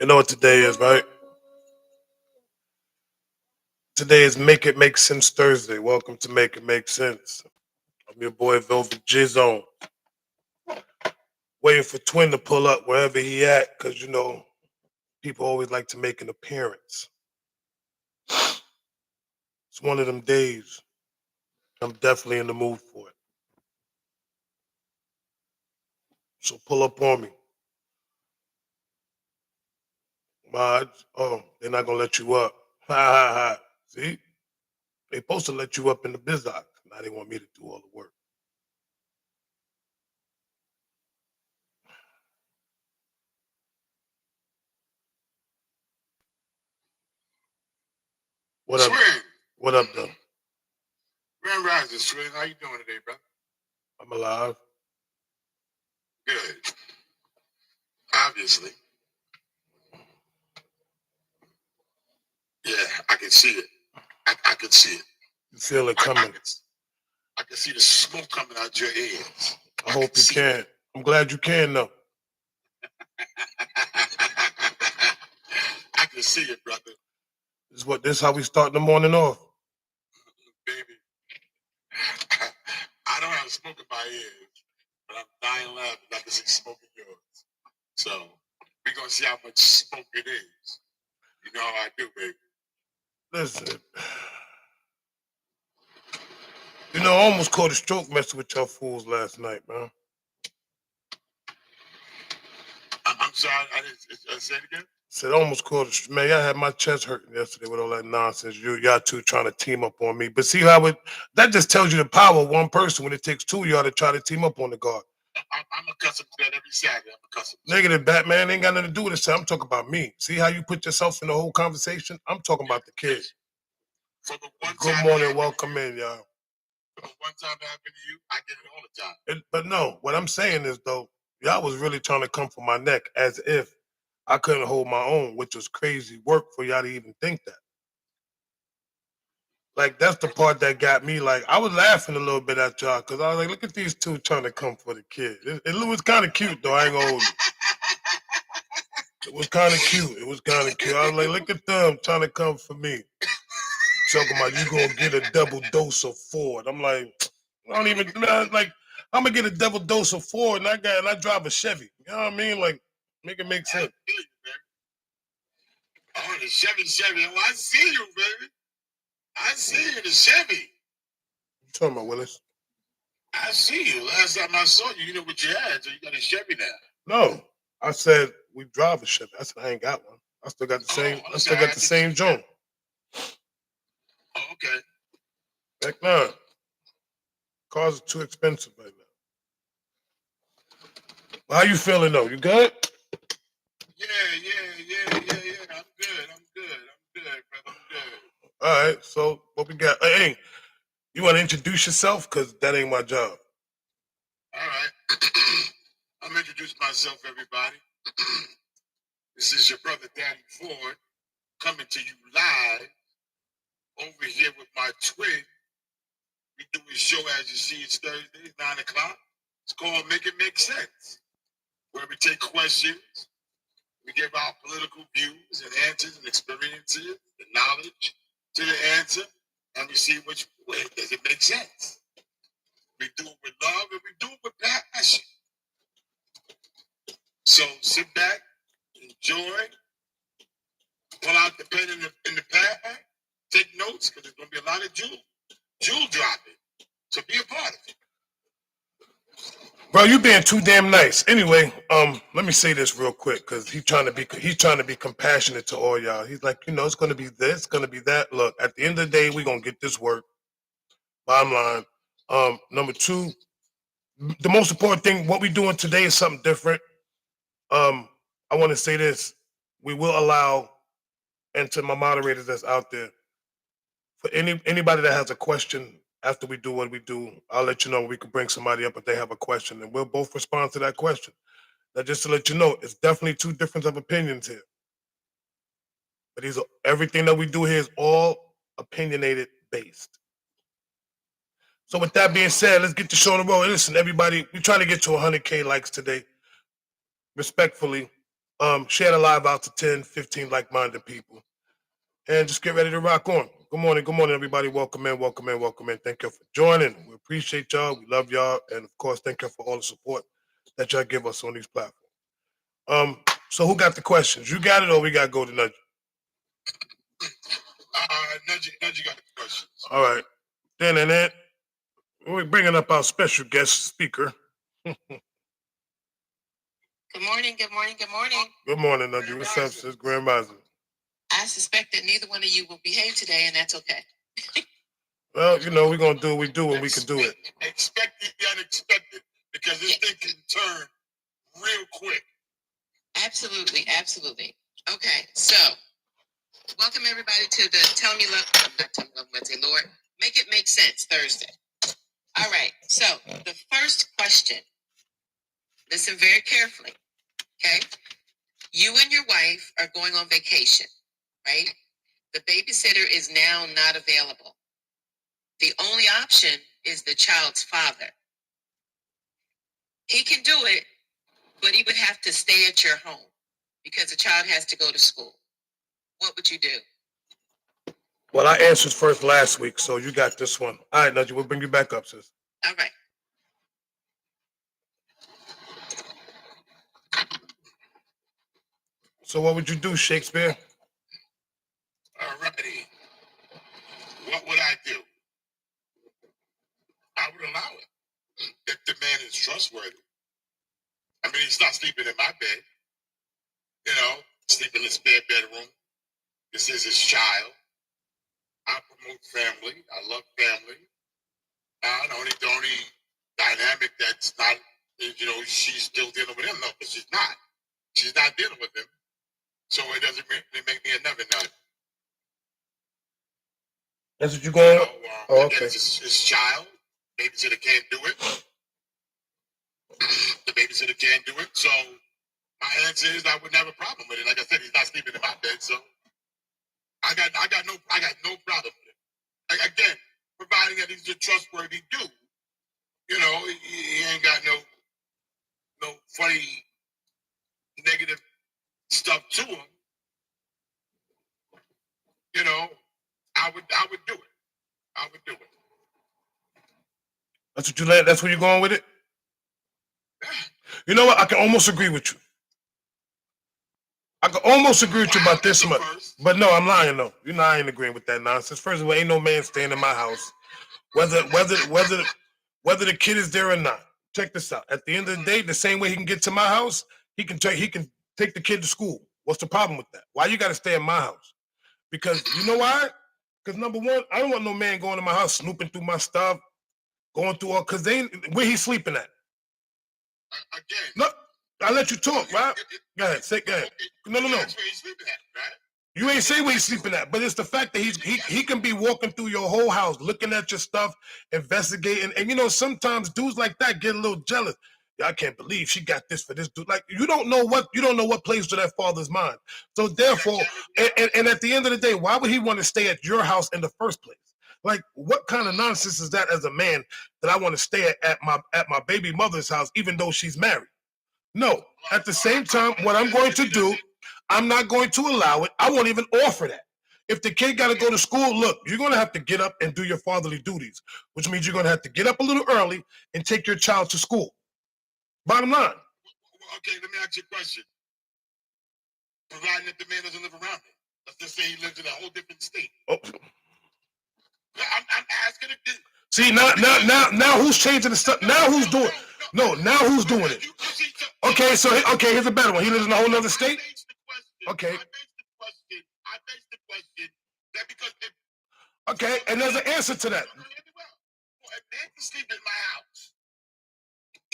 You know what today is, right? Today is Make It Make Sense Thursday. Welcome to Make It Make Sense. I'm your boy Velvet Jizzone. Waiting for Twin to pull up wherever he at, because people always like to make an appearance. It's one of them days. I'm definitely in the mood for it. So pull up on me. Mods. Oh, they're not gonna let you up. Ha ha ha. See? They supposed to let you up in the bizoc. Now they want me to do all the work. What up? Swing. What up, though? Grand Rising, Swing. How you doing today, bro? I'm alive. Good. Obviously. Yeah, I can see it. I can see it. You feel it coming. I can see the smoke coming out your ears. I hope you can. I'm glad you can, though. I can see it, brother. This is how we start the morning off. Baby. I don't have smoke in my ears, but I'm dying laughing. I can see smoke in yours. So we're gonna see how much smoke it is. You know how I do, baby. Listen. I almost caught a stroke messing with y'all fools last night, man. I'm sorry, I didn't say it again? Said almost caught a man. I had my chest hurting yesterday with all that nonsense. Y'all two trying to team up on me. But see how that just tells you the power of one person when it takes two of y'all to try to team up on the guard. I'm accustomed to that every Saturday. I'm accustomed to Negative Batman ain't got nothing to do with this. I'm talking about me. See how you put yourself in the whole conversation? I'm talking about the kid. For the one Good time morning, welcome in, y'all. For the one time that happened to you, I get it all the time. But no, what I'm saying is though, y'all was really trying to come for my neck as if I couldn't hold my own, which was crazy work for y'all to even think that. Like that's the part that got me. Like I was laughing a little bit at y'all because I was like, look at these two trying to come for the kid. It was kind of cute though. I ain't gonna hold you. It was kind of cute. It was kind of cute. I was like, look at them trying to come for me. Talking about you gonna get a double dose of Ford. I'm like, I don't even like. I'm gonna get a double dose of Ford, and I drive a Chevy. You know what I mean? Like, make it make sense. Oh, the Chevy. Oh, I see you, baby. I see you, the Chevy. You talking about Willis? I see you. Last time I saw you, you know what you had, so you got a Chevy now. No, I said we drive a Chevy. I said I ain't got one. I still got the same. I still got the same joint. Oh, okay. Heck no. Cars are too expensive right now. Well, how you feeling though? You good? Yeah. I'm good, brother. I'm good. All right. So what we got? Hey, you want to introduce yourself? Cause that ain't my job. All right. I'm introducing myself, everybody. This is your brother, Daddy Ford, coming to you live over here with my twin. We do a show, as you see, it's Thursday, 9 o'clock. It's called Make It Make Sense, where we take questions, we give our political views and answers and experiences and knowledge to the answer, and we see which way does it make sense. We do it with love and we do it with passion. So sit back, enjoy, pull out the pen in the pad, take notes, because there's going to be a lot of jewel dropping. So be a part of it. Bro, you being too damn nice. Anyway, let me say this real quick because he's trying to be compassionate to all y'all. He's like, it's gonna be this, it's gonna be that. Look, at the end of the day, we're gonna get this work. Bottom line. Number two, the most important thing, what we're doing today is something different. I want to say this. We will allow, and to my moderators that's out there, for anybody that has a question after we do what we do, I'll let you know we can bring somebody up if they have a question, and we'll both respond to that question. Now, just to let you know, it's definitely two difference of opinions here. But everything that we do here is all opinionated based. So with that being said, let's get the show on the road. Listen, everybody, we're trying to get to 100K likes today. Respectfully, Share the live out to 10, 15 like-minded people. And just get ready to rock on. Good morning, everybody. Welcome in. Thank you for joining. We appreciate y'all. We love y'all. And of course, thank you for all the support that y'all give us on these platforms. So who got the questions? You got it, or we got to go to Nudge? Nudge got the questions. All right. Then we're bringing up our special guest speaker. Good morning. Good morning, Nudge. What's up, sis? Grand Rising. I suspect that neither one of you will behave today, and that's okay. Well, we're going to do what we do when we can do it. Expect the unexpected, because this thing can turn real quick. Absolutely. Okay, so welcome everybody to the Tell Me Love, not Tell Me Love Wednesday, Lord, Make It Make Sense Thursday. All right, so the first question, listen very carefully, okay? You and your wife are going on vacation, right? The babysitter is now not available. The only option is the child's father. He can do it, but he would have to stay at your home because the child has to go to school. What would you do? Well, I answered first last week, so you got this one. All right, Nudge, we'll bring you back up, sis. All right. So what would you do, Shakespeare? All righty. What would I do? I would allow it. If the man is trustworthy. I mean, he's not sleeping in my bed. Sleeping in his spare bedroom. This is his child. I promote family. I love family. The only dynamic that's not, she's still dealing with him. No, but she's not. She's not dealing with him. So it doesn't make me a never nut. That's what you're going. Oh, okay. His child. Babysitter can't do it. The babysitter can't do it. So my answer is I wouldn't have a problem with it. Like I said, he's not sleeping in my bed, so I got no problem with it. Like, again, providing that he's a trustworthy dude. He ain't got no funny negative stuff to him. I would do it. I would do it. That's what you let. That's where you're going with it. You know what? I can almost agree with you. I can almost agree with you about this much. But no, I'm lying though. I ain't agreeing with that nonsense. First of all, ain't no man staying in my house, whether the kid is there or not. Check this out. At the end of the day, the same way he can get to my house, he can take the kid to school. What's the problem with that? Why you got to stay in my house? Because you know why? Because number one, I don't want no man going to my house snooping through my stuff, going through all. Because where he sleeping at? Again. No, I let you talk, right? Go ahead. Go ahead. No. That's where he's sleeping at, right? You ain't say where he's sleeping at, but it's the fact that he can be walking through your whole house, looking at your stuff, investigating. And sometimes dudes like that get a little jealous. I can't believe she got this for this dude. Like you don't know what plays to that father's mind. So therefore, and at the end of the day, why would he want to stay at your house in the first place? Like, what kind of nonsense is that as a man that I want to stay at my baby mother's house, even though she's married? No. At the same time, what I'm going to do, I'm not going to allow it. I won't even offer that. If the kid got to go to school, look, you're going to have to get up and do your fatherly duties, which means you're going to have to get up a little early and take your child to school. Bottom line. Okay, let me ask you a question. Providing that the man doesn't live around me. Let's just say he lives in a whole different state. Oh. I'm asking it. See, now who's changing the stuff? Now who's doing? Now who's doing it? Okay, here's a better one. He lives in a whole other state. Okay. I based the question that because okay, and there's an answer to that. If man can sleep in my house,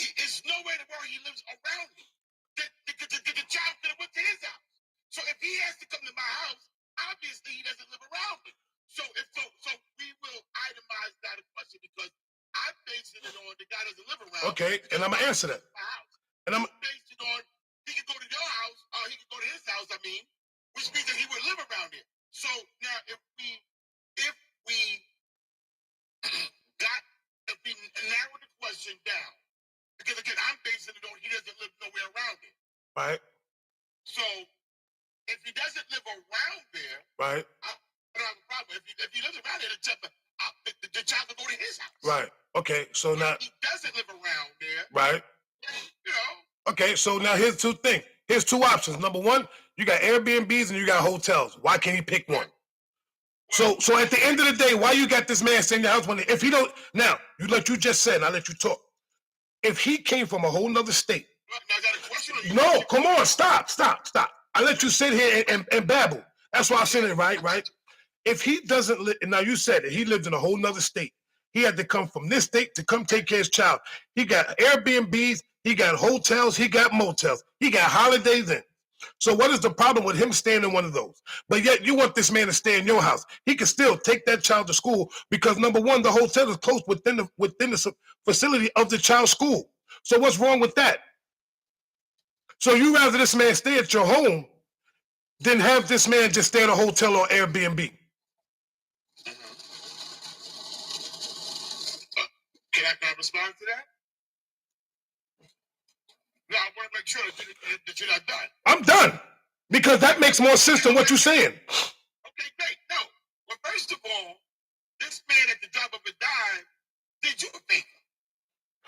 there's no way in the world he lives around me. The child could have went to his house. So if he has to come to my house, obviously he doesn't live around me. So we will itemize that question because I'm basing it on the guy doesn't live around. Okay, and I'm gonna answer that. And I'm based it on he can go to your house, or he can go to his house. Which means that he would live around here. So now, if we narrow the question down, because again, I'm basing it on he doesn't live nowhere around here. Right. So if he doesn't live around there, Right. I don't have a problem. If he lives around there, the child will go to his house. Right. Okay. So But now, if he doesn't live around there, right. you know, Okay. So now here's two things. Here's two options. Number one, you got Airbnbs and you got hotels. Why can't he pick one? So at the end of the day, why you got this man staying in your house when if he don't now, you just said, and I let you talk. If he came from a whole nother state. now I got a question. Or you No, come on, stop. I let you sit here and babble. That's why I said it, right? If he doesn't live, now you said it, he lived in a whole nother state. He had to come from this state to come take care of his child. He got Airbnbs, he got hotels, he got motels, he got holidays in. So what is the problem with him staying in one of those? But yet you want this man to stay in your house. He can still take that child to school because number one, the hotel is close within the facility of the child's school. So what's wrong with that? So you rather this man stay at your home than have this man just stay at a hotel or Airbnb. Can I respond to that? No, I want to make sure that you're not done. I'm done because that makes more sense than what you're saying. Okay, great. No. Well, first of all, this man at the drop of a dime did you a favor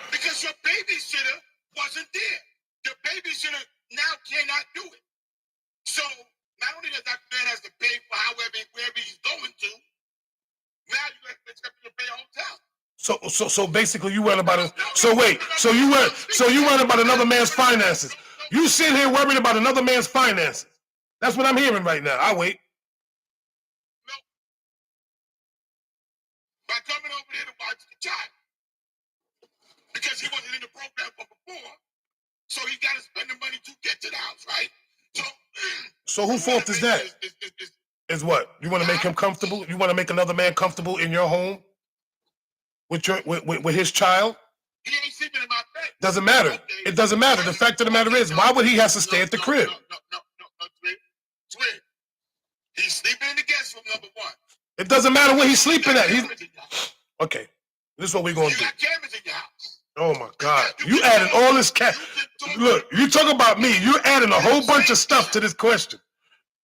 because your babysitter wasn't there. Your babysitter now cannot do it. So not only does that man has to pay for wherever he's going to, now you expect him to pay a hotel. So basically you worried about it. So wait, so you worried about another man's finances. You sit here worried about another man's finances. That's what I'm hearing right now. I'll wait. No. By coming over here to watch the child. Because he wasn't in the program from before. So he got to spend the money to get to the house, right? So whose fault is that? Is what? You want to make him comfortable? You want to make another man comfortable in your home? With his child? He ain't sleeping in my bed. Doesn't matter. Okay. It doesn't matter. The fact of the matter is, why would he have to stay at the crib? No, Twin. He's sleeping in the guest room, number one. It doesn't matter where he's sleeping at. Okay. This is what we're going to do. You got cameras in your house. Oh, my God. You added all this Look, you talk about me. You're adding a whole bunch of stuff to this question.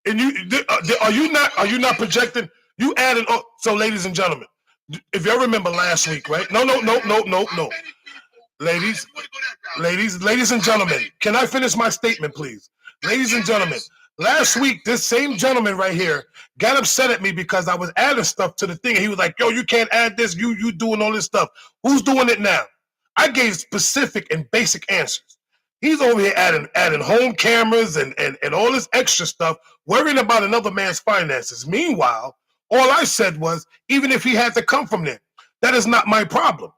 And are you not projecting? You added. So, ladies and gentlemen, if y'all remember last week, right? No. Ladies and gentlemen, can I finish my statement, please? Ladies and gentlemen, last week, this same gentleman right here got upset at me because I was adding stuff to the thing. And he was like, yo, you can't add this. You doing all this stuff. Who's doing it now? I gave specific and basic answers. He's over here adding home cameras and all this extra stuff, worrying about another man's finances. Meanwhile, all I said was, even if he had to come from there, that is not my problem.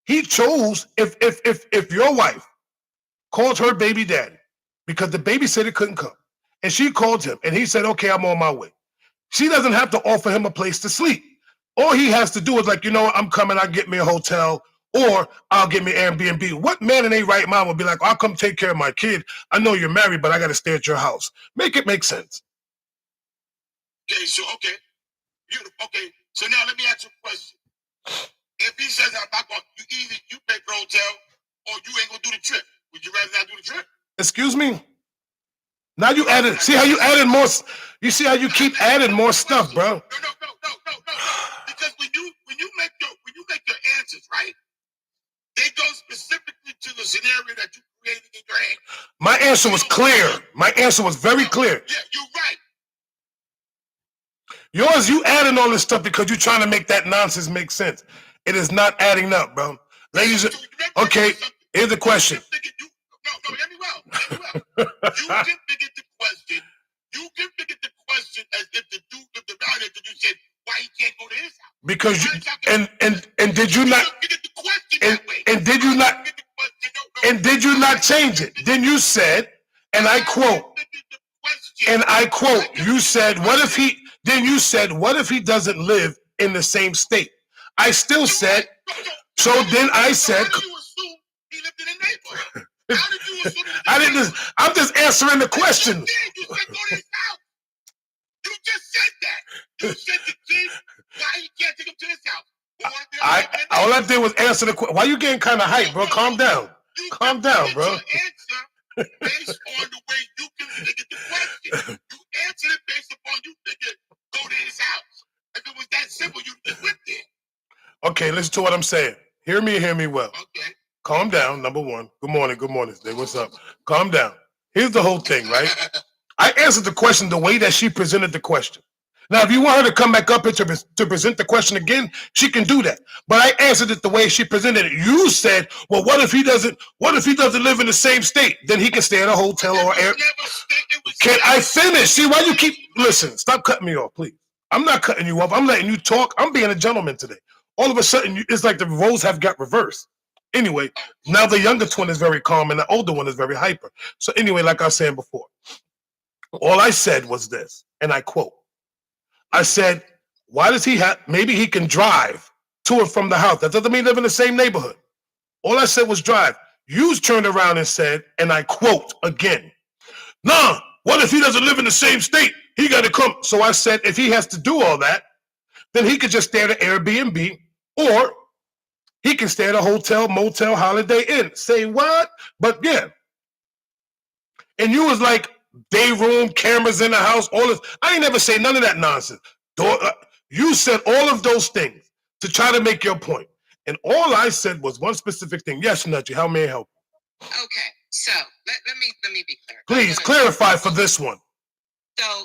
He chose, if your wife called her baby daddy because the babysitter couldn't come, and she called him, and he said, okay, I'm on my way. She doesn't have to offer him a place to sleep. All he has to do is like, I'm coming, I'll get me a hotel, or I'll get me Airbnb. What man in a right mind would be like, I'll come take care of my kid. I know you're married, but I got to stay at your house. Make it make sense. Okay, so now let me ask you a question. If he says I'm not going, you pay for hotel or you ain't gonna do the trip. Would you rather not do the trip? Excuse me. Now you added. See how you added more. You see how you keep adding more stuff, bro. No. Because when you make your answers right, they go specifically to the scenario that you created in your head. My answer was clear. My answer was very clear. Yeah, you're right. Yours, you adding all this stuff because you're trying to make that nonsense make sense. It is not adding up, bro. Ladies, okay, here's the question. No, hear me well. You can figure the question. You can figure the question as if the dude of the matter that you said why he can't go to his house. Because you and did you not and did you not change it? Then you said, and I quote, you said, what if he doesn't live in the same state? I still said, so then I said, how did you assume he lived in a neighborhood? How did you assume I'm just answering the question. You said go to his house. You just said that. You said the kid, why he can't take him to his house. All I did was answer the question. Why you getting kind of hype, bro? Calm down. Calm down, bro. Answer based on the way you can figure the question. Okay, listen to what I'm saying. Hear me well. Okay. Calm down, number one. Good morning, today. What's up? Calm down. Here's the whole thing, right? I answered the question the way that she presented the question. Now, if you want her to come back up and to present the question again, she can do that. But I answered it the way she presented it. You said, well, what if he doesn't live in the same state? Then he can stay at a hotel or air. Can I finish? See, why you keep, listen, stop cutting me off, please. I'm not cutting you off. I'm letting you talk. I'm being a gentleman today. All of a sudden, it's like the roles have got reversed. Anyway, now the younger twin is very calm and the older one is very hyper. So anyway, like I was saying before, all I said was this, and I quote, I said, why does he have, maybe he can drive to and from the house. That doesn't mean live in the same neighborhood. All I said was drive. You turned around and said, and I quote again, nah, what if he doesn't live in the same state? He got to come. So I said, if he has to do all that, then he could just stay at an Airbnb or he can stay at a hotel, motel, Holiday Inn. Say what? But yeah. And you was like, day room, cameras in the house, all this. I ain't never say none of that nonsense. You said all of those things to try to make your point. And all I said was one specific thing. Yes, Nudgy, how may I help? Okay, so let me be clear. Please clarify for this one. So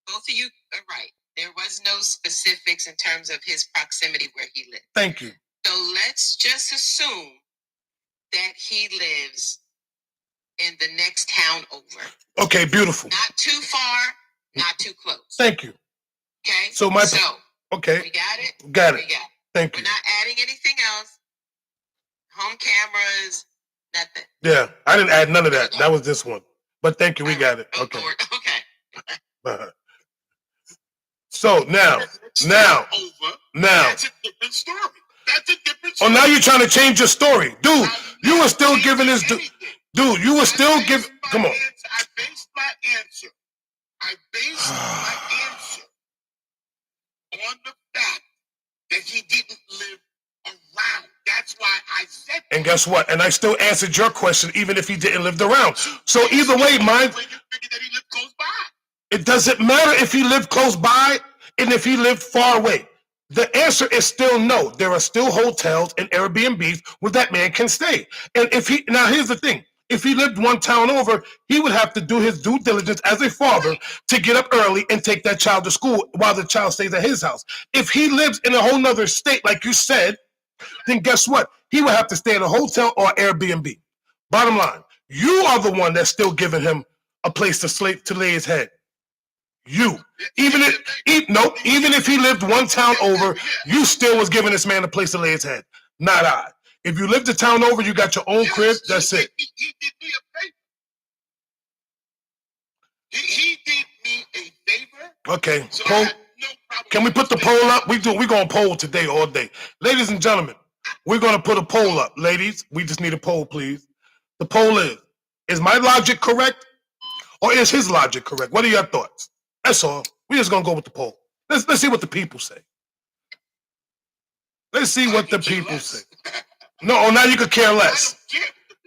both of you are right. There was no specifics in terms of his proximity where he lived. Thank you. So let's just assume that he lives in the next town over. Okay, beautiful. Not too far, not too close. Thank you. Okay. So okay. We got it? Got it. We got it. Thank you. We're not adding anything else. Home cameras, nothing. Yeah, I didn't add none of that. That was this one. But thank you, we got it. Oh, Okay. Lord. Okay. So now. That's a different story. That's a different story. Oh, now you're trying to change your story. Dude, you were still giving this. Dude, you were still giving. Come on. I based my answer on the fact that he didn't live around. That's why I said that. And guess what? And I still answered your question, even if he didn't live around. So either way, it doesn't matter if he lived close by and if he lived far away. The answer is still no. There are still hotels and Airbnbs where that man can stay. And now here's the thing. If he lived one town over, he would have to do his due diligence as a father to get up early and take that child to school while the child stays at his house. If he lives in a whole nother state, like you said, then guess what? He would have to stay at a hotel or Airbnb. Bottom line, you are the one that's still giving him a place to lay his head. You. Even if he lived one town over, you still was giving this man a place to lay his head. Not I. If you lived a town over, you got your own crib, that's it. He did me a favor. He did me a favor. Okay. So Poll. no problem. Can we put the poll up? We're going to poll today all day. Ladies and gentlemen, we're going to put a poll up. Ladies, we just need a poll, please. The poll is my logic correct or is his logic correct? What are your thoughts? That's all. We're just going to go with the poll. Let's see what the people say. Let's see what the people say. No, now you could care less.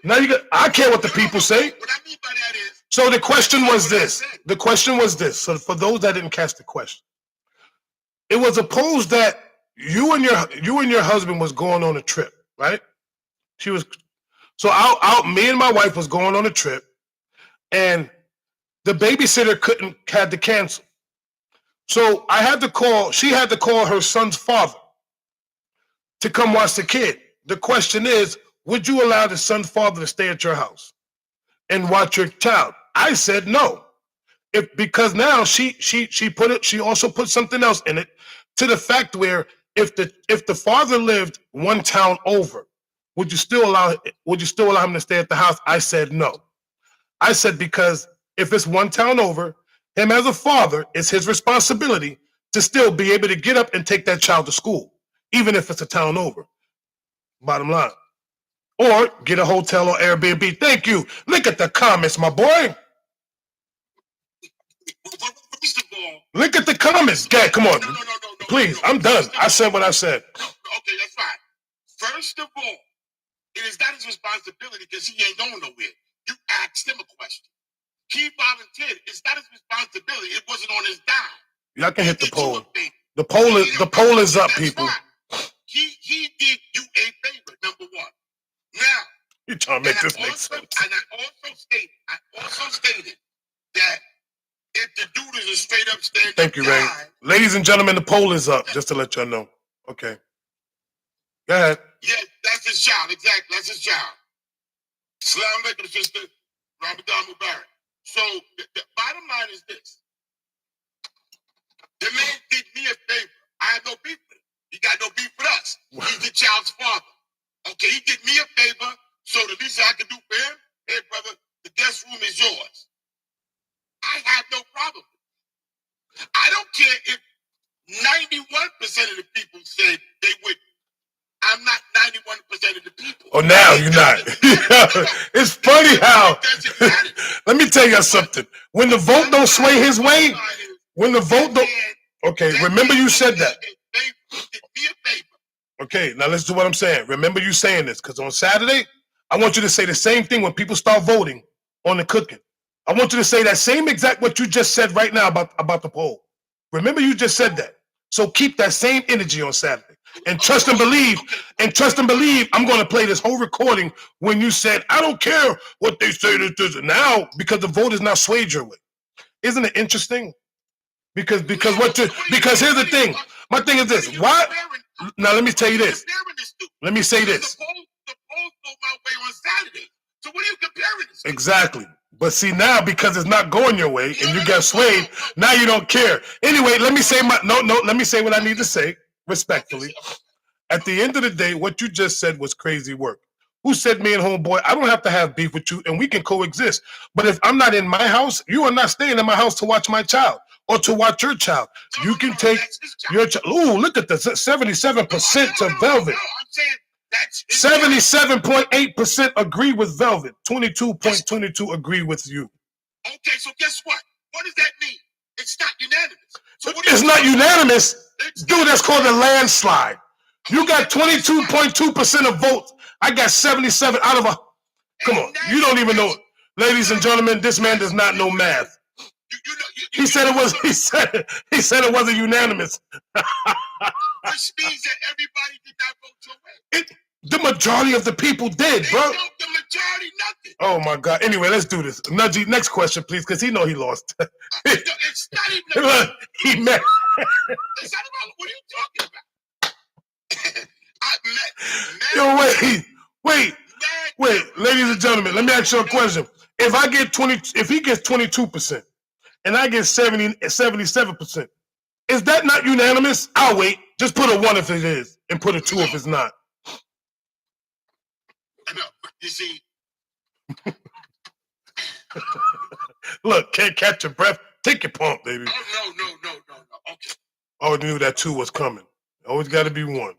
I care what the people say. What I mean by that is. So the question was this. The question was this. So for those that didn't catch the question, it was opposed that you and your husband was going on a trip, right? She was. So me and my wife was going on a trip, and the babysitter had to cancel. So she had to call her son's father to come watch the kid. The question is, would you allow the son's father to stay at your house and watch your child? I said no. Because now she also put something else in it to the fact where if the father lived one town over, would you still allow him to stay at the house? I said no. I said because if it's one town over, him as a father, it's his responsibility to still be able to get up and take that child to school, even if it's a town over. Bottom line. Or get a hotel or Airbnb. Thank you. Look at the comments, my boy. First of all, look at the comments. Dad, come on. No. Please, I'm done. I said what I said. Okay, that's fine. First of all, it is not his responsibility because he ain't going nowhere. You asked him a question. He volunteered. It's not his responsibility. It wasn't on his dime. Y'all can hit the poll. The poll is up, people. He did you a favor, number one. Now, You trying to make this make also, sense? and I also stated that if the dude is a straight up stand Thank you, Ray. Ladies and gentlemen, the poll is up, just to let y'all know. Okay. Go ahead. Yes, that's his child. Exactly, that's his child. Salam alaikum, sister. Ramadan Mubarak. So the bottom line is this: the man did me a favor. I have no beef with him. He got no beef with us. He's the child's father. Okay, he did me a favor, so the least I can do for him, hey brother, the guest room is yours. I have no problem. I don't care if 91% of the people said they would. I'm not 91% of the people. Oh, now you're not. It's funny how. Let me tell you something. When the vote don't sway his way, when the vote don't. Okay, remember you said that. Okay, now let's do what I'm saying. Remember you saying this, because on Saturday, I want you to say the same thing when people start voting on the cooking. I want you to say that same exact what you just said right now about the poll. Remember you just said that. So keep that same energy on Saturday. And trust and believe, I'm going to play this whole recording when you said, I don't care what they say. Now, because the vote is now swayed your way. Isn't it interesting? Because here's the thing. My thing is this. Why? Now, let me tell you this. Let me say this. The polls go my way on Saturday. So what are you comparing this to? Exactly. But see, now because it's not going your way and you got swayed, now you don't care. Anyway, let me say let me say what I need to say respectfully. At the end of the day, what you just said was crazy work. Who said me and homeboy, I don't have to have beef with you and we can coexist. But if I'm not in my house, you are not staying in my house to watch my child or to watch your child. You can take your child. Ooh, look at this, 77% to Velvet. I'm saying 77.8% agree with Velvet. 22.22 agree with you. Okay, so guess what? What does that mean? It's not unanimous. So what It's not unanimous. Dude, that's called a landslide. You got 22.2% of votes. I got 77 out of a. Come on, you don't even know. Ladies and gentlemen, this man does not know math. He said it was. He said it wasn't unanimous. Which means that everybody did not vote your way. The majority of the people did, bro. The majority, nothing. Oh my God. Anyway, let's do this. Nudgy, next question, please, because he know he lost. It's not even. Look, he met. It's not about what are you talking about? Wait, ladies and gentlemen, let me ask you a question. If I get 20, if he gets 22%, and I get 77%, is that not unanimous? I'll wait. Just put a 1 if it is, and put a 2 if it's not. No, you see. Look, can't catch your breath. Take your pump, baby. Oh, no. Okay. I already knew that 2 was coming. Always got to be 1.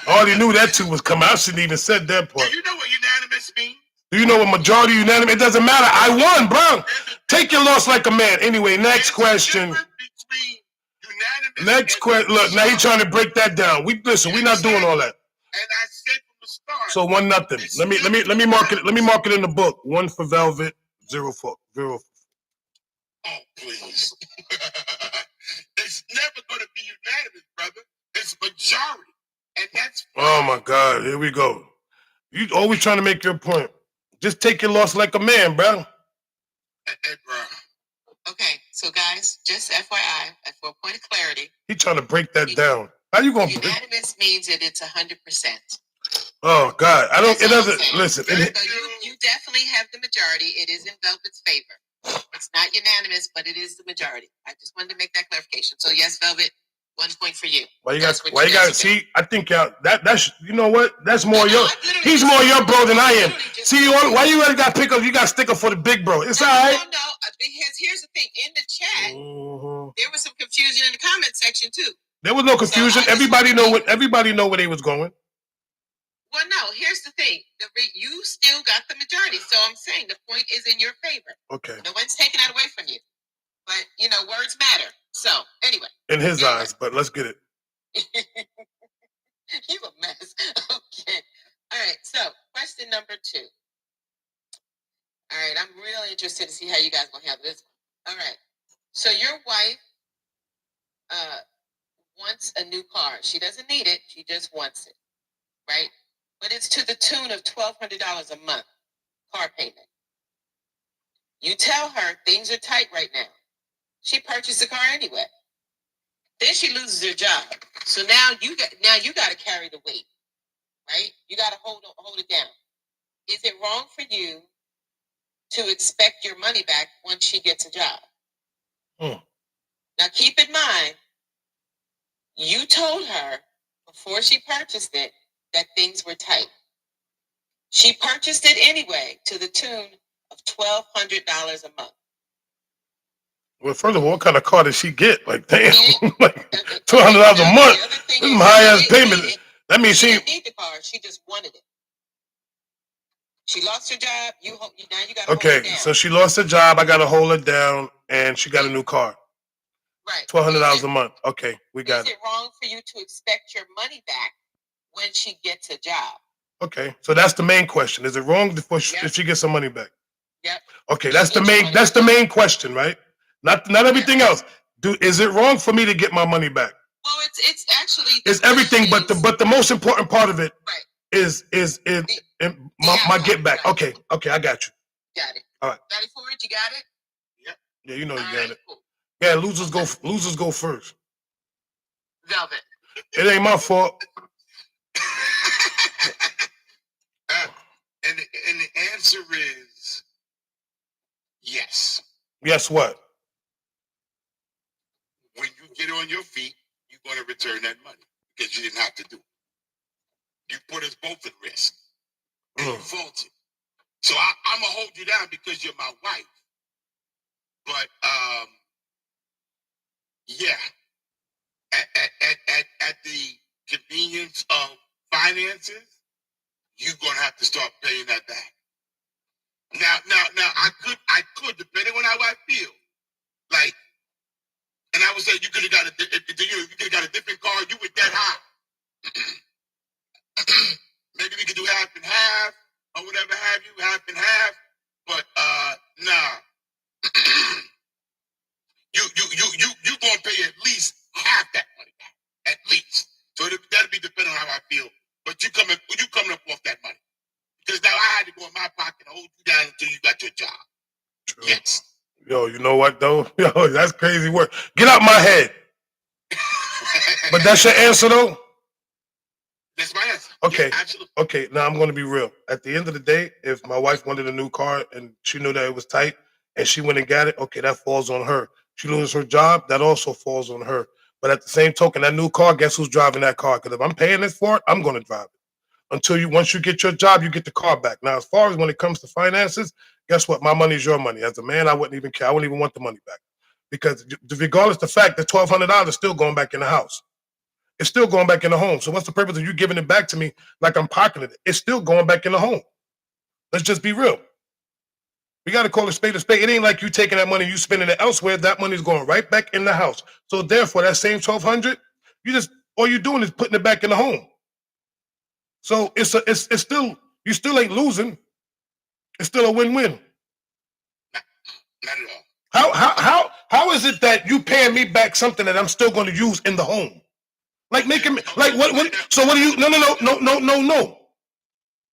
I already knew that 2 was coming. I shouldn't even said that part. Do you know what unanimous means? Do you know what majority unanimous? It doesn't matter. I won, bro. Take your loss like a man. Anyway, next question. Next question. Look, now he's trying to break that down. We're not doing all that. And I said from the start. So 1-0. Let me mark it. Let me mark it in the book. 1 for Velvet, 0 for 0. Oh, please. It's never going to be unanimous, brother. It's majority. And that's fine. Oh my God, here we go. You always trying to make your point. Just take your loss like a man, bro. Hey, bro. Okay, so guys, just FYI, for a point of clarity, He trying to break that down. How you gonna break? unanimous means that it's 100%. Oh God, I don't. It doesn't. Listen. So you definitely have the majority. It is in Velvet's favor. It's not unanimous, but it is the majority. I just wanted to make that clarification. So yes, Velvet, 1 point for you. Why you got? See, I think y'all that's you know what? That's more your. He's more your bro than I am. See, why you already got pick up? You got sticker for the big bro. It's all right. No. Here's the thing. In the chat, there was some confusion in the comment section too. There was no confusion. Everybody know where they was going. Well, no. Here's the thing. You still got the majority, so I'm saying the point is in your favor. Okay. No one's taking that away from you, but words matter. So anyway. In his eyes, but let's get it. You a mess. Okay. All right. So question number 2. All right. I'm really interested to see how you guys gonna handle this one. All right. So your wife wants a new car. She doesn't need it. She just wants it, right? But it's to the tune of $1,200 a month car payment. You tell her things are tight right now. She purchased the car anyway. Then she loses her job. So now you got to carry the weight, right? You got to hold it down. Is it wrong for you to expect your money back once she gets a job? Now keep in mind, you told her before she purchased it that things were tight. She purchased it anyway to the tune of $1,200 a month. Well, first of all, what kind of car did she get? Like, damn, like $200 a month. This is high ass payment. That means she didn't need the car. She just wanted it. She lost her job. Now you got to hold it down. So she lost her job. I got to hold her down, and she got a new car. Right. $1,200 a month. Okay, we got it. Is it wrong for you to expect your money back when she gets a job? Okay, so that's the main question. Is it wrong if she gets some money back? Yep. Okay, that's the main question, right? Not everything else. Is it wrong for me to get my money back? Well, it's actually it's everything, but the most important part of it right. is my get back. Right. Okay, I got you. Got it. All right. Ready for it? You got it? Yep. Yeah, you know you got it. Cool. Yeah, losers go first. Velvet. It ain't my fault. And the answer is yes. Yes, what? When you get on your feet, you're going to return that money because you didn't have to do it. You put us both at risk. And you faulted. So I'm going to hold you down because you're my wife. But, yeah, at the convenience of finances, you're going to have to start paying that back. Now, I could, depending on how I feel, like, and I would say you could have got a different car. You were that high. Maybe we could do half and half or whatever have you, half and half. But nah, you gonna pay at least half that money back, at least. So that'll be depending on how I feel. But you coming up off that money because now I had to go in my pocket and hold you down until you got your job. True. Yes. Yo, you know what though? Yo, that's crazy work. Get out my head. But that's your answer though? That's my answer. Okay. Yeah, absolutely. Okay, now I'm going to be real. At the end of the day, if my wife wanted a new car and she knew that it was tight and she went and got it, okay, that falls on her. She loses her job, that also falls on her. But at the same token, that new car, guess who's driving that car? Because if I'm paying it for it, I'm going to drive it. Once you get your job, you get the car back. Now, as far as when it comes to finances, guess what? My money is your money. As a man, I wouldn't even care. I wouldn't even want the money back. Because regardless of the fact that $1,200 is still going back in the house. It's still going back in the home. So what's the purpose of you giving it back to me like I'm pocketing it? It's still going back in the home. Let's just be real. We got to call a spade a spade. It ain't like you taking that money, you spending it elsewhere. That money's going right back in the house. So therefore, that same $1,200, all you're doing is putting it back in the home. So it's still, you still ain't losing. It's still a win-win. Not at all. How is it that you paying me back something that I'm still going to use in the home? Like making me like what? So what do you? No.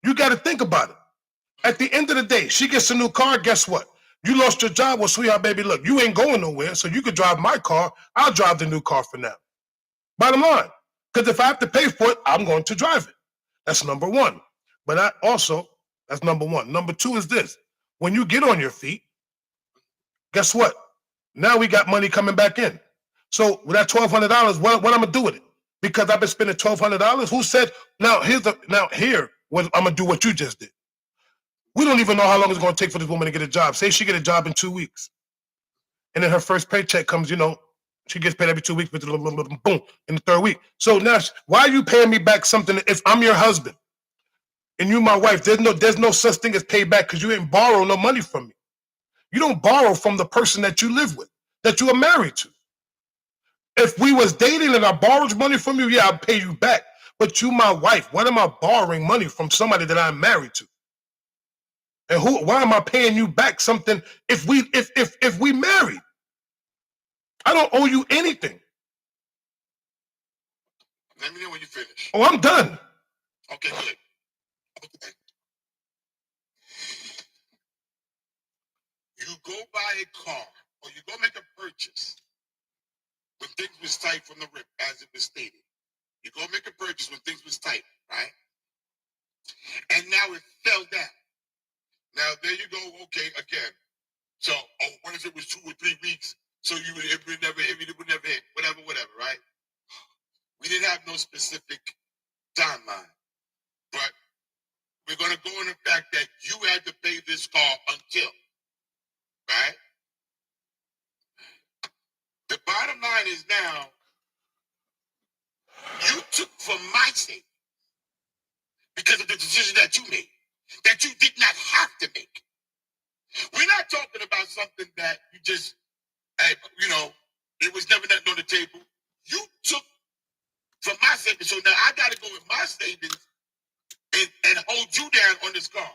You got to think about it. At the end of the day, she gets a new car. Guess what? You lost your job. Well, sweetheart, baby, look, you ain't going nowhere. So you could drive my car. I'll drive the new car for now. Bottom line, because if I have to pay for it, I'm going to drive it. That's number one. But that's number one. Number two is this: when you get on your feet, guess what? Now we got money coming back in. So with that $1,200, what I'm gonna do with it? Because I've been spending $1,200. Who said? Now what I'm gonna do what you just did. We don't even know how long it's gonna take for this woman to get a job. Say she get a job in 2 weeks, and then her first paycheck comes. She gets paid every 2 weeks, but boom, in the third week. So now, why are you paying me back something if I'm your husband and you my wife? There's no such thing as payback because you ain't borrow no money from me. You don't borrow from the person that you live with, that you are married to. If we was dating and I borrowed money from you, yeah, I'll pay you back. But you my wife. What am I borrowing money from somebody that I'm married to? And why am I paying you back something if we married? I don't owe you anything. Let me know when you finish. Oh, I'm done. Okay, good. Okay. You go buy a car or you go make a purchase when things was tight from the rip, as it was stated. You go make a purchase when things was tight, right? And now it fell down. Now there you go. Okay, again. So, what if it was 2 or 3 weeks? So it would never hit, whatever, right? We didn't have no specific timeline, but we're gonna go on the fact that you had to pay this car until, right? The bottom line is now, you took from my savings because of the decision that you made, that you did not have to make. We're not talking about something that you just, it was never nothing on the table. You took from my savings, so now I got to go with my savings and hold you down on this car.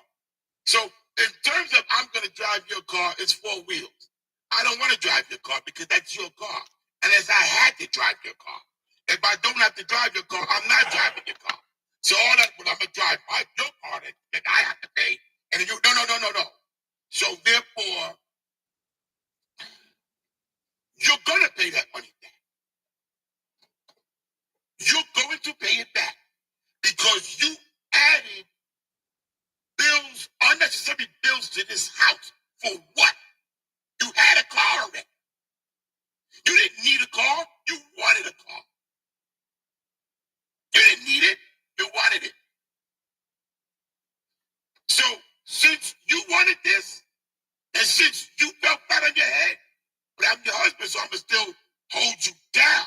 So in terms of I'm going to drive your car, it's 4 wheels. I don't want to drive your car because that's your car. Unless I had to drive your car. If I don't have to drive your car, I'm not driving your car. So all that, well, I'm going to drive your car that I have to pay. And then no. So therefore, you're going to pay that money back. You're going to pay it back because you added bills, unnecessary bills to this house. For what? You had a car already. You didn't need a car. You wanted a car. You didn't need it. You wanted it. So since you wanted this, and since you felt that on your head, but I'm your husband, so I'm going to still hold you down.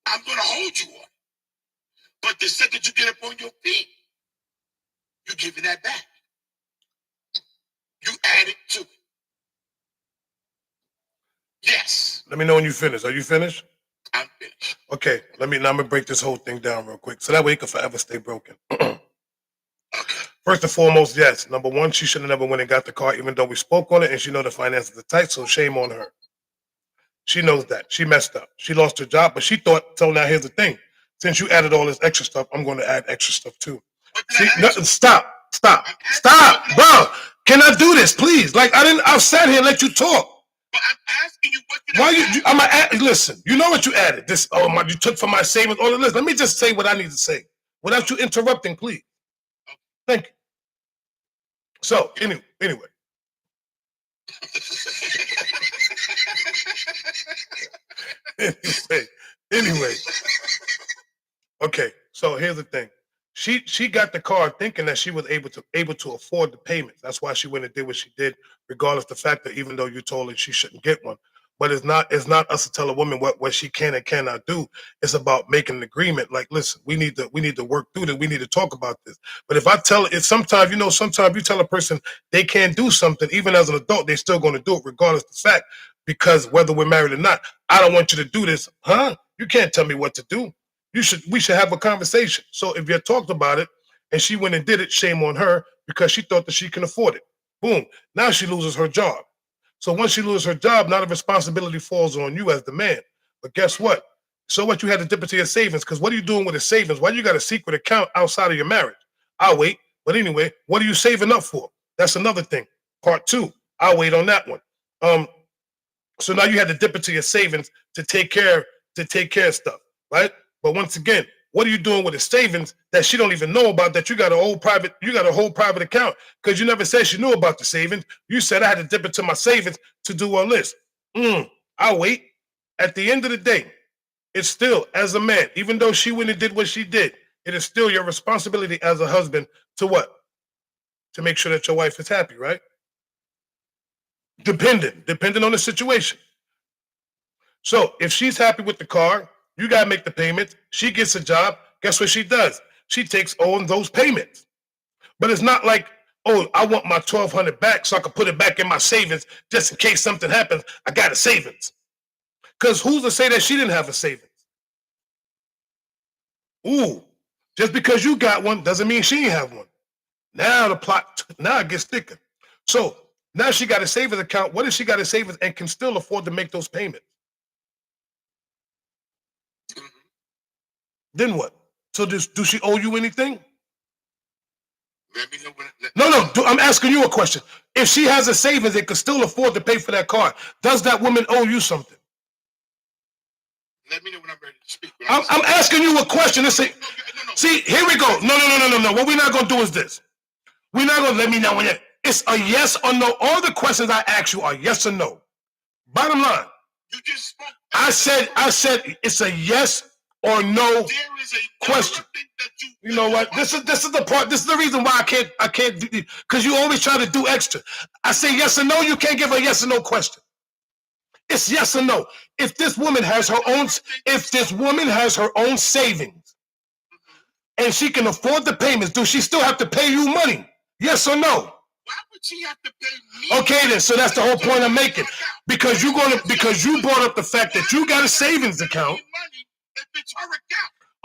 I'm going to hold you on. But the second you get up on your feet, you give it that back. You add it to it. Yes. Let me know when you finish. Are you finished? I'm finished. Okay, I'm gonna break this whole thing down real quick. So that way it can forever stay broken. First and foremost, yes. Number one, she should have never went and got the car, even though we spoke on it, and she know the finances are tight, so shame on her. She knows that. She messed up. She lost her job, but she thought, so now here's the thing. Since you added all this extra stuff, I'm going to add extra stuff too. See, stop, bro. Can I do this, please? Like, I've sat here and let you talk. But I'm asking you what did Why I'm gonna listen, you know what you added. This you took from my savings, all of this. Let me just say what I need to say without you interrupting, please. Thank you. So anyway. anyway. Okay, so here's the thing. She got the car thinking that she was able to afford the payments. That's why she went and did what she did, regardless of the fact that even though you told her she shouldn't get one. But it's not us to tell a woman what she can and cannot do. It's about making an agreement. Like, listen, we need to work through this. We need to talk about this. But if I tell it, sometimes you tell a person they can't do something, even as an adult, they're still going to do it regardless of the fact, because whether we're married or not, I don't want you to do this, huh? You can't tell me what to do. We should have a conversation. So if you talked about it and she went and did it, shame on her because she thought that she can afford it. Boom. Now she loses her job. So once she loses her job, now the responsibility falls on you as the man. But guess what? So what, you had to dip into your savings, because what are you doing with the savings? Why you got a secret account outside of your marriage? I'll wait. But anyway, what are you saving up for? That's another thing. Part 2. I'll wait on that one. So now you had to dip into your savings to take care of stuff, right? But once again, what are you doing with the savings that she don't even know about, that you got a whole private account? Because you never said she knew about the savings. You said I had to dip into my savings to do all this. I'll wait. At the end of the day, it's still, as a man, even though she went and did what she did, it is still your responsibility as a husband to what? To make sure that your wife is happy, right? Depending on the situation. So if she's happy with the car, you got to make the payments. She gets a job. Guess what she does? She takes on those payments. But it's not like, oh, I want my $1,200 back so I can put it back in my savings just in case something happens. I got a savings. Because who's to say that she didn't have a savings? Ooh, just because you got one doesn't mean she didn't have one. Now it gets thicker. So now she got a savings account. What if she got a savings and can still afford to make those payments? Then what? So do she owe you anything? Let me know when. I'm asking you a question. If she has a savings and could still afford to pay for that car, does that woman owe you something? Let me know when I'm ready to speak. I'm asking you a question. Let's say, see, here we go. No. What we're not going to do is this. We're not going to let me know when it's a yes or no. All the questions I ask you are yes or no. Bottom line. You just spoke. I said it's a yes or no there is a question. That you know what? This is the part. This is the reason why I can't do, because you always try to do extra. I say yes or no. You can't give a yes or no question. It's yes or no. If this woman has her own savings and she can afford the payments, do she still have to pay you money? Yes or no? Why would she have to pay me? Okay, then. So that's the whole point I'm making. Because you brought up the fact that you got a savings account.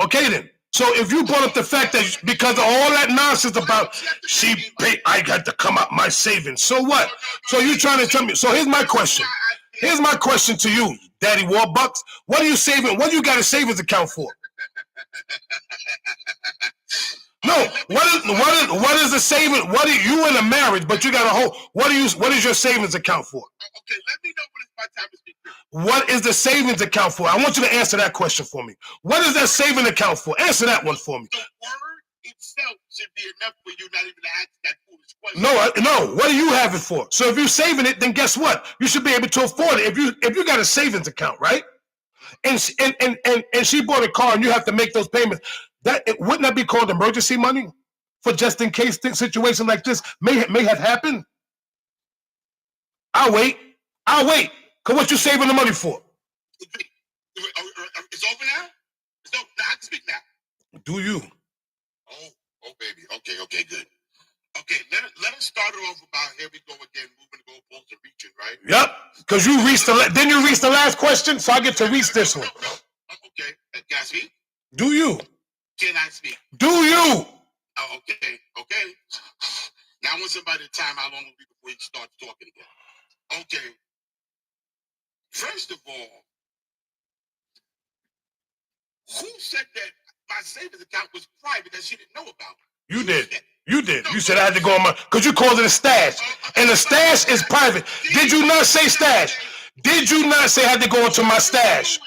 Okay, then. So if you brought up the fact that because of all that nonsense about I got to come out my savings. So what? So you trying to tell me? So here's my question. Here's my question to you, Daddy Warbucks. What are you saving? What do you got a savings account for? No. What is the saving? What are you in a marriage? But you got a whole. What is your savings account for? Okay, let me know when it's my time to speak. What is the savings account for? I want you to answer that question for me. What is that savings account for? Answer that one for me. The word itself should be enough for you not even to ask that foolish question. No. What do you have it for? So if you're saving it, then guess what? You should be able to afford it. If you got a savings account, right? And she bought a car, and you have to make those payments. Wouldn't that be called emergency money for just in case situation like this may have happened? I'll wait. Cause what you saving the money for? It's over now. It's over. Now I can speak now. Do you? Oh, baby. Okay, good. Okay, let us start it off about here we go again, moving the goalposts and reaching, right? Yep. Because you reached then you reached the last question, so I get to reach this one. Okay, can I speak? Do you? Can I speak? Do you? Oh, okay. Now I want somebody to time how long it will be before you start talking again. Okay. First of all, who said that my savings account was private that she didn't know about? You did. You did. You said I had to go on because you called it a stash. And the stash is private. Did you not say stash? Did you not say I had to go into my stash?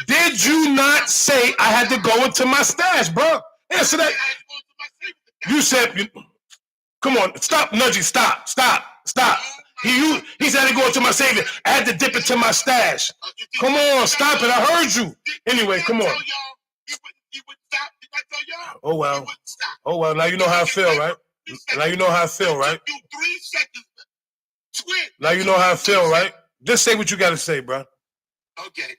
Did you not say I had to go into my stash, bro? Answer that. You said, come on, stop, Nudgy, stop. He said to go into my savings. I had to dip into my stash. Come on, stop it. I heard you. Anyway, come on. Oh well. Now you know how I feel, right? Now you know how I feel, right? Now you know how I feel, right? Just say what you gotta say, bro. Okay.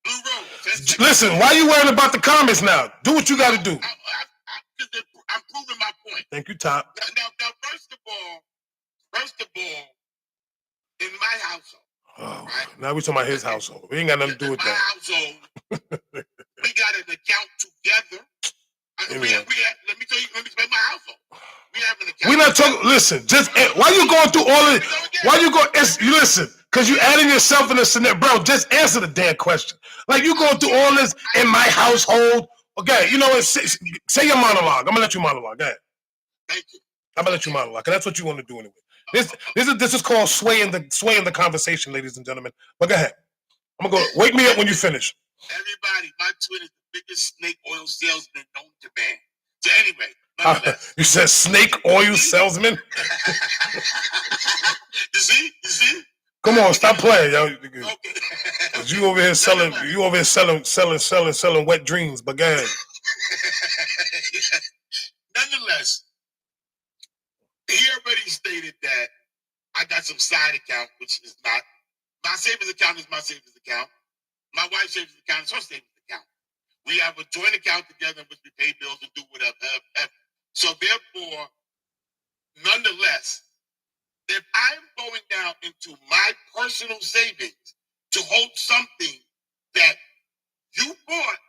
Blue Rose. Listen, why are you worrying about the comments now? Do what you gotta do. I'm proving my point. Thank you, Top. Now, first of all, in my household. Oh, right? Now we're talking about his household. We ain't got nothing to do with that. In my household, we got an account together. Anyway. Let me explain my household. We have an account. We're not talking. Listen, why you going through all of it? Why you go? You listen, because you adding yourself in a scenario, bro. Just answer the damn question. Like you going through all this in my household. Okay, you know what? Say your monologue. I'm gonna let you monologue. Go ahead. Thank you. I'm gonna let you monologue, because that's what you want to do anyway. This is called swaying the conversation, ladies and gentlemen. But go ahead. I'm gonna go. Wake me up when you finish. Everybody, my twin is the biggest snake oil salesman known to man. So anyway, you said snake oil salesman. You see? Come on, stop playing, yo. Okay. You over here selling wet dreams, but go ahead. Nonetheless, he already stated that I got some side account, which is not my savings account is my savings account. My wife's savings account is her savings account. We have a joint account together in which we pay bills and do whatever. So therefore, nonetheless, if I'm going down into my personal savings to hold something that you bought,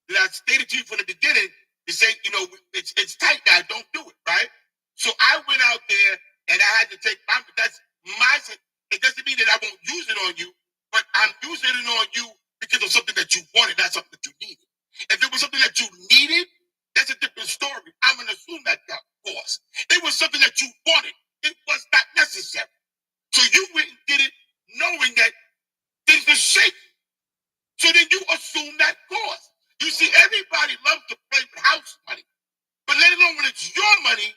that I stated to you from the beginning, to say, it's tight now, don't do it, right? So I went out there and I had to take it doesn't mean that I won't use it on you, but I'm using it on you because of something that you wanted, not something that you needed. something that you wanted. It was not necessary. So you went and did it knowing that things were shaky. So then you assume that cost. You see, everybody loves to play with house money. But let alone when it's your money,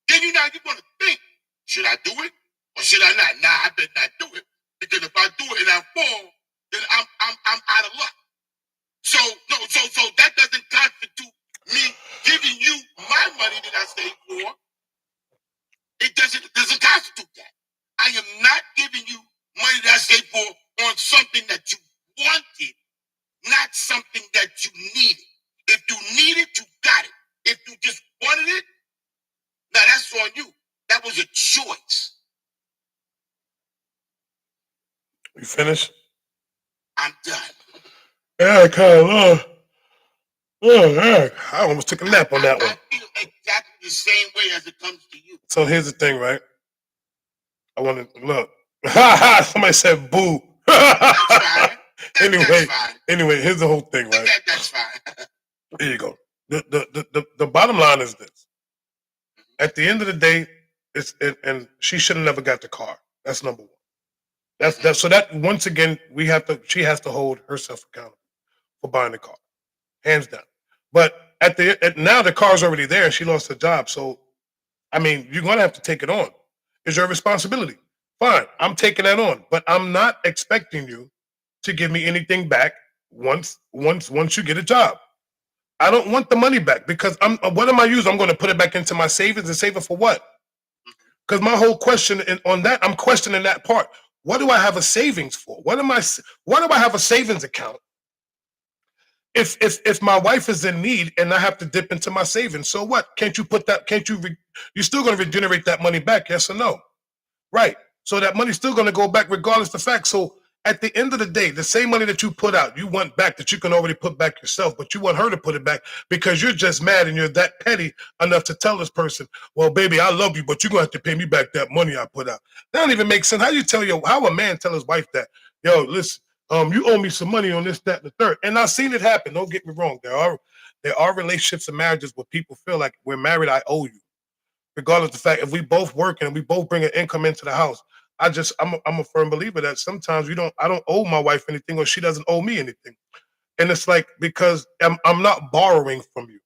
then you're going to think, should I do it or should I not? Nah, I better not do it. Because if I do it and I fall, then I'm out of luck. So that doesn't constitute me giving you my money that I saved for. It doesn't constitute that. I am not giving you money that I saved for on something that you wanted, not something that you needed. If you need it, you got it. If you just wanted it, now that's on you. That was a choice. You finished? I'm done. Yeah, kind of. Yeah, I almost took a nap on that one. I feel exactly the same way as it comes to you. So here's the thing, right? I want to look. Somebody said boo. That's fine. Anyway, here's the whole thing, right? That's fine. Here you go. The bottom line is this. At the end of the day, and she should have never got the car. That's number one. That's so that once again she has to hold herself accountable for buying the car, hands down. But now the car's already there. She lost her job, so I mean you're gonna have to take it on. It's your responsibility. Fine, I'm taking that on, but I'm not expecting you to give me anything back once you get a job. I don't want the money back because what am I using? I'm going to put it back into my savings and save it for what? Because my whole question on that, I'm questioning that part. What do I have a savings for? Why do I have a savings account? If my wife is in need and I have to dip into my savings, so what? Can't you put that? You're still going to regenerate that money back? Yes or no? Right. So that money's still going to go back regardless of the fact. So at the end of the day, the same money that you put out, you want back that you can already put back yourself, but you want her to put it back because you're just mad and you're that petty enough to tell this person, well, baby, I love you, but you're going to have to pay me back that money I put out. That don't even make sense. How a man tell his wife that, yo, listen, you owe me some money on this, that, and the third. And I've seen it happen. Don't get me wrong. There are relationships and marriages where people feel like we're married, I owe you. Regardless of the fact, if we both work and we both bring an income into the house, I'm a firm believer that sometimes I don't owe my wife anything or she doesn't owe me anything. And it's like, because I'm not borrowing from you.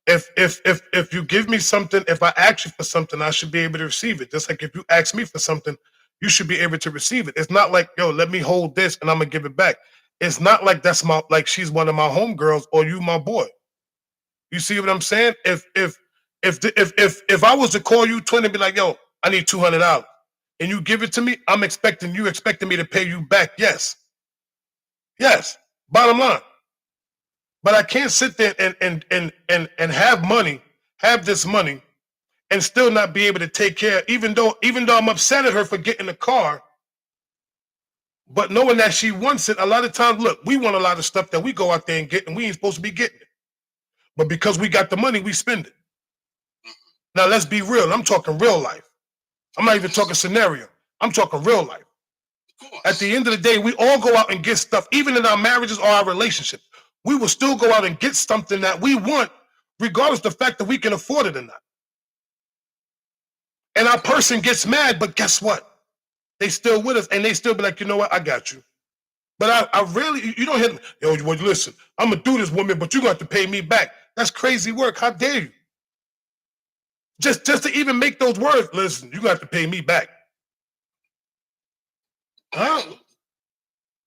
If you give me something, if I ask you for something, I should be able to receive it. Just like if you ask me for something, you should be able to receive it. It's not like, yo, let me hold this and I'm gonna give it back. It's not like she's one of my homegirls or you my boy. You see what I'm saying? If I was to call you twin and be like, yo, I need $200 and you give it to me, I'm expecting me to pay you back. Yes. Bottom line. But I can't sit there and have this money and still not be able to take care, even though I'm upset at her for getting the car, but knowing that she wants it. A lot of times, look, we want a lot of stuff that we go out there and get and we ain't supposed to be getting it. But because we got the money, we spend it. Now let's be real. I'm talking real life. I'm not even talking scenario. I'm talking real life. At the end of the day, we all go out and get stuff, even in our marriages or our relationships. We will still go out and get something that we want, regardless of the fact that we can afford it or not. And our person gets mad, but guess what? They still with us, and they still be like, you know what? I got you. But I really, you don't hear me. Yo, well, listen, I'm going to do this, woman, but you're going to have to pay me back. That's crazy work. How dare you? Just to even make those words, listen, you're going to have to pay me back. Huh?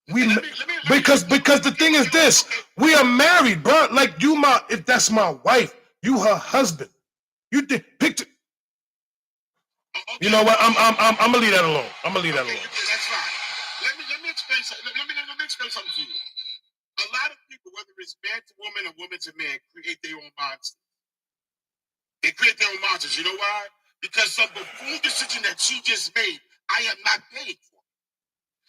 Because the thing is this, we are married, bro. Like if that's my wife, you her husband. You picked it. You know what? I'm gonna leave that alone. I'm gonna leave that alone. That's fine. Let me explain something. Let me explain something to you. A lot of people, whether it's man to woman or woman to man, create their own monsters. They create their own monsters. You know why? Because some buffoon decision that she just made, I am not paying for.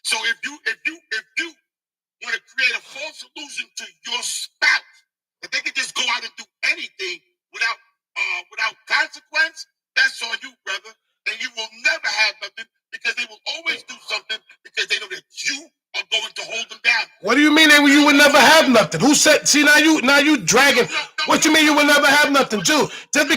So if you want to create a false illusion to your spouse that they can just go out and do anything without consequence, that's on you, brother. And you will never have nothing because they will always do something because they know that you are going to hold them down. What do you mean you would never have nothing? Who said? See, now you dragging. What you mean you will never have nothing, Jew? Just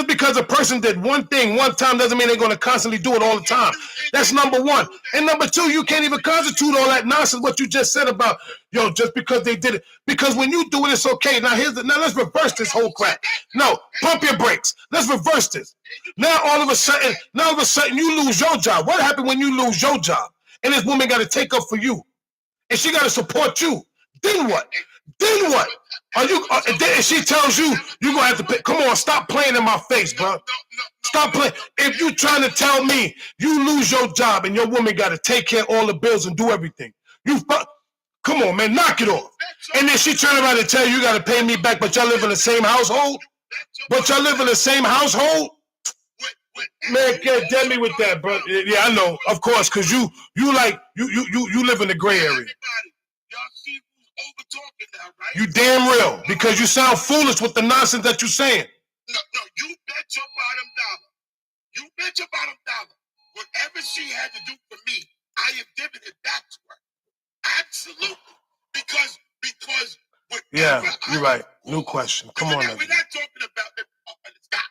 because a person did one thing one time doesn't mean they're gonna constantly do it all the time. That's number one. And number two, you can't even constitute all that nonsense what you just said about just because they did it. Because when you do it, it's okay. Now let's reverse this whole crap. No, pump your brakes. Let's reverse this. Now all of a sudden you lose your job. What happened when you lose your job? And this woman got to take up for you, and she got to support you. Then what? Then what? Then she tells you you're gonna have to pay. Come on, stop playing in my face, bro. Stop playing. If you trying to tell me you lose your job and your woman got to take care of all the bills and do everything, come on, man, knock it off. And then she turn around and tell you got to pay me back, but y'all live in the same household. Man, can't tell me with that, bro. Yeah, I know, of course, because you live in the gray area. Y'all see who's over talking now, right? You damn real, because you sound foolish with the nonsense that you're saying. No, you bet your bottom dollar. You bet your bottom dollar. Whatever she had to do for me, I have given it back to her. Absolutely. Because yeah, you're right. New question. Come on. We're not talking about stop.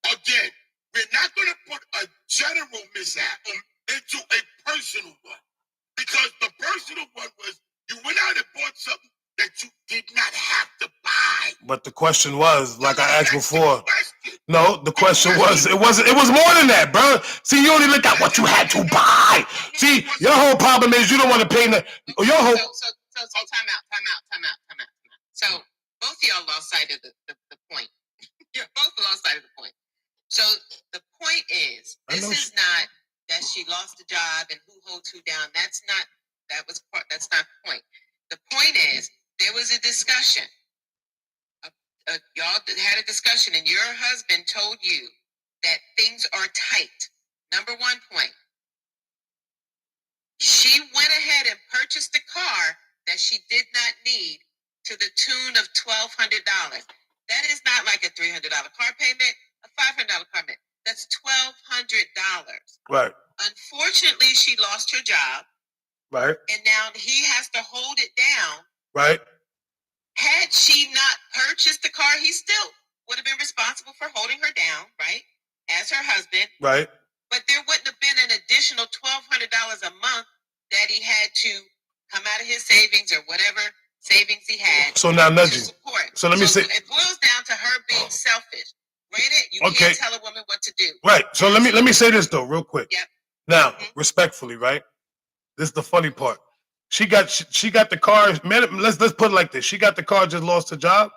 Again, we're not going to put a general mishap into a personal one. Because the personal one was you went out and bought something that you did not have to buy. But the question was, like I asked before. No, the question was, it was more than that, bro. See, you only look at what you had to buy. See, your whole problem is you don't want to pay the your whole. So time out. So both of y'all lost sight of the point. You both lost sight of the point. So the point is, this is not that she lost the job and who holds who down. That's not the point. The point is, there was a discussion. Y'all had a discussion, and your husband told you that things are tight. Number one point. She went ahead and purchased a car that she did not need to the tune of $1,200. That is not like a $300 car payment, a $500 car payment. That's $1,200. Right. Unfortunately, she lost her job. Right. And now he has to hold it down. Right. Had she not purchased the car, he still would have been responsible for holding her down, right? As her husband. Right. But there wouldn't have been an additional $1,200 a month that he had to come out of his savings or whatever savings he had. So now, nudging. So let me say, it boils down to her being selfish. Granted, you can't tell a woman what to do. Right. So let me say this though, real quick. Yep. Now, respectfully, right? This is the funny part. She got the car. Let's put it like this. She got the car, just lost her job.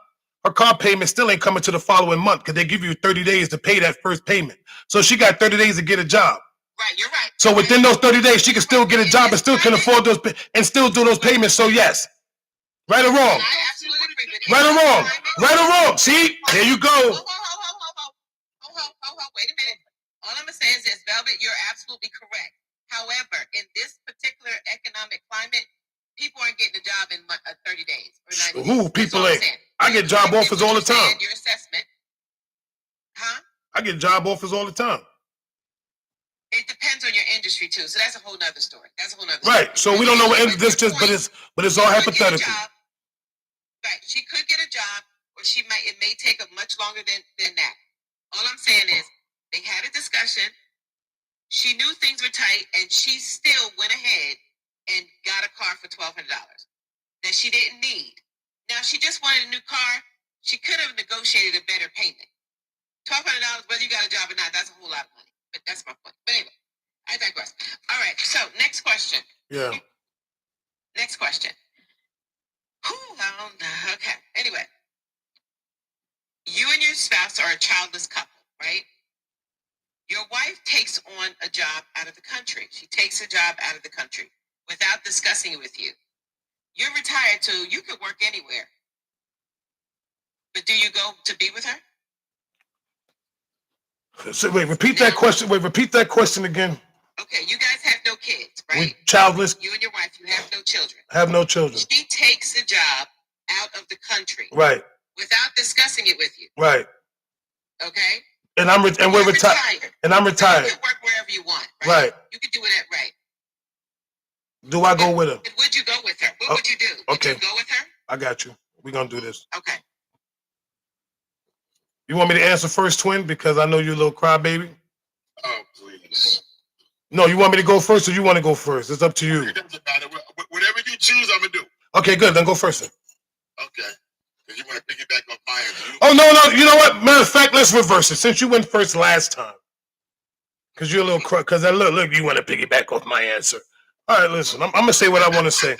Her car payment still ain't coming to the following month because they give you 30 days to pay that first payment. So she got 30 days to get a job. Right, you're right. So within those 30 days, she can still get a job and still can afford those and still do those payments. So yes, right or wrong? I absolutely agree with you. Right or wrong? Right or wrong? See, there you go. Hold. Wait a minute. All I'm gonna say is this, Velvet, you're absolutely correct. However, in this particular economic climate, people aren't getting a job in 30 days or 90 days. Who people ain't? I get job offers all the time. Your assessment, huh? I get job offers all the time. It depends on your industry too, so that's a whole nother story. Right. So we don't know what this just, but it's all hypothetical. Right. She could get a job, or it may take up much longer than that. All I'm saying is they had a discussion. She knew things were tight, and she still went ahead and got a car for $1,200 that she didn't need. Now, she just wanted a new car. She could have negotiated a better payment. $1,200, whether you got a job or not, that's a whole lot of money. But that's my point. But anyway, I digress. All right, so next question. Yeah. Next question. Okay, anyway. You and your spouse are a childless couple, right? Your wife takes on a job out of the country. She takes a job out of the country without discussing it with you. You're retired, so you could work anywhere. But do you go to be with her? So wait, repeat that question. Wait, repeat that question again. Okay, you guys have no kids, right? We childless. You and your wife, you have no children. Have no children. She takes a job out of the country. Right. Without discussing it with you. Right. Okay? And we're retired. And I'm retired. You can work wherever you want, right? Right. You can do it right. Do I go with her? Would you go with her? What would you do? Would okay. you go with her? I got you. We're going to do this. Okay. You want me to answer first, twin? Because I know you're a little crybaby. Oh, please. No, you want me to go first or you want to go first? It's up to you. It doesn't matter. Whatever you choose, I'm going to do. Okay, good. Then go first then. Okay. Because you want to piggyback off my answer. Oh, no. You know what? Matter of fact, let's reverse it. Since you went first last time. Because you're a little because look, you want to piggyback off my answer. All right, listen, I'm gonna say what I want to say.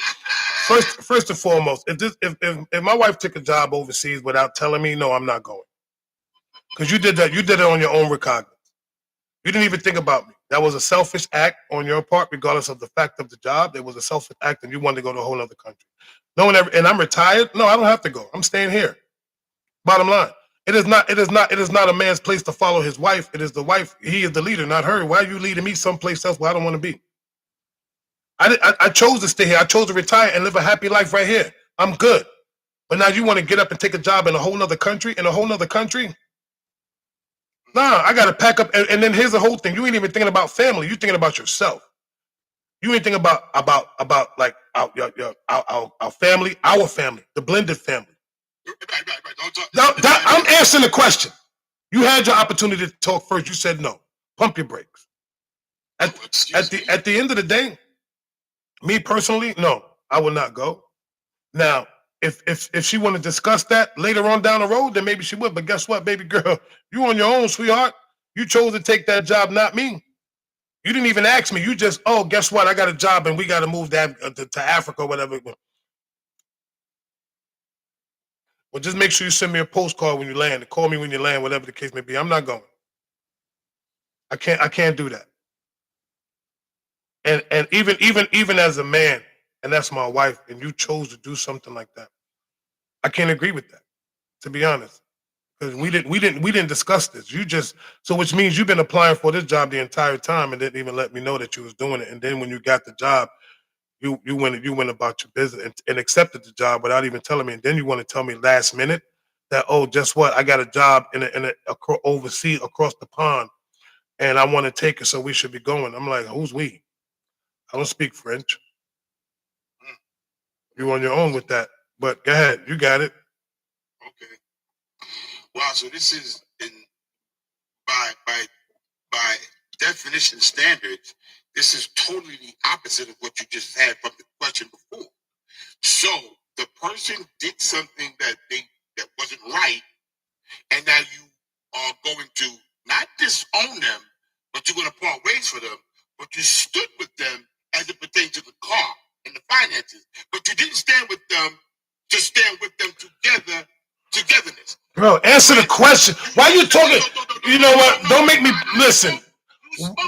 First and foremost, if my wife took a job overseas without telling me, no, I'm not going. Because you did that. You did it on your own recognizance. You didn't even think about me. That was a selfish act on your part, regardless of the fact of the job. It was a selfish act, and you wanted to go to a whole other country. No one ever. And I'm retired. No, I don't have to go. I'm staying here. Bottom line. It is not a man's place to follow his wife. It is the wife. He is the leader, not her. Why are you leading me someplace else where I don't want to be? I chose to stay here. I chose to retire and live a happy life right here. I'm good. But now you want to get up and take a job in a whole nother country? Nah, I got to pack up. And then here's the whole thing. You ain't even thinking about family. You're thinking about yourself. You ain't thinking about like our family, the blended family. Right. I'm answering the question. You had your opportunity to talk first. You said no. Pump your brakes. At the end of the day, me personally, no, I will not go. Now, if she want to discuss that later on down the road, then maybe she would. But guess what, baby girl? You on your own, sweetheart. You chose to take that job, not me. You didn't even ask me. You just, oh, guess what? I got a job and we got to move to Africa or whatever. Well, just make sure you send me a postcard when you land. Call me when you land, whatever the case may be. I'm not going. I can't do that. And even as a man, and that's my wife, and you chose to do something like that, I can't agree with that, to be honest. Because we didn't discuss this. Which means you've been applying for this job the entire time and didn't even let me know that you was doing it. And then when you got the job, you went about your business and accepted the job without even telling me. And then you want to tell me last minute that, oh, guess what? I got a job overseas across the pond, and I want to take it, so we should be going. I'm like, who's we? I don't speak French. You're on your own with that. But go ahead, you got it. Okay. Wow. So this is by definition standards. This is totally the opposite of what you just had from the question before. So the person did something that wasn't right, and now you are going to not disown them, but you're going to part ways for them. But you stood with them as it pertains to the car and the finances. But you didn't stand with them to stand with them togetherness. Bro, answer the question. Why are you talking? You know what? Don't make me listen.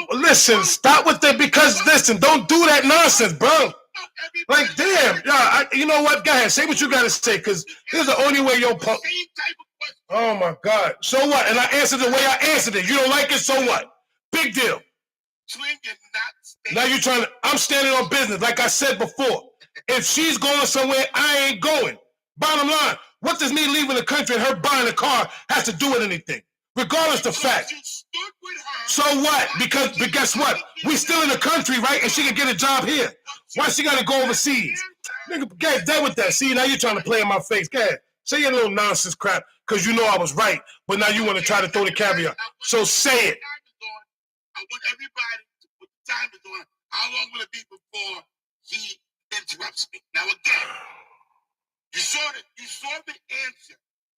Listen, stop with that because listen, don't do that nonsense, bro. Like, damn, yeah. You know what? Go ahead, say what you gotta say, because here's the only way you'll pump. Oh my God. So what? And I answered the way I answered it. You don't like it, so what? Big deal. Now you're trying to. I'm standing on business, like I said before. If she's going somewhere, I ain't going. Bottom line, what does me leaving the country and her buying a car has to do with anything? Regardless of fact. So what? But guess what? We still in the country, right? And she can get a job here. Why she gotta go overseas? Nigga, get dead with that. See, now you're trying to play in my face. Go ahead. Say your little nonsense crap, because you know I was right. But now you want to try to throw the caveat. So say it. I want everybody to put the time on. How long will it be before he interrupts me? Now again, you saw the answer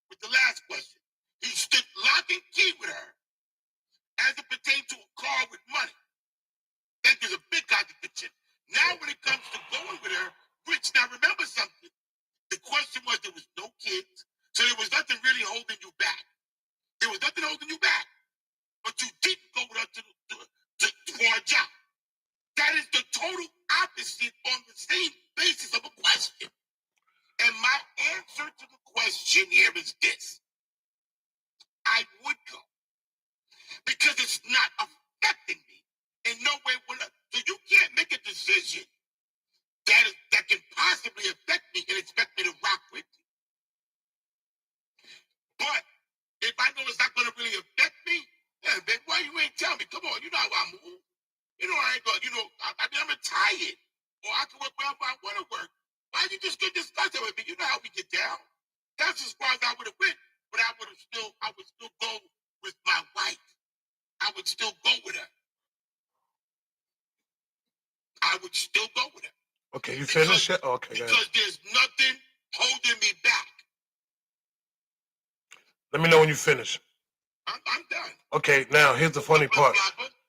with the last question. He stood lock and key with her as it pertains to a car with money. That is a big contradiction. Now when it comes to going with her, Rich, now remember something. The question was there was no kids, so there was nothing really holding you back. There was nothing holding you back. But you didn't go with her for a job. That is the total opposite on the same basis of a question. And my answer to the question here is this. I would go. Because it's not affecting me in no way. So you can't make a decision that can possibly affect me and expect me to rock with you. But if I know it's not going to really affect me, yeah, baby, why you ain't tell me? Come on, you know how I move. You know I ain't going, I'm retired. Or I can work wherever I want to work. Why you just get discussed with me? You know how we get down. That's as far as I would have went. But I would have still go with my wife. I would still go with her. I would still go with her. Okay, you finished it? Okay, go ahead. Because there's nothing holding me back. Let me know when you finish. I'm done. Okay, now here's the funny part.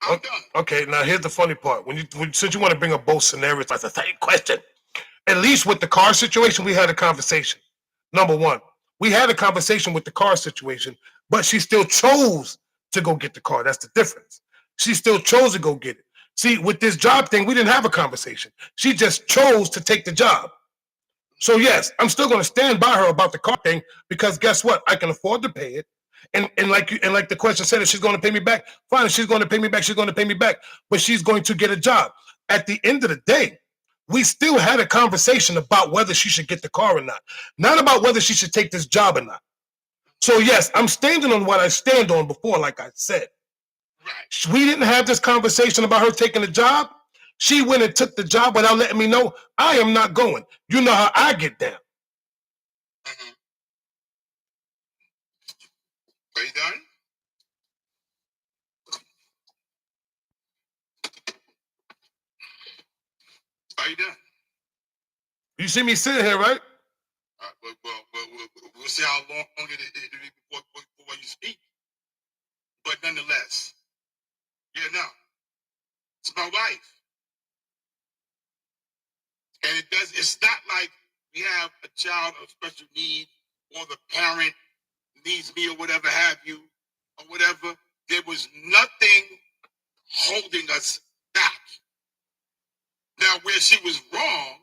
I'm done. Okay, now here's the funny part. Since you want to bring up both scenarios, that's the same question. At least with the car situation, we had a conversation. Number one, we had a conversation with the car situation, but she still chose to go get the car. That's the difference. She still chose to go get it. See, with this job thing, we didn't have a conversation. She just chose to take the job. So yes, I'm still going to stand by her about the car thing because guess what? I can afford to pay it. And like the question said, if she's going to pay me back, fine. If she's going to pay me back, she's going to pay me back. But she's going to get a job. At the end of the day, we still had a conversation about whether she should get the car or not about whether she should take this job or not. So yes, I'm standing on what I stand on before, like I said. Right. We didn't have this conversation about her taking the job. She went and took the job without letting me know. I am not going. You know how I get down. Mm-hmm. Are you done? Are you done? You see me sitting here, right? We'll see how long it is before you speak. But nonetheless, yeah, no, it's my wife. And it's not like we have a child of special need or the parent needs me or whatever have you or whatever. There was nothing holding us back. Now, where she was wrong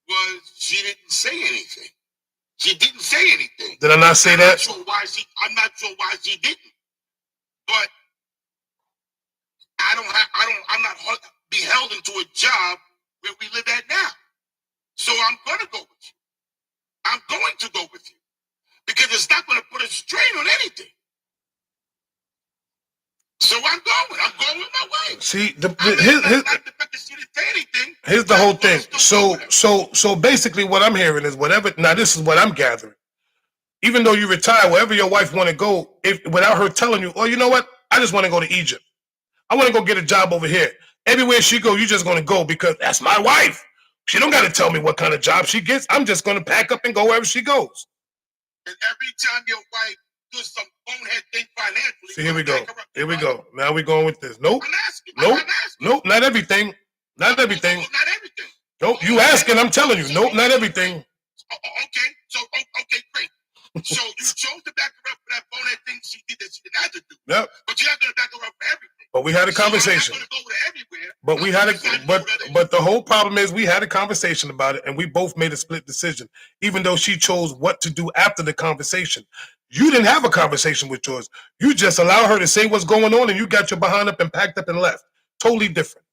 was she didn't say anything. She didn't say anything. Did I not say that? I'm not sure why she didn't. But I'm not beholden to a job where we live at now. So I'm going to go with you. I'm going to go with you because it's not going to put a strain on anything. So I'm going with my wife. See, here's the whole thing. So basically what I'm hearing is now this is what I'm gathering. Even though you retire, wherever your wife want to go, without her telling you, oh, you know what? I just want to go to Egypt. I want to go get a job over here. Everywhere she go, you just going to go because that's my wife. She don't got to tell me what kind of job she gets. I'm just going to pack up and go wherever she goes. And every time your wife does some bonehead thing financially. See, here we go. Here we go. Now we're going with this. Nope. Nope. Nope. Not everything. Not everything. Not everything. Nope. You asking, I'm telling you. Nope. Not everything. Okay. So, okay, great. So you chose to back her up for that bonehead thing she did that she didn't have to do. Yep. But you're not going to back her up for everything. But we had a conversation. So I'm not going to go with her everywhere. But we had but the whole problem is we had a conversation about it and we both made a split decision, even though she chose what to do after the conversation. You didn't have a conversation with yours. You just allow her to say what's going on and you got your behind up and packed up and left. Totally different.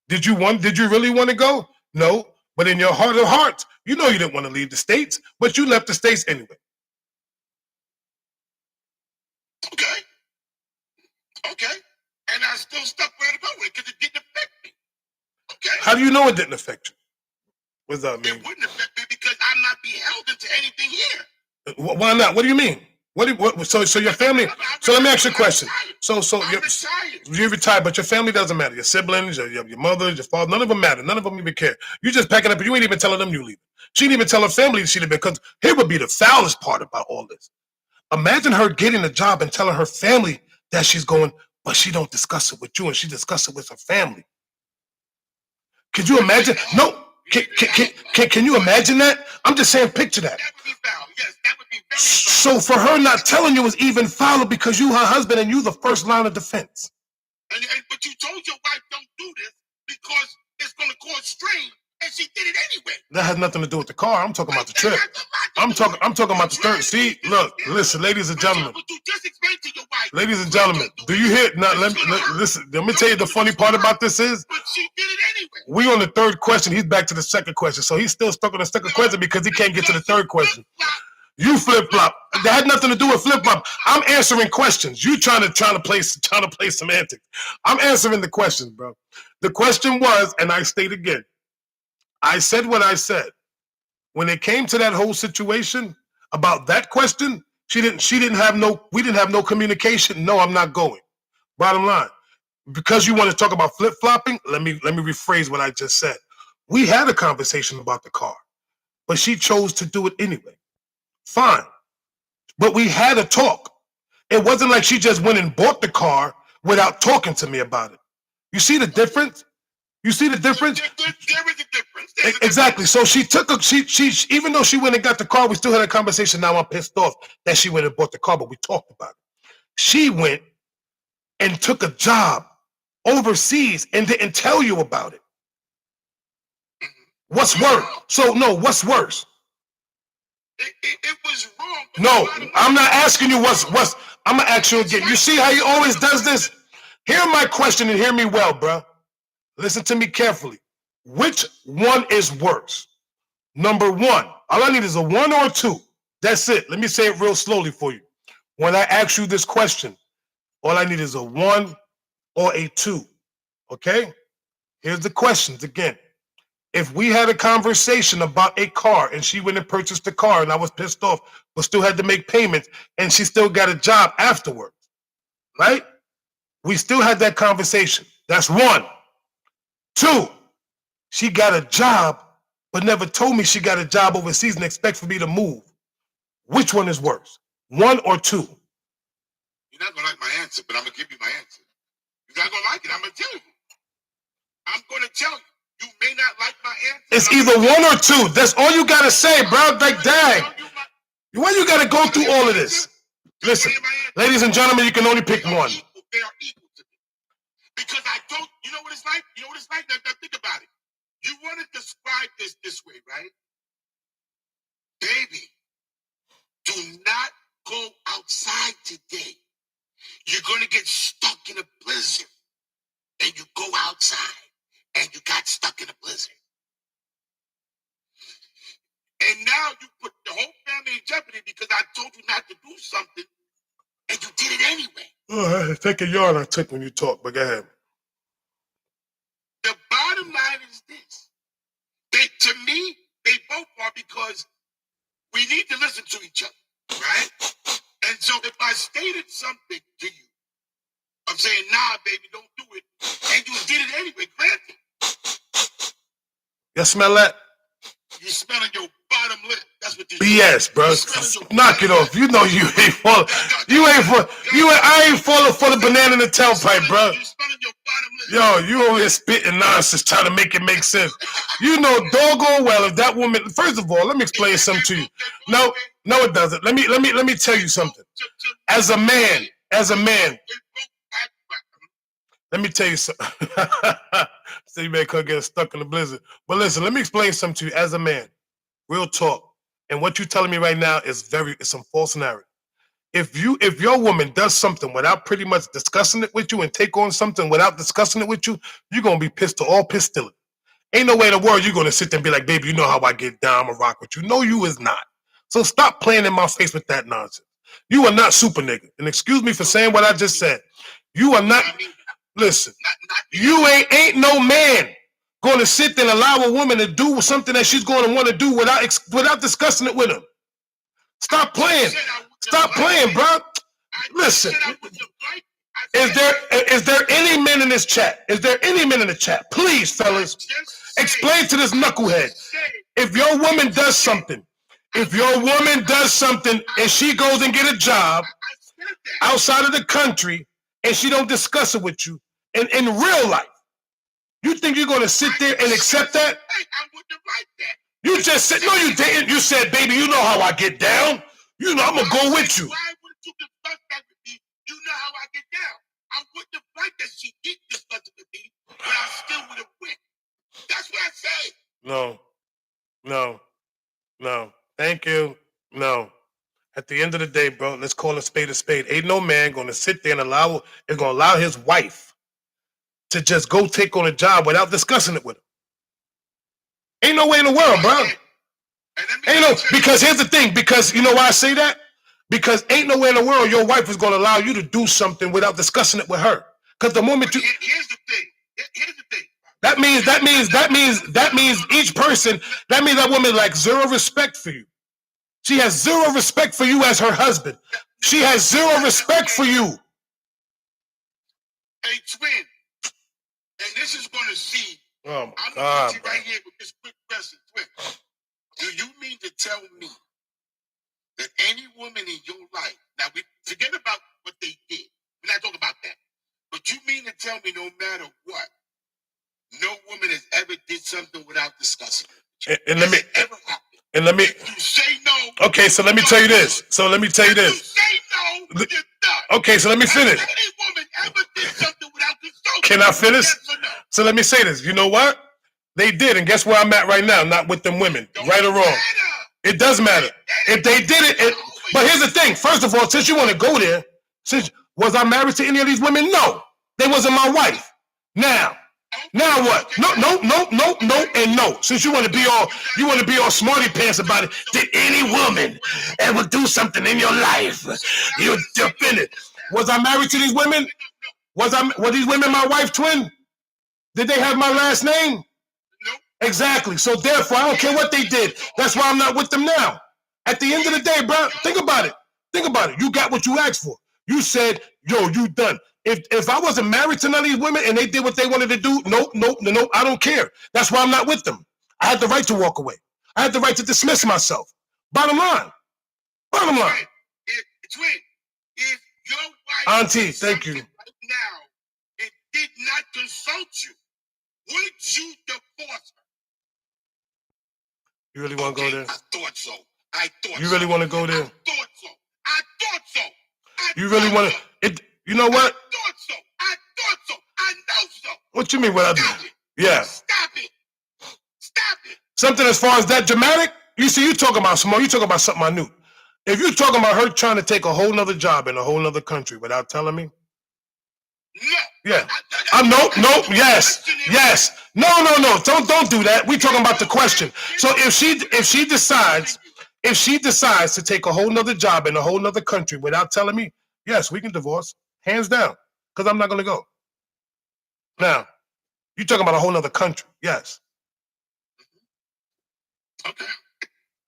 Did you really want to go? No. But in your heart of hearts, you know you didn't want to leave the States, but you left the States anyway. Okay. And I still stuck where to go with it because it didn't affect me. Okay. How do you know it didn't affect you? What does that mean? It wouldn't affect me because I'm not beholden to anything here. Why not? What do you mean? So your family. So let me ask you a question. So you're retired, but your family doesn't matter. Your siblings, your mother, your father, none of them matter. None of them even care. You just packing up, and you ain't even telling them you leave. She didn't even tell her family she leave because here would be the foulest part about all this. Imagine her getting a job and telling her family that she's going, but she don't discuss it with you, and she discuss it with her family. Could you imagine? No. Can you imagine that? I'm just saying, picture that. That would be foul. Yes, that would be very So foul. for her not telling you is even fouler because you her husband and you the first line of defense. But you told your wife don't do this because it's going to cause strain, and she did it anyway. That has nothing to do with the car. I'm talking about the trip. I'm talking about the third. See, look, listen, ladies and gentlemen. But you just explained to your wife. Ladies and gentlemen, do you hear? Now, listen. Let me tell you the funny part about this is. But she did it anyway. We on the third question. He's back to the second question, so he's still stuck on the second question because he can't get to the third question. You flip flop. That had nothing to do with flip flop. I'm answering questions. You trying to play semantics. I'm answering the questions, bro. The question was, and I state again. I said what I said. When it came to that whole situation about that question, We didn't have no communication. No, I'm not going. Bottom line, because you want to talk about flip-flopping, let me rephrase what I just said. We had a conversation about the car, but she chose to do it anyway. Fine. But we had a talk. It wasn't like she just went and bought the car without talking to me about it. You see the difference? You see the difference? There is a difference. Exactly. So she even though she went and got the car, we still had a conversation. Now I'm pissed off that she went and bought the car, but we talked about it. She went and took a job overseas and didn't tell you about it. What's worse? What's worse? It was wrong. No, I'm not asking you what's. I'm gonna ask you again. You see how he always does this? Hear my question and hear me well, bro. Listen to me carefully. Which one is worse? Number one. All I need is a 1 or a 2. That's it. Let me say it real slowly for you. When I ask you this question, all I need is a 1 or a 2. Okay? Here's the questions again. If we had a conversation about a car and she went and purchased the car and I was pissed off, but still had to make payments and she still got a job afterwards, right? We still had that conversation. That's 1. 2, she got a job, but never told me she got a job overseas and expect for me to move. Which one is worse? 1 or 2? You're not gonna like my answer, but I'm gonna give you my answer. You're not gonna like it. I'm gonna tell you. I'm gonna tell you. You may not like my answer. It's either 1 or 2. That's all you gotta say, bro. Like, dang. Why you gotta go through all of this? Listen, ladies and gentlemen, you can only pick 1. They are equal to me. Because I don't, you know what it's like? You know what it's like? Now think about it. You want to describe this way, right? Baby, do not go outside today. You're going to get stuck in a blizzard. And you go outside and you got stuck in a blizzard. And now you put the whole family in jeopardy because I told you not to do something and you did it anyway. Oh, take a yard I took when you talk, but go ahead. The bottom line is this. To me, they both are because we need to listen to each other, right? And so if I stated something to you, I'm saying, nah, baby, don't do it. And you did it anyway, granted. You smell that? You're smelling your bottom lip. That's what you BS, bro. Knock it off. You know you ain't falling. I ain't falling for the banana in the tailpipe, bro. Yo, you over here spitting nonsense trying to make it make sense. You know doggone well if that woman. First of all, let me explain something to you. No, it doesn't. Let me tell you something. As a man. Let me tell you something. So you may could get stuck in the blizzard. But listen, let me explain something to you as a man. Real talk. And what you're telling me right now is some false narrative. If your woman does something without pretty much discussing it with you and take on something without discussing it with you, you're going to be pissed to all pistillant. Ain't no way in the world you're going to sit there and be like, baby, you know how I get down, I'm going to rock with you. No, you is not. So stop playing in my face with that nonsense. You are not super nigga. And excuse me for saying what I just said. You are not. Listen, you ain't no man going to sit there and allow a woman to do something that she's going to want to do without discussing it with him. Stop playing. Stop playing, bro. Listen, is there any men in this chat? Is there any men in the chat? Please, fellas, explain to this knucklehead. If your woman does something and she goes and get a job outside of the country and she don't discuss it with you, and in real life, you think you're going to sit there and accept that? I wouldn't have liked that. You just said, no, you didn't. You said, baby, you know how I get down. You know, I'm going to go with you. Why would you discuss that with me? You know how I get down. I wouldn't have liked that she did discuss it with me, but I still would have went. That's what I say. No. Thank you. No. At the end of the day, bro, let's call a spade a spade. Ain't no man going to sit there and allow his wife to just go take on a job without discussing it with him. Ain't no way in the world, bro. Because here's the thing. Because you know why I say that? Because ain't no way in the world your wife is going to allow you to do something without discussing it with her. Because the moment you... Here's the thing. That means each person, that means that woman like zero respect for you. She has zero respect for you as her husband. She has zero respect for you. Hey, twin, and this is going to see. Oh, my I'm going God, to hit you right here with this quick question, twin. Do you mean to tell me that any woman in your life, now we forget about what they did. We're not talking about that. But you mean to tell me no matter what, no woman has ever did something without discussing it? And let me, Has it ever happened? and let me, If you say no. okay, so let me tell you this. So let me tell you If you this. say no, you're done. Okay, so let me Has finish. any woman ever did something without consulting? Can I finish? Yes or no? So let me say this. You know what? They did, and guess where I'm at right now? Not with them women, Don't right or wrong. matter. It does matter. If they did it, but here's the thing. First of all, since you want to go there, was I married to any of these women? No, they wasn't my wife. Now what? No, and no. Since you want to be all smarty pants about it. Did any woman ever do something in your life? You defend it. Was I married to these women? Were these women my wife, twin? Did they have my last name? Nope. Exactly. So therefore, I don't care what they did. That's why I'm not with them now. At the end of the day, bro, think about it. Think about it. You got what you asked for. You said, yo, you done. If I wasn't married to none of these women and they did what they wanted to do, nope, I don't care. That's why I'm not with them. I had the right to walk away. I had the right to dismiss myself. Bottom line. Bottom line. If your wife Auntie, thank you. right now, it did not consult you, would you divorce her? You really want to go there? I thought so. You really want to go there? I thought so. You really want to? You know what? I thought so. I know so. What you mean? What I do? Yeah. Stop it. Something as far as that dramatic? You see, you talking about small. You talking about something minute. If you talking about her trying to take a whole nother job in a whole nother country without telling me? No. Yeah. No. Yes. No. Don't do that. We talking about the question. So if she decides to take a whole nother job in a whole nother country without telling me, yes, we can divorce, hands down, because I'm not gonna go. Now, you talking about a whole nother country? Yes. Okay.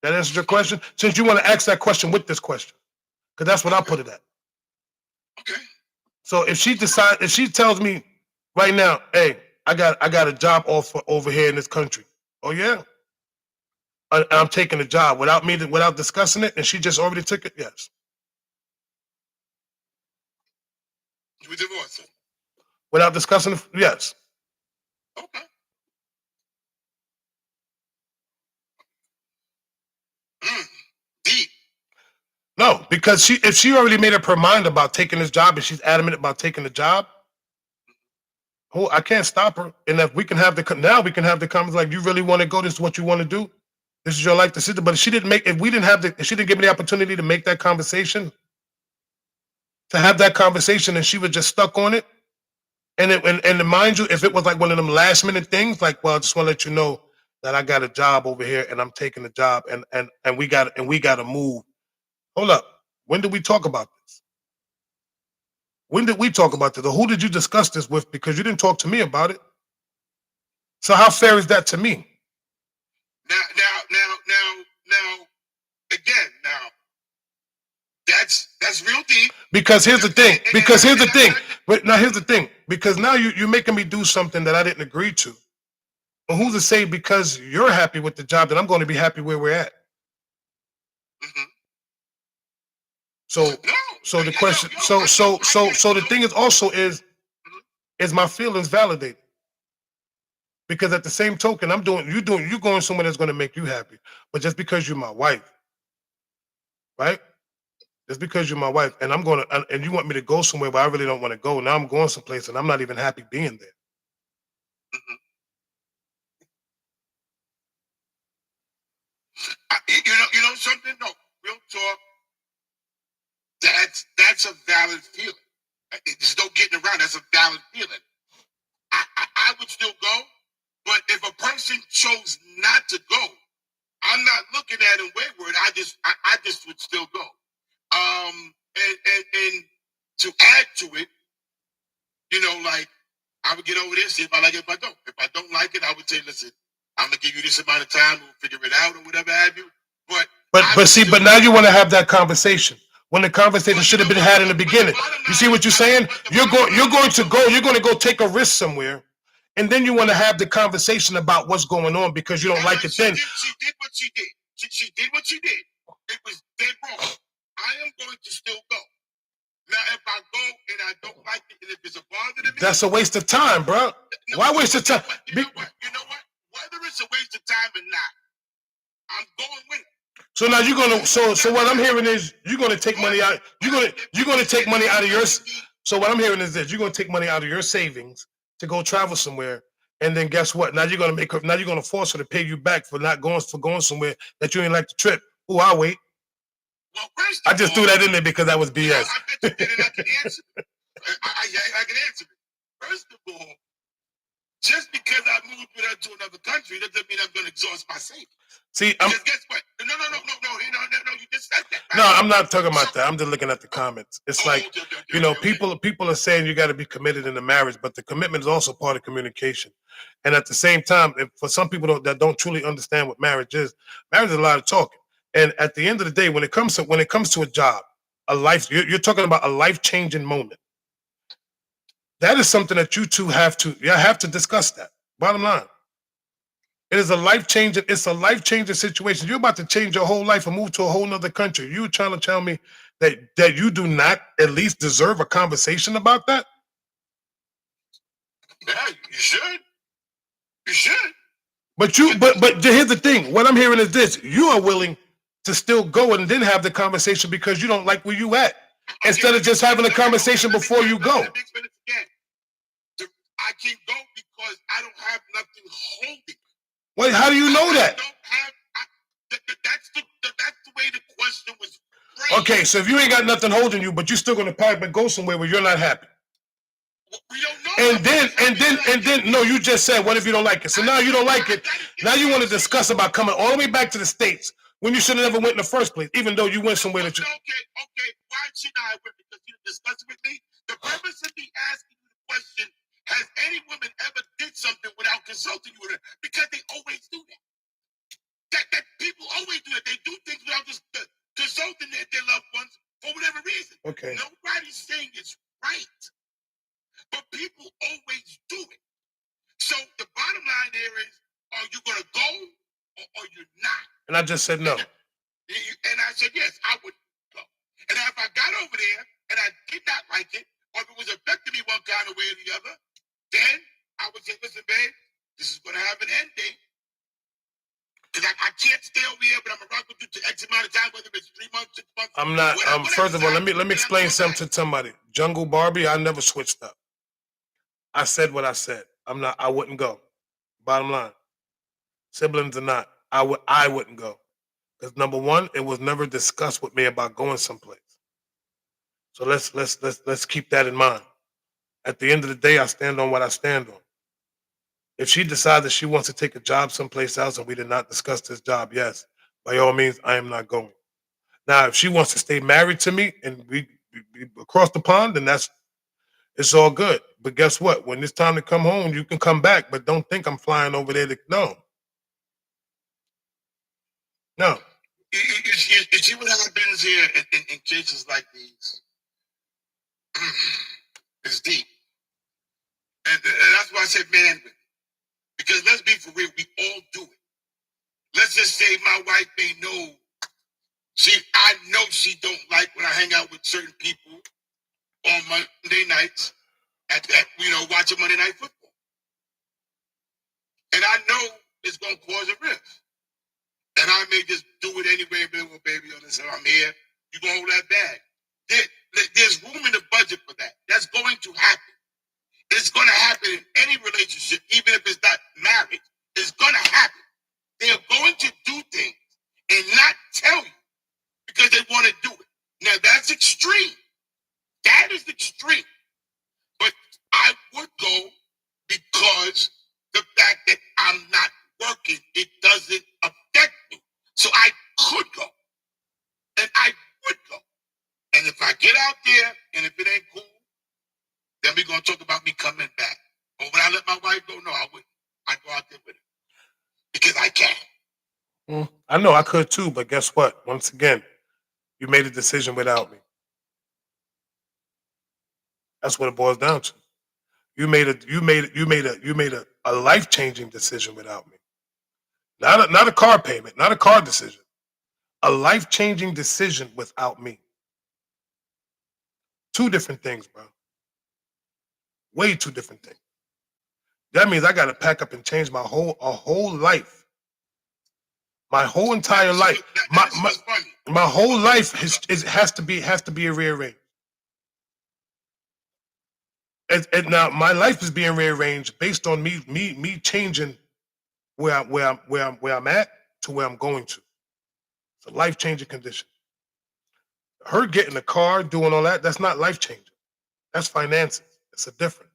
That answers your question. Since you want to ask that question with this question, because that's what I put it at. Okay. So if she tells me right now, hey, I got a job offer over here in this country. Oh yeah, and I'm taking the job without discussing it, and she just already took it. Yes. You would divorce her? Without discussing it. Yes. Okay. Deep. No, because if she already made up her mind about taking this job and she's adamant about taking the job, I can't stop her. And if we can have the conversation like, you really want to go, this is what you want to do, this is your life decision. But if she didn't give me the opportunity to make that conversation, and she was just stuck on it, and mind you, if it was like one of them last minute things, like, well, I just want to let you know that I got a job over here and I'm taking the job and we got to move. Hold up. When did we talk about this? When did we talk about this? Or who did you discuss this with? Because you didn't talk to me about it. So how fair is that to me? Now, again, that's real deep. Because here's the thing. Now here's the thing. Because now you're making me do something that I didn't agree to. Well, who's to say because you're happy with the job that I'm going to be happy where we're at? Mm-hmm. So the question. So the thing is also is my feelings validated? Because at the same token, you're going somewhere that's going to make you happy. But just because you're my wife, right? Just because you're my wife, and and you want me to go somewhere where I really don't want to go. Now I'm going someplace and I'm not even happy being there. Mm-hmm. You know something? No, real talk. That's a valid feeling. There's no getting around. That's a valid feeling. I would still go, but if a person chose not to go, I'm not looking at him wayward. I just would still go. And to add to it, like, I would get over this, see if I like it, if I don't. If I don't like it, I would say, listen, I'm gonna give you this amount of time, we'll figure it out or whatever have you. But But now you want to have that conversation when the conversation should have been had in the beginning. You see what you're saying? You're going to go take a risk somewhere, and then you want to have the conversation about what's going on because you don't like it. Then she did what she did. She did what she did. It was dead wrong. I am going to still go. Now, if I go and I don't like it, and if it's a bother to me, that's a waste of time, bro. Why waste of time? You know what? Whether it's a waste of time or not, I'm going with it. So now you're gonna. So what I'm hearing is you're gonna take money out. You're gonna take money out of your. So what I'm hearing is this: you're gonna take money out of your savings to go travel somewhere, and then guess what? Now you're gonna make her. Now you're gonna force her to pay you back for going somewhere that you ain't like the trip. Oh, I'll wait. Well, I just threw that in there because that was BS. I bet you did, and I can answer it. I can answer it. First of all, just because I moved with her to another country doesn't mean I'm going to exhaust my savings. See, because guess what? No. You just said that. Right? No, I'm not talking about that. I'm just looking at the comments. It's like, people are saying you got to be committed in the marriage, but the commitment is also part of communication. And at the same time, for some people that don't truly understand what marriage is a lot of talking. And at the end of the day, when it comes to a job, a life, you're talking about a life-changing moment. That is something that you two have to discuss that. Bottom line. It is a life-changing, situation. You're about to change your whole life and move to a whole nother country. You're trying to tell me that you do not at least deserve a conversation about that? Yeah, you should. You should. But here's the thing. What I'm hearing is this. You are willing to still go and then have the conversation because you don't like where you at. Instead of just having a conversation before you go. I can go because I don't have nothing holding. Wait, how do you know that? That's the way the question was framed. Okay, so if you ain't got nothing holding you, but you're still gonna pack and go somewhere where you're not happy. We don't know. And then no, you just said, what if you don't like it? So now you don't like it. Now you want to discuss about coming all the way back to the States when you should have never went in the first place, even though you went somewhere that you. Okay. Why should I went? Because you discussed it with me. The purpose of me asking you the question: has any woman ever did something without consulting you with her? Because they always do that. That people always do that. They do things without just consulting their loved ones for whatever reason. Okay. Nobody's saying it's right, but people always do it. So the bottom line here is: are you going to go or you're not? And I just said no. And I said yes, I would go. And if I got over there and I did not like it, or if it was affecting me one kind of way or the other, then I would say, listen, babe, this is going to have an end date. Because I can't stay over here, but I'm going to rock with you to X amount of time, whether it's 3 months, 6 months. I'm not. First of all, let me explain something to somebody. Jungle Barbie, I never switched up. I said what I said. I wouldn't go. Bottom line. Siblings or not, I wouldn't go. Because number one, it was never discussed with me about going someplace. So let's keep that in mind. At the end of the day, I stand on what I stand on. If she decides that she wants to take a job someplace else and we did not discuss this job, yes, by all means, I am not going. Now, if she wants to stay married to me and we across the pond, then it's all good. But guess what? When it's time to come home, you can come back, but don't think I'm flying over there to no. No. You see what happens here in cases like these? It's deep. And that's why I said man and women. Because let's be for real, we all do it. Let's just say my wife may know. I know she don't like when I hang out with certain people on Monday nights watching Monday Night Football. And I know it's going to cause a rift. And I may just do it anyway and be like, well, baby, listen, I'm here. You going to hold that bag. There's room in the budget for that. That's going to happen. It's going to happen in any relationship, even if it's not marriage. It's going to happen. They're going to do things and not tell you because they want to do it. Now, that's extreme. That is extreme. But I would go because the fact that I'm not working, it doesn't affect me. So I could go. And I would go. And if I get out there and if it ain't cool, then we're going to talk about me coming back. Or would I let my wife go? No, I wouldn't. I'd go out there with her. Because I can. I know I could too, but guess what? Once again, you made a decision without me. That's what it boils down to. You made a life-changing decision without me. Not a car payment, not a car decision. A life-changing decision without me. Two different things, bro. Way two different things. That means I got to pack up and change my whole life. My whole entire life. My whole life has to be rearranged. And now my life is being rearranged based on me changing where I'm at to where I'm going to. It's a life-changing condition. Her getting a car, doing all that, that's not life-changing. That's finances. It's a difference.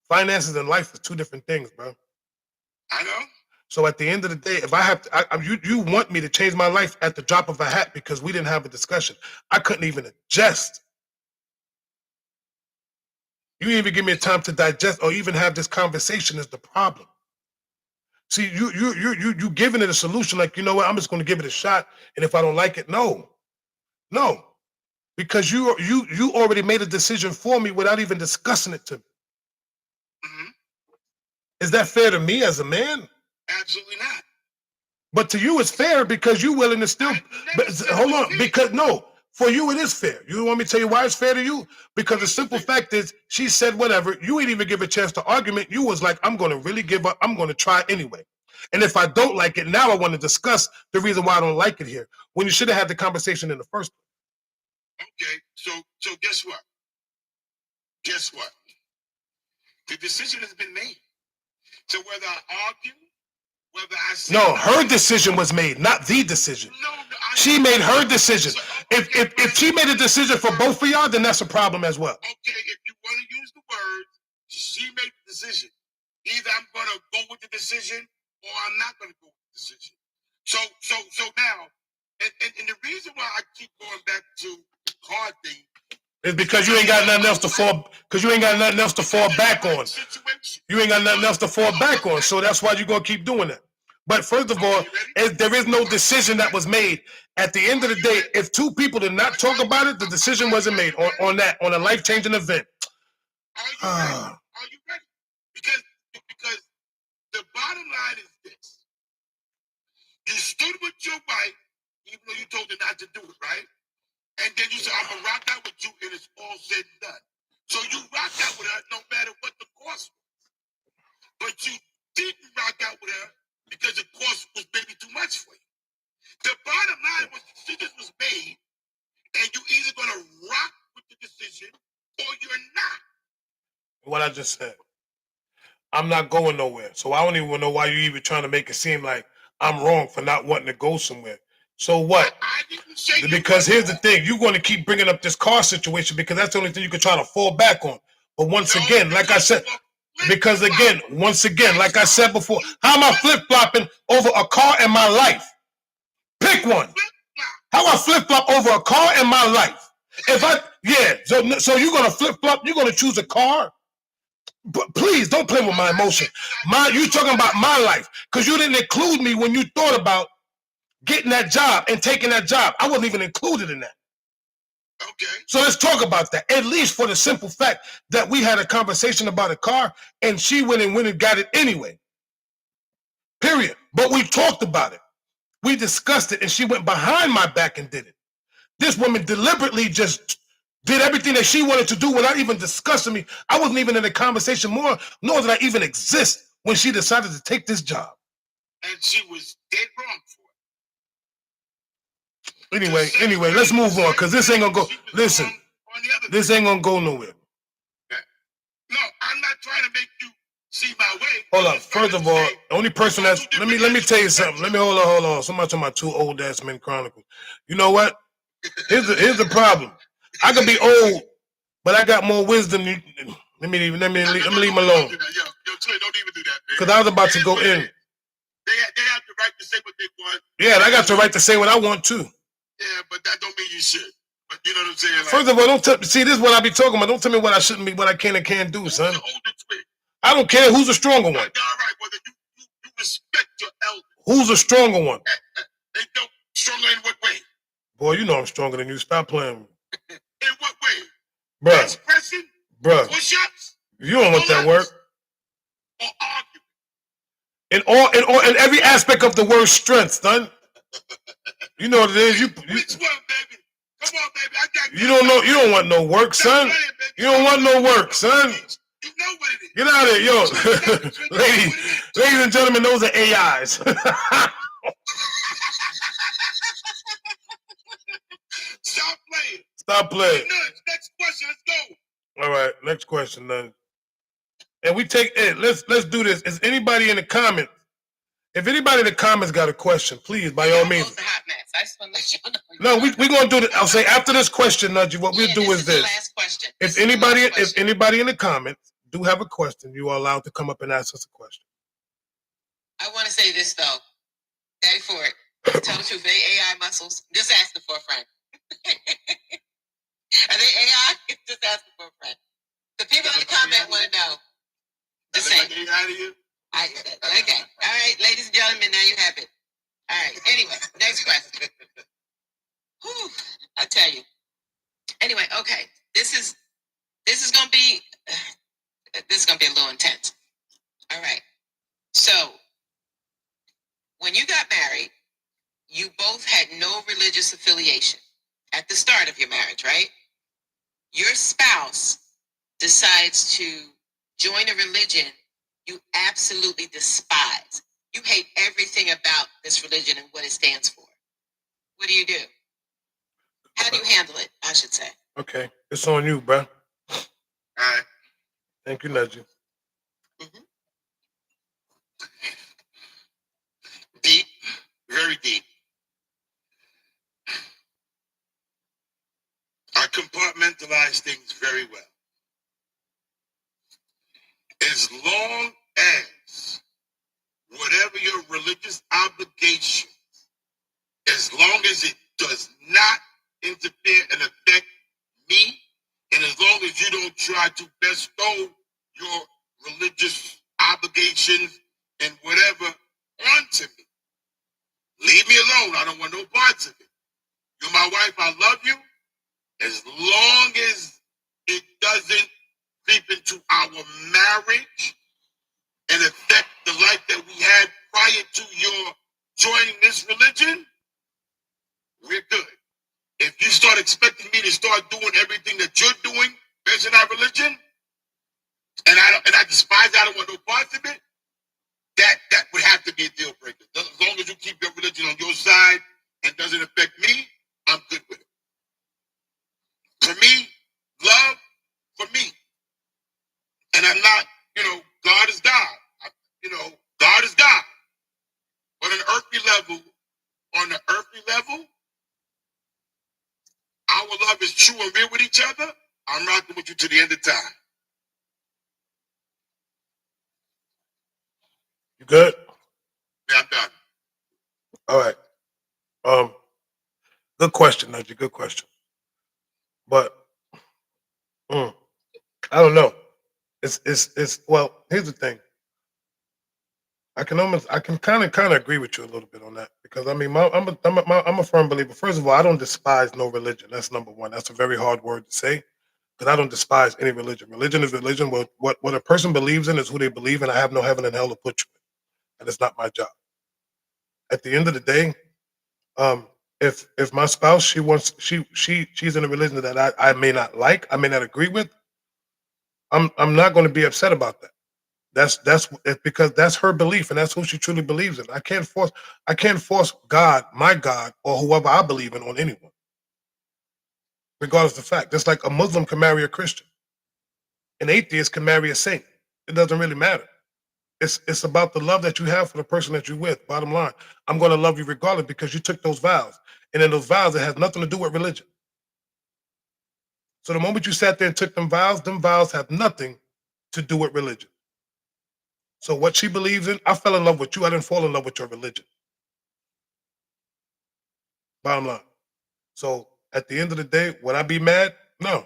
Finances and life is two different things, bro. I know. So at the end of the day, if I have to, you want me to change my life at the drop of a hat because we didn't have a discussion. I couldn't even adjust. You didn't even give me a time to digest or even have this conversation is the problem. See, you giving it a solution like, you know what, I'm just going to give it a shot, and if I don't like it, no, because you already made a decision for me without even discussing it to me. Mm-hmm. Is that fair to me as a man? Absolutely not. But to you, it's fair because you're willing to still. But, hold on, because no, for you it is fair. You want me to tell you why it's fair to you? Because the simple fact is, she said whatever. You ain't even give a chance to argument. You was like, I'm going to really give up. I'm going to try anyway. And if I don't like it, now I want to discuss the reason why I don't like it here. When you should have had the conversation in the first place. Okay, so guess what? Guess what? The decision has been made. So whether I argue, whether I say no, her decision was made, not the decision. No, she made her decision. If she made a decision for both of y'all, then that's a problem as well. Okay, if you want to use the words, she made the decision. Either I'm going to go with the decision or I'm not going to go with the decision. So now, and the reason why I keep going back to the card thing is because you ain't got nothing else to fall. Because you ain't got nothing else to fall back on. You ain't got nothing else to fall back on. So that's why you're gonna keep doing it. But first of all, there is no decision that was made. At the end of the day, if two people did not talk about it, the decision wasn't made on a life-changing event. Are you ready? Because the bottom line is this: you stood with your wife, even though you told her not to do it, right? And then you said, I'm going to rock out with you, and it's all said and done. So you rocked out with her no matter what the cost was. But you didn't rock out with her because the cost was maybe too much for you. The bottom line was the decision was made, and you're either going to rock with the decision or you're not. What I just said. I'm not going nowhere. So I don't even know why you even trying to make it seem like I'm wrong for not wanting to go somewhere. So what? Because here's the thing. You're going to keep bringing up this car situation because that's the only thing you can try to fall back on. But once again, like I said, once again, like I said before, how am I flip-flopping over a car in my life? Pick one. How I flip-flop over a car in my life? So you're going to flip-flop, you're going to choose a car? But please don't play with my emotion. You talking about my life because you didn't include me when you thought about getting that job and taking that job. I wasn't even included in that. Okay. So let's talk about that. At least for the simple fact that we had a conversation about a car and she went and got it anyway. Period. But we talked about it. We discussed it and she went behind my back and did it. This woman deliberately just did everything that she wanted to do without even discussing me. I wasn't even in the conversation nor did I even exist when she decided to take this job. And she was dead wrong for it. Anyway, let's move on because this ain't gonna go. Listen, this ain't gonna go nowhere. No, I'm not trying to make you see my way. Hold up. First of all, the only person that's let me tell you something. Let me hold on. Somebody talking about two old ass men chronicles. You know what? Here's the problem. I could be old, but I got more wisdom. Let me leave him alone. Yo, Trey, don't even do that. Because I was about to go in. They have the right to say what they want. Yeah, and I got the right to say what I want too. Yeah, but that don't mean you should. But you know what I'm saying? Like, first of all, see, this is what I be talking about. Don't tell me what I shouldn't be, what I can and can't do, son. I don't care who's the stronger one. All right, whether you respect your elders. Who's the stronger one? They Stronger in what way? Boy, you know I'm stronger than you. Stop playing with me. In what way? Bruh, Bench pressing? bruh. Push-ups? You don't want that work. Or arguing? In every aspect of the word strength, son. You know what it is. Which one, baby? Come on, baby. I got you don't know. You don't want no work, son. You don't want no work, son. You know what it is. Get out of here, yo. ladies and gentlemen, those are AIs. Stop playing. Stop playing. Next question. Let's go. All right, next question, then. And we take it. Let's do this. Is anybody in the comments? If anybody in the comments got a question, please, by all means. Hot mess. I just want to let you know. No, we're gonna do this. I'll say after this question, Nudgy, what we'll do is this. this. Last question. If anybody in the comments do have a question, you are allowed to come up and ask us a question. I want to say this though, Daddy Ford. Tell the truth. They AI muscles. Just asking for a friend. Are they AI? Just asking for a friend. The people in the comment want to know. Just saying. Okay. All right, ladies and gentlemen, now you have it. All right. Anyway, next question. Whew, I tell you. Anyway, okay. This is gonna be a little intense. All right. So when you got married, you both had no religious affiliation at the start of your marriage, right? Your spouse decides to join a religion you absolutely despise. You hate everything about this religion and what it stands for. What do you do? How do you handle it, I should say? Okay, it's on you, bro. All right. Thank you, Nudgy. Mm-hmm. Deep, very deep. I compartmentalize things very well. As long as whatever your religious obligation, as long as it does not interfere and affect me, and as long as you don't try to bestow your religious obligations and whatever onto me, leave me alone. I don't want no parts of it. You're my wife. I love you. As long as it doesn't creep into our marriage and affect the life that we had prior to your joining this religion, we're good. If you start expecting me to start doing everything that you're doing based on our religion, and I despise it, I don't want no parts of it, that would have to be a deal breaker. As long as you keep your religion on your side and doesn't affect me, I'm good with it. For me, love for me. And I'm not, God is God. God is God. But on the earthly level, our love is true and real with each other. I'm rocking with you to the end of time. You good? Yeah, I'm done. All right. Good question, Nudgy. Good question. But I don't know. It's well. Here's the thing. I can kind of agree with you a little bit on that because I mean, I'm a firm believer. First of all, I don't despise no religion. That's number one. That's a very hard word to say because I don't despise any religion. Religion is religion. What a person believes in is who they believe in. I have no heaven and hell to put you in, and it's not my job. At the end of the day, if my spouse she's in a religion that I may not like, I may not agree with, I'm not going to be upset about that. That's because that's her belief and that's who she truly believes in. I can't force God, my God, or whoever I believe in on anyone, regardless of the fact. Just like a Muslim can marry a Christian, an atheist can marry a saint. It doesn't really matter. It's about the love that you have for the person that you're with. Bottom line, I'm going to love you regardless because you took those vows, and in those vows, it has nothing to do with religion. So the moment you sat there and took them vows have nothing to do with religion. So what she believes in, I fell in love with you. I didn't fall in love with your religion. Bottom line. So at the end of the day, would I be mad? No.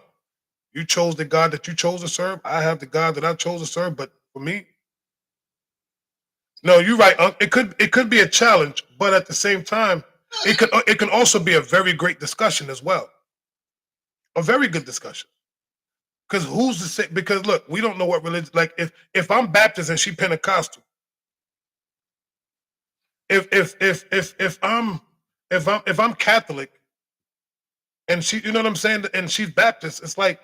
You chose the God that you chose to serve. I have the God that I chose to serve. But for me, no, you're right. It could be a challenge, but at the same time, it can also be a very great discussion as well, a very good discussion. Because who's to say? Because look, we don't know what religion. Like if I'm Baptist and she Pentecostal, if I'm Catholic and she, you know what I'm saying, and she's Baptist, it's like.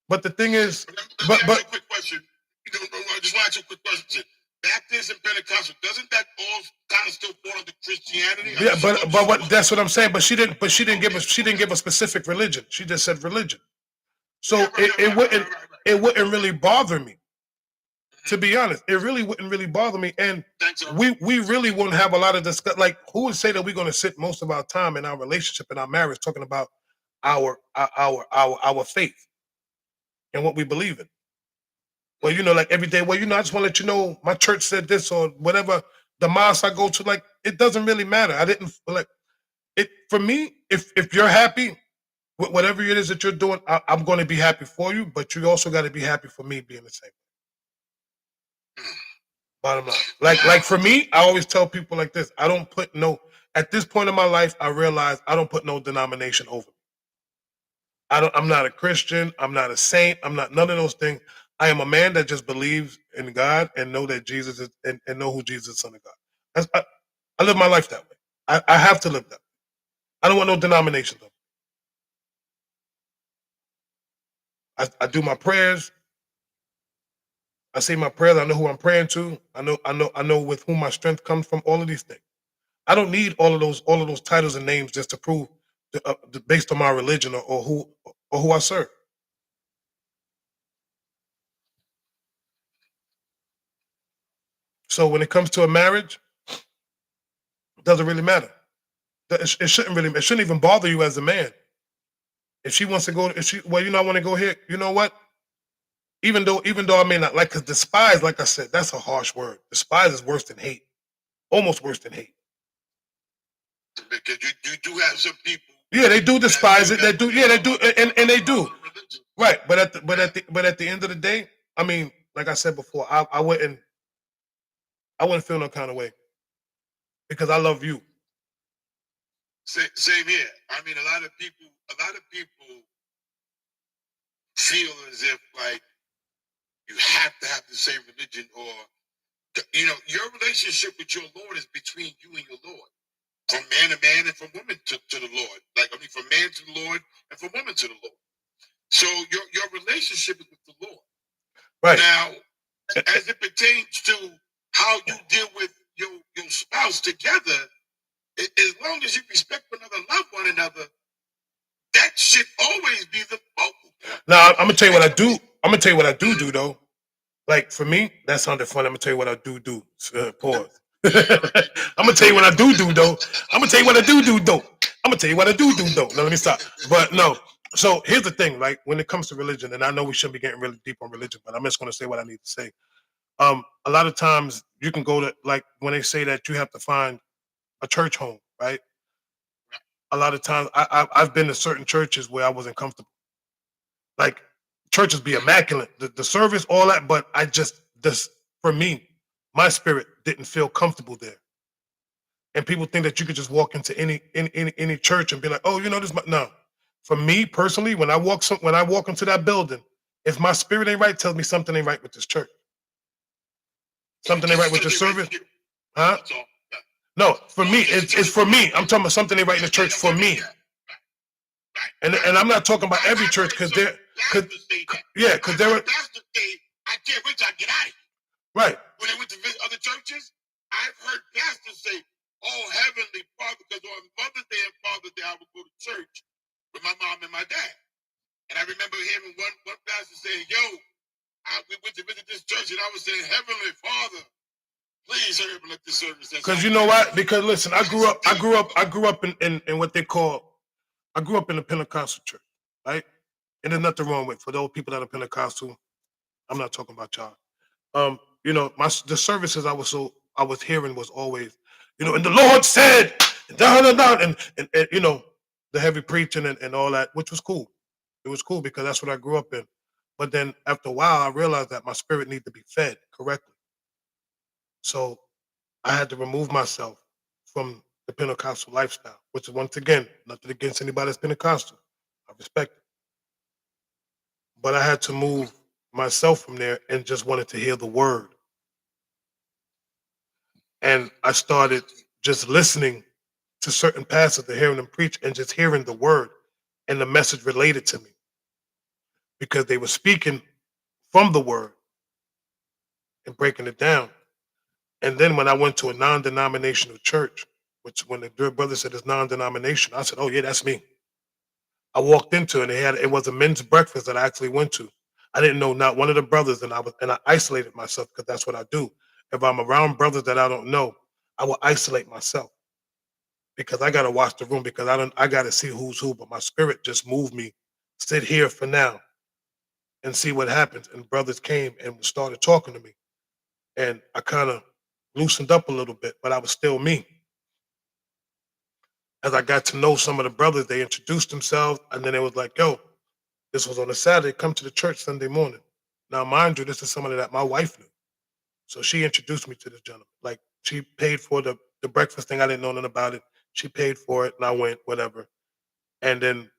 But the thing is, Let me ask you a quick question. You know, I just want to ask you a quick question. Baptist and Pentecostal, doesn't that all kind of still fall under Christianity? Yeah, but what that's what I'm saying. But she didn't give a specific religion. She just said religion. So it wouldn't really bother me. To be honest, it really wouldn't really bother me, and we really wouldn't have a lot of discuss. Like, who would say that we're going to sit most of our time in our relationship and our marriage talking about our faith and what we believe in? Well, you know, like every day. Well, you know, I just want to let you know my church said this or whatever. The mosque I go to, like, it doesn't really matter. I didn't like it for me. If you're happy with whatever it is that you're doing, I'm going to be happy for you. But you also got to be happy for me being the same. Bottom line, like for me, I always tell people like this. I don't put no. At this point in my life, I realize I don't put no denomination over me. I'm not a Christian. I'm not a saint. I'm not none of those things. I am a man that just believes in God and know that Jesus is and know who Jesus is, Son of God. I live my life that way. I have to live that way. I don't want no denomination though. I do my prayers. I say my prayers. I know who I'm praying to. I know with whom my strength comes from. All of these things. I don't need all of those titles and names just to prove based on my religion or who I serve. So when it comes to a marriage, it doesn't really matter. It shouldn't even bother you as a man. If she wants to go, well, you know, I want to go here. You know what? Even though I may not like, because despise, like I said, that's a harsh word. Despise is worse than hate, almost worse than hate. Because you do have some people. Yeah, they do despise it. They do. Yeah, they do, and they do. Right, but at the end of the day, I mean, like I said before, I wouldn't feel no kind of way because I love you. Same here. I mean, a lot of people feel as if like you have to have the same religion, or you know, your relationship with your Lord is between you and your Lord, from man to man and from woman to the Lord. Like, I mean, from man to the Lord and from woman to the Lord. So your relationship is with the Lord. Right. Now, as it pertains to how you deal with your spouse together, as long as you respect one another, love one another, that should always be the focal. Now, I'm gonna tell you what I do. I'm gonna tell you what I do though. Like for me, that sounded fun. I'm gonna tell you what I do. Pause. I'm gonna tell you what I do though. I'm gonna tell you what I do though. I'm gonna tell you what I do though. Now let me stop. But no. So here's the thing. Like when it comes to religion, and I know we shouldn't be getting really deep on religion, but I'm just gonna say what I need to say. A lot of times you can go to, like when they say that you have to find a church home, right? A lot of times I've been to certain churches where I wasn't comfortable. Like churches be immaculate, the service, all that, but I just this for me, my spirit didn't feel comfortable there. And people think that you could just walk into any church and be like, oh, you know this. No, for me personally, when I walk into that building, if my spirit ain't right, tells me something ain't right with this church. Something ain't right with the service, huh? No, for me, it's for me. I'm talking about something ain't right in the church for me. And I'm not talking about every church because there are. I can't wait till I get out of here. Right. When I went to visit other churches, I've heard pastors say, "Oh, Heavenly Father," because on Mother's Day and Father's Day, I would go to church with my mom and my dad. And I remember hearing one pastor say, "Yo, we went to visit this church," and I was saying, "Heavenly Father, please hurry up and let this service." Because you know what? Because listen, I grew up in what they call. I grew up in a Pentecostal church, right? And there's nothing wrong with, for those people that are Pentecostal. I'm not talking about y'all. You know, the services I was hearing was always, you know, and the Lord said, and you know, the heavy preaching and all that, which was cool. It was cool because that's what I grew up in. But then after a while, I realized that my spirit needed to be fed correctly. So I had to remove myself from the Pentecostal lifestyle, which is, once again, nothing against anybody that's Pentecostal. I respect it. But I had to move myself from there and just wanted to hear the word. And I started just listening to certain pastors, to hearing them preach and just hearing the word and the message related to me because they were speaking from the word and breaking it down. And then when I went to a non-denominational church, which when the dear brother said it's non-denominational, I said, "Oh yeah, that's me." I walked into it and it was a men's breakfast that I actually went to. I didn't know not one of the brothers, and I isolated myself because that's what I do. If I'm around brothers that I don't know, I will isolate myself because I gotta watch the room because I gotta see who's who. But my spirit just moved me. Sit here for now and see what happens. And brothers came and started talking to me, and I kind of loosened up a little bit, but I was still me. As I got to know some of the brothers, they introduced themselves, and then it was like, "Yo, this was on a Saturday. Come to the church Sunday morning." Now, mind you, this is somebody that my wife knew, so she introduced me to this gentleman. Like she paid for the breakfast thing. I didn't know nothing about it. She paid for it, and I went, whatever. And then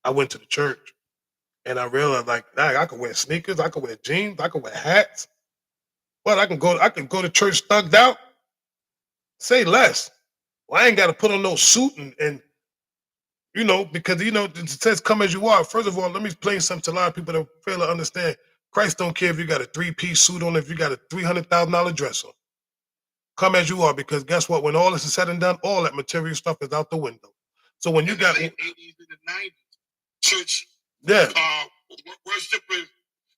I went to the church, and I realized, like, dang, I could wear sneakers, I could wear jeans, I could wear hats. Well, I can go to church thugged out. Say less. Well, I ain't got to put on no suit and because it says come as you are. First of all, let me explain something to a lot of people that fail to understand. Christ don't care if you got a 3-piece suit on, if you got a $300,000 dress on. Come as you are, because guess what? When all this is said and done, all that material stuff is out the window. So when you got in the late 80s and the 90s, church yeah, worshipers,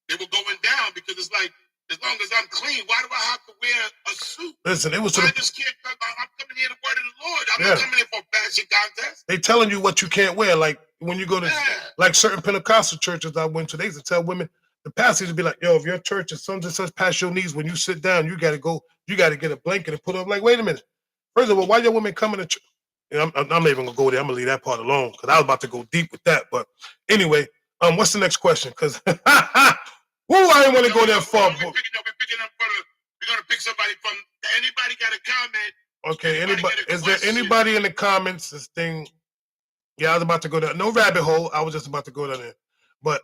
they were going down because it's like, as long as I'm clean, why do I have to wear a suit? listen, it was to I the, just can't. I'm coming here to word of the Lord. I'm Yeah. not coming here for a fashion contest. they telling you what you can't wear. Like when you go to Yeah. like certain Pentecostal churches I went to, they used to tell women, the pastors would be like, "Yo, if your church is something that says past your knees, when you sit down, you got to get a blanket and put up." Like, wait a minute. First of all, why your women coming to church? I'm not even gonna go there. I'm gonna leave that part alone because I was about to go deep with that. But anyway, what's the next question? Because I didn't want to go that far. We're gonna pick somebody from. Anybody got a comment? Okay, Anybody anybody? got a Is there question? anybody in the comments? This thing. Yeah, I was about to go down. No rabbit hole. I was just about to go down there. But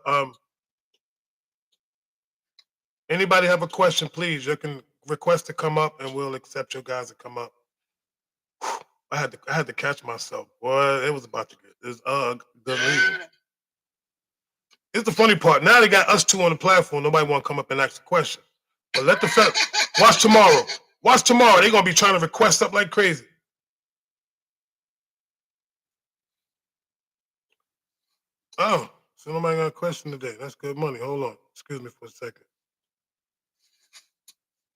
anybody have a question? Please, you can request to come up, and we'll accept your guys to come up. I had to catch myself. Boy, it was about to get this Yeah. It's the funny part. Now they got us two on the platform. Nobody want to come up and ask a question. But let the watch tomorrow. Watch tomorrow. They're gonna be trying to request up like crazy. Oh, so nobody got a question today. That's good money. Hold on. Excuse me for a second.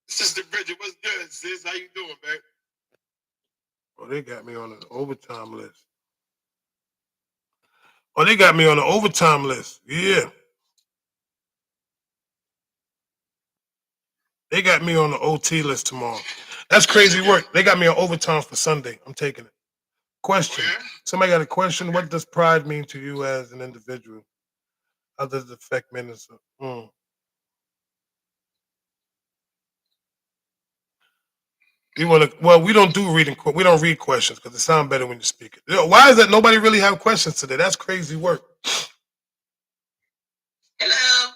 Sister Bridget, what's good, sis? How you doing, man? Oh, they got me on an overtime list. Oh, they got me on the overtime list. Yeah. They got me on the OT list tomorrow. That's crazy work. They got me on overtime for Sunday. I'm taking it. Question. Yeah. Somebody got a question? What does pride mean to you as an individual? How does it affect minister? You want to? Well, we don't do reading. We don't read questions because it sounds better when you speak it. Why is that? Nobody really have questions today. That's crazy work. Hello.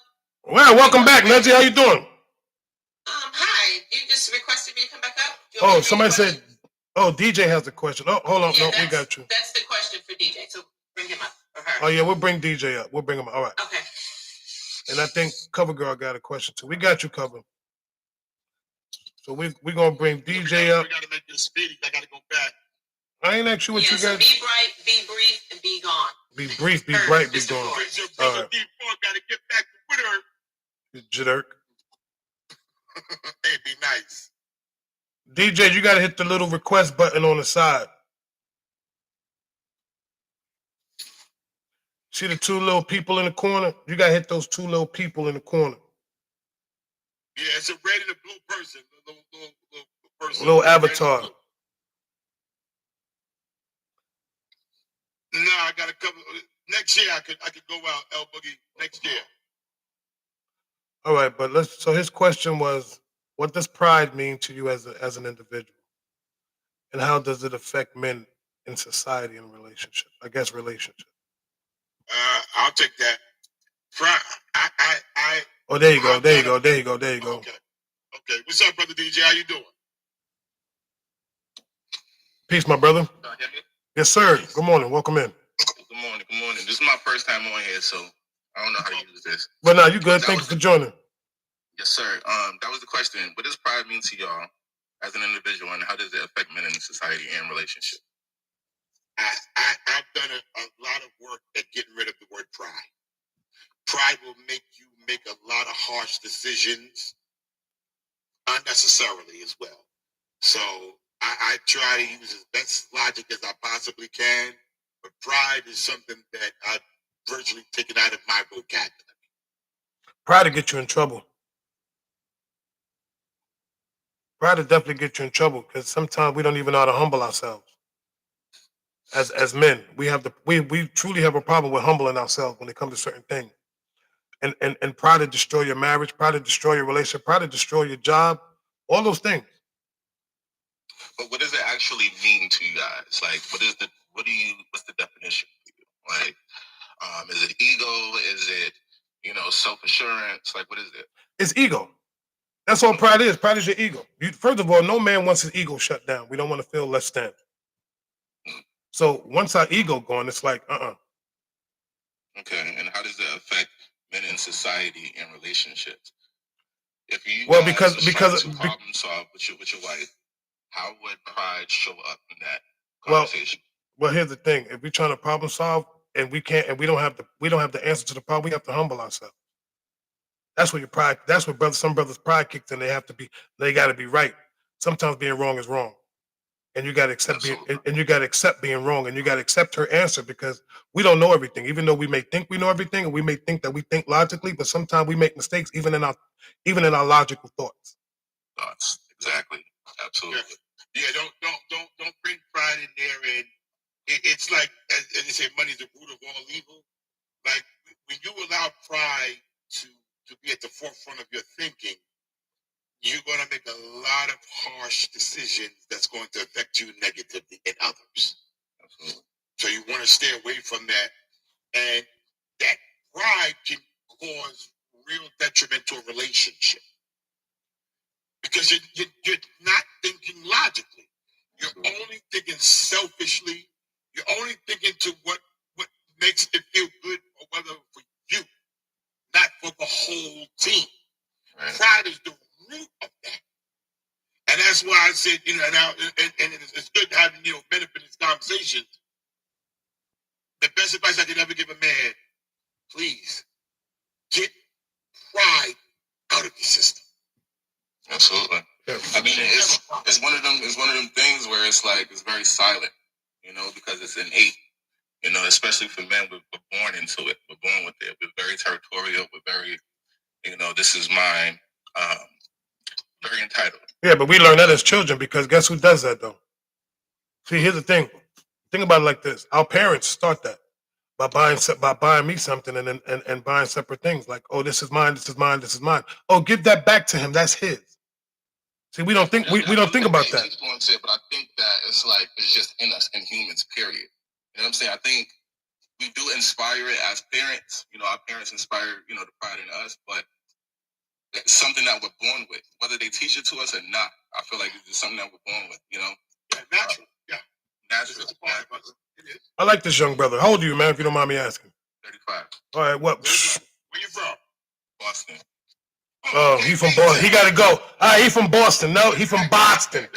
Well, welcome back, Najee. How you doing? Hi. You just requested me to come back up. Oh, somebody said. Oh, DJ has a question. Oh, hold on. Yeah, No, we got you. That's the question for DJ. So bring him up or her. Oh yeah, we'll bring DJ up. We'll bring him up. All right. Okay. And I think Cover Girl got a question too. We got you, Cover. So we're gonna bring DJ up. We gotta make this speedy. I gotta go back. I ain't asked you what you So got. be bright, be brief, and be gone. Be brief, be Her, bright, be Mr. gone. Ford. Your All brother right. D4 gotta get back with her. You jerk. Hey, be nice. DJ, you gotta hit the little request button on the side. See the two little people in the corner? You gotta hit those two little people in the corner. Yeah, it's a red and a blue person. Little person. Little avatar. No, I gotta cover. Next year I could go out, El Boogie. Next year. All right, but so his question was, what does pride mean to you as an individual? And how does it affect men in society and relationship? I guess relationship. I'll take that. I Oh, there you go. There you go. There you go. There you go. Okay. Okay. What's up, brother DJ? How you doing? Peace, my brother. Can you hear me? Yes, sir. Good morning. Welcome in. Good morning. Good morning. This is my first time on here, so I don't know how to use this. But now you good. Thank you for joining. Yes, sir. That was the question. What does pride mean to y'all as an individual, and how does it affect men in society and relationship? I've done a lot of work at getting rid of the word pride. Pride will make you make a lot of harsh decisions unnecessarily as well. So I try to use as best logic as I possibly can, but pride is something that I've virtually taken out of my vocabulary. Pride to get you in trouble. Pride to definitely get you in trouble because sometimes we don't even know how to humble ourselves. As men, we truly have a problem with humbling ourselves when it comes to certain things. And pride to destroy your marriage, pride to destroy your relationship, pride to destroy your job, all those things. But what does it actually mean to you guys? Like, what's the definition for you? Like, is it ego? Is it, self-assurance? Like, what is it? It's ego. That's all pride is. Pride is your ego. First of all, no man wants his ego shut down. We don't want to feel less than. So once our ego gone, it's like, Okay, and how does it affect men in society and relationships? If you because problem solve with your wife, how would pride show up in that conversation? Well, here's the thing: if we're trying to problem solve and we can't, and we don't have the answer to the problem, we have to humble ourselves. That's where your pride. That's where some brothers' pride kicks in. They got to be right. Sometimes being wrong is wrong. And you got to accept being wrong, and you got to accept her answer because we don't know everything. Even though we may think we know everything, and we may think that we think logically, but sometimes we make mistakes even in our logical thoughts. Thoughts, exactly, absolutely. Yeah, don't bring pride in there, and it's like as they say, money is the root of all evil. Like when you allow pride to be at the forefront of your thinking, you're going to make a lot of harsh decisions that's going to affect you negatively and others. Absolutely. So you want to stay away from that. And that pride can cause real detriment to a relationship. Because you're not thinking logically. You're only thinking selfishly. You're only thinking to what makes it feel good or whether for you, not for the whole team. Right. Pride is the root of that. And that's why I said, and it's good having, benefit in this conversation. The best advice I could ever give a man, please get pride out of your system. Absolutely. I mean, it's one of them things where it's like it's very silent, because it's innate. Especially for men, we're born into it. We're born with it. We're very territorial. We're very, this is mine. Very entitled. Yeah, but we learn that as children because guess who does that though? See, here's the thing. Think about it like this. Our parents start that by buying me something and buying separate things. Like, oh, this is mine, this is mine, this is mine. Oh, give that back to him. That's his. See, we don't think we don't think about that. Influence it, but I think that it's just in us, in humans, period. You know what I'm saying? I think we do inspire it as parents. Our parents inspire, the pride in us, but it's something that we're born with. Whether they teach it to us or not, I feel like it's just something that we're born with, Yeah, natural. Natural. It is. I like this young brother. How old are you, man, if you don't mind me asking? 35. All right, what? Where you from? Boston. Oh, he from Boston. He got to go. All right, he from Boston. No, he from Boston.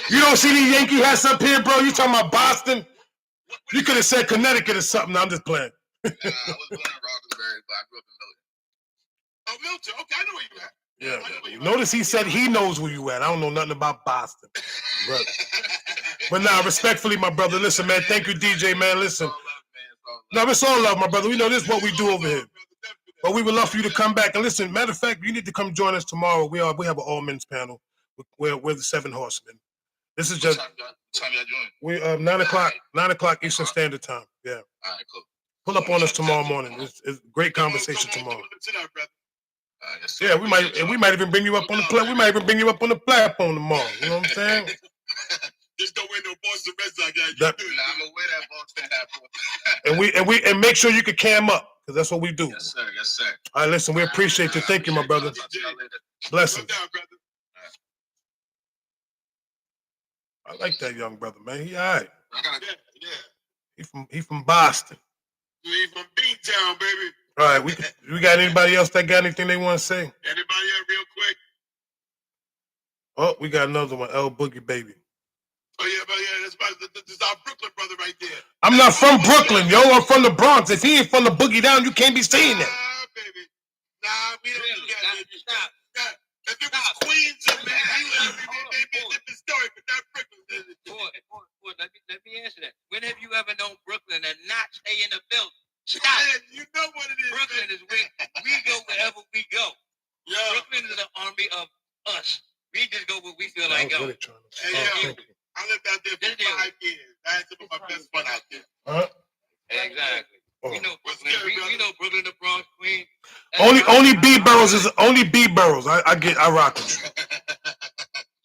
You don't see the Yankee hats up here, bro? You talking about Boston? You could have said Connecticut or something. No, I'm just playing. I was born in Roxbury, but I grew up in Milton. Oh, Milton. Okay, I know where you at. Yeah. Notice he said he knows where you at. I don't know nothing about Boston. But nah, respectfully, my brother. Listen, man. Thank you, DJ, man. Listen. No, it's all love, my brother. We know this is what we do over here. But we would love for you to come back. And listen, matter of fact, you need to come join us tomorrow. We have an all-men's panel. We're the 7 Horsemen. This is just... What time y'all join? We 9 o'clock. 9 o'clock Eastern Standard Time. Yeah. All right, cool. Pull up on us tomorrow morning. It's great conversation tomorrow. Yeah, we might even bring you up on the we might even bring you up on the platform tomorrow. You know what I'm saying? Just don't wear no Boston Red Sox. Yeah, That- I'm aware that Boston hat. and make sure you can cam up, because that's what we do. Yes, sir. Yes, sir. All right, listen, we appreciate you. Thank you, my brother. Talk to y'all later. Blessings. Come down, brother. I like that young brother, man. He all right. Yeah. He from Boston. We from B-Town, baby. All right, we got anybody else that got anything they want to say? Anybody else real quick? Oh, we got another one, L Boogie Baby. Oh, yeah, but yeah, that's our Brooklyn brother right there. I'm not from Brooklyn, yo. I'm from the Bronx. If he ain't from the Boogie Down, you can't be saying that. Nah, baby. Nah, we don't do that, baby. Stop. If it was Queens or Manhattan, they'd be a different story, but not Brooklyn. Boy, let me answer that. When have you ever known Brooklyn and not stay in the building? Stop. You know what it is. Brooklyn man. is where we go wherever we go. Yeah. Brooklyn is an army of us. We just go where we feel I like was going. really trying to. Hey, Oh, yo, thank you. I lived out there for 5 years. I had some of my best fun out there. Huh? Exactly. Oh. We know What's Brooklyn. good, brother? We know Brooklyn, the Bronx, Queens. Only B Burrows is only B Burrows. I rock with you.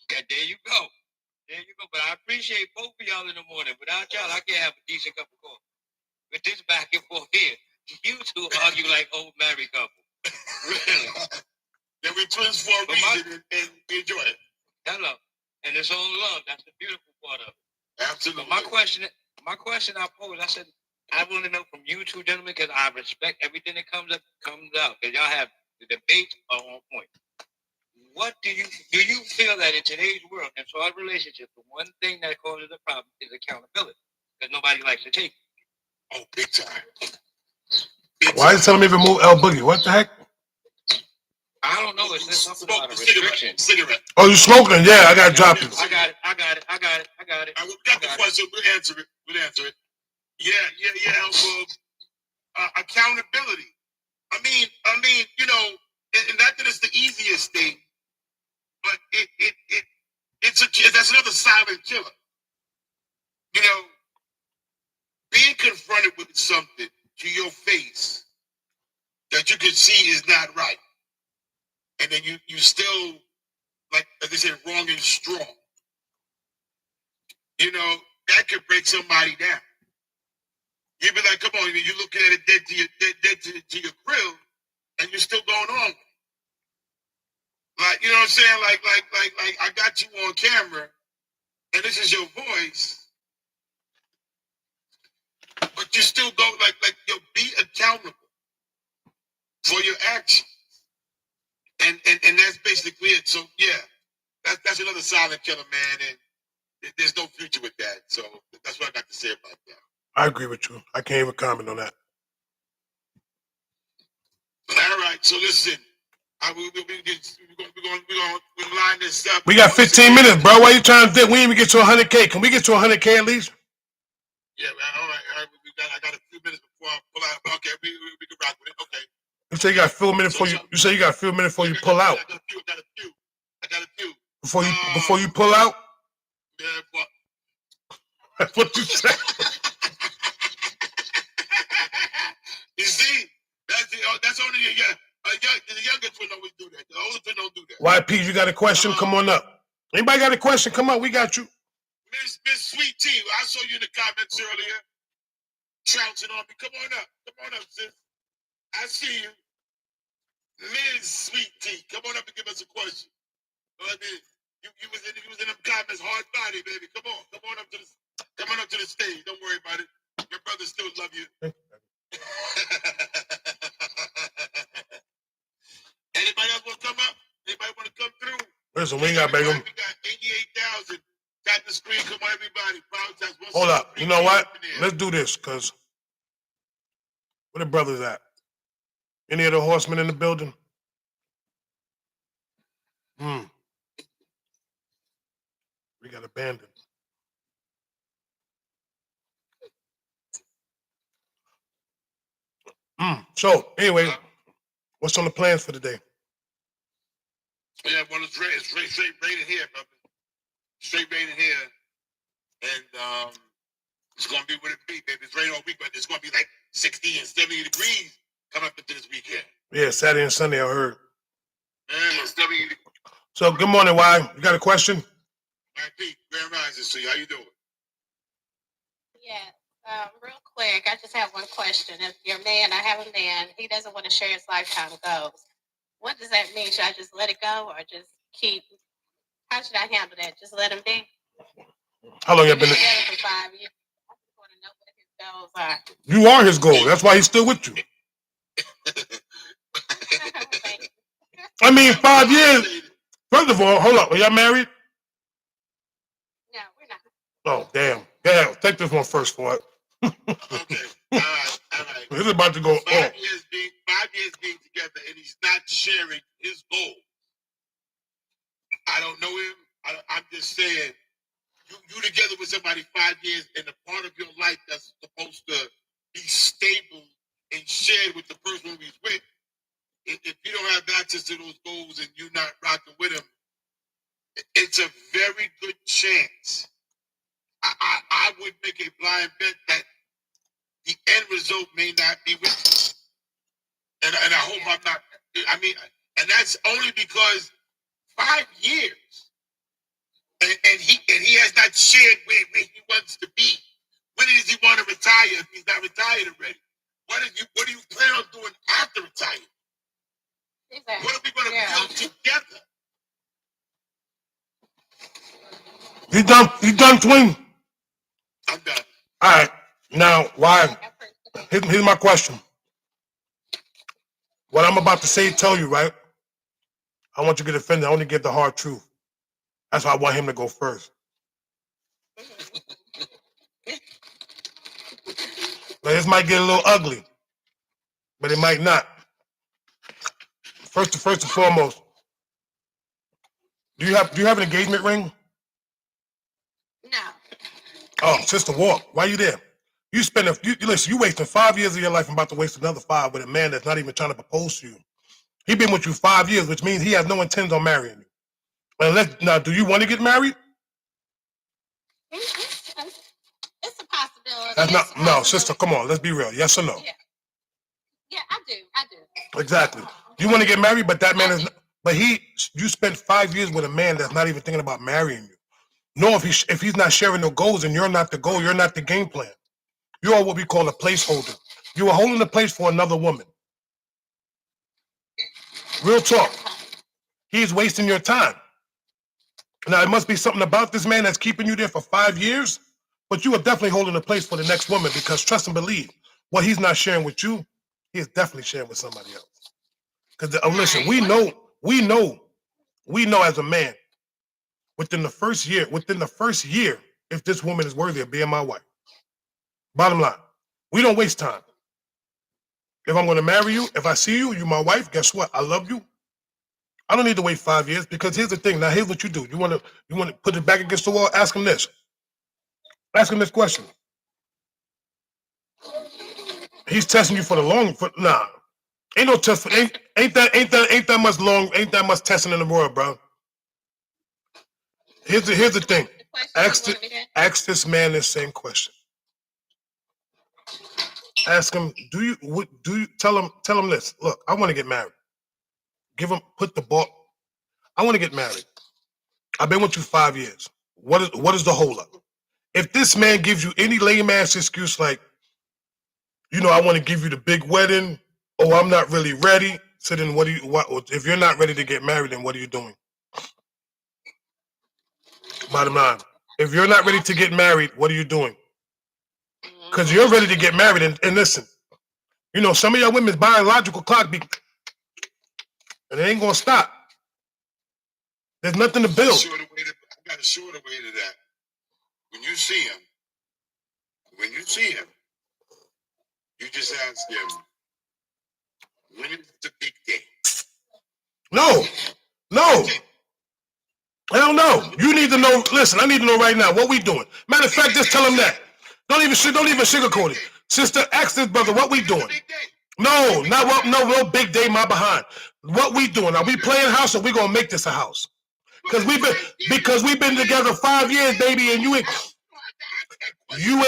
Yeah, there you go. There you go. But I appreciate both of y'all in the morning. Without y'all, I can't have a decent cup of coffee. With this back and forth here, you two argue like old married couple. Really? Then we twins for a But my- reason and enjoy it. Hello. And it's all love. That's the beautiful part of it. Absolutely. But my question I posed, I said, I want to know from you two gentlemen, because I respect everything that comes out, because y'all have the debates are on point. What do you feel that in today's world, in so our relationship, the one thing that causes a problem is accountability, because nobody likes to take it. Oh, big time. Why you telling me to remove L Boogie? What the heck? I don't know. It's just something Smoke about a the cigarette. restriction. Cigarette. Oh, you smoking? Yeah, I gotta drop this. I got it. I we got the question. We'll answer it. Yeah. Accountability. I mean, you know, and not that it's the easiest thing, but that's another silent killer. You know, being confronted with something to your face that you can see is not right, and then you still, like they say, wrong and strong. You know, that could break somebody down. You'd be like, come on, you're looking at it dead to your grill, and you're still going on. Like, you know what I'm saying? Like I got you on camera, and this is your voice, but you still go like you'll be accountable for your actions, and that's basically it. So yeah, that's another silent killer, man, and there's no future with that. So that's what I got to say about that. I agree with you. I can't even comment on that. All right, so listen, we're gonna line this up. We got 15 minutes, bro. Why you trying to think? We ain't even get to 100K. Can we get to 100K at least? Yeah, all right. I got a few minutes before I pull out. Okay, we can rock with it. Okay. You say you got a few minutes before you. You say you got a few minutes before you pull out. I got a few. Before you pull out. Yeah, but That's what you said. you see, that's only the youngest one always do that. The oldest one don't do that. YP, you got a question? Come on up. Anybody got a question? Come on, we got you. Miss Sweet Tea, I saw you in the comments earlier, trouncing on me. Come on up, sis. I see you, Miss Sweet Tea. Come on up and give us a question. You was in them comments, hard body, baby. Come on up to the stage. Don't worry about it. Your brothers still love you. Anybody else want to come up? Anybody want to come through? Listen, we ain't got bagel. We got 88,000. Got the screen. Come on, everybody. Hold up. You know what? Let's do this, cause where the brothers at? Any of the horsemen in the building? We got abandoned. So anyway, what's on the plans for the day? Yeah, well, it's straight raining here, brother. Straight raining here, and it's gonna be what it be, baby. It's raining all week, but it's gonna be like 60 and 70 degrees coming up into this weekend. Yeah, Saturday and Sunday, I heard. Yeah, 70. So good morning, Y. You got a question? right, Pete, Grand Rising to you. How you doing? Yeah, real quick, I just have one question. If your man, I have a man, he doesn't want to share his lifetime goals. What does that mean? Should I just let it go or just keep? How should I handle that? Just let him be? How long you We've been? been together for 5 years. I just want to know what his goals are. You are his goal. That's why he's still with you. Thank you. I mean, 5 years. First of all, hold up. Are y'all married? No, we're not. Oh, damn. Yeah, take this one first for it. Okay. All right. This is about to go on. 5 years being together, and he's not sharing his goal. I don't know him. I'm just saying, you together with somebody 5 years, and the part of your life that's supposed to be stable and shared with the person who he's with. If you don't have access to those goals and you're not rocking with him, it's a very good chance. I would make a blind bet that the end result may not be with you. And I hope I'm not. I mean, and that's only because 5 years, and he has not shared where he wants to be. When does he want to retire if he's not retired already? What do you plan on doing after retirement? Exactly. What are we going to build together? He done, twin. I'm done. All right. Now, why? Here's my question. What I'm about to say, tell you, right? I want you to get offended. I only get the hard truth. That's why I want him to go first. Now, this might get a little ugly, but it might not. First and foremost, do you have an engagement ring? No. Oh, Sister Walk, why you there? You listen, you wasting 5 years of your life. I'm about to waste another 5 with a man that's not even trying to propose to you. He been with you 5 years, which means he has no intent on marrying you. Now, do you want to get married? It's a possibility. That's not, no, sister, come on, let's be real. Yes or no? Yeah, I do. Exactly. You want to get married, but that man is not, but you spent 5 years with a man that's not even thinking about marrying you. No, if he's not sharing no goals and you're not the goal, you're not the game plan. You are what we call a placeholder. You are holding the place for another woman. Real talk. He's wasting your time. Now, it must be something about this man that's keeping you there for 5 years, but you are definitely holding the place for the next woman because trust and believe, what he's not sharing with you, he is definitely sharing with somebody else. Because listen, we know as a man, within the first year, if this woman is worthy of being my wife. Bottom line, we don't waste time. If I'm going to marry you, if I see you, you're my wife, guess what? I love you. I don't need to wait 5 years because here's the thing. Now, here's what you do. You want to put it back against the wall? Ask him this. Ask him this question. He's testing you for the long. Nah, ain't no test. Ain't that much testing in the world, bro. Here's the thing. Ask this man this same question. Ask him, tell him this. Look, I want to get married. Put the ball. I want to get married. I've been with you 5 years. What is the hold up? If this man gives you any lame ass excuse like, I want to give you the big wedding, or I'm not really ready, so then if you're not ready to get married, then what are you doing? Bottom line, if you're not ready to get married, what are you doing? Because you're ready to get married, and listen, some of y'all women's biological clock and it ain't gonna stop. There's nothing to build. I got a shorter way to that. When you see him, you just ask him, when is the big day? No. I don't know. You need to know. Listen, I need to know right now. What we doing? Matter of fact, just tell him that. Don't even sugarcoat it. Sister, ask this brother, what we doing? No, no big day, my behind. What we doing? Are we playing house or we gonna make this a house? Because we've been together 5 years, baby, and you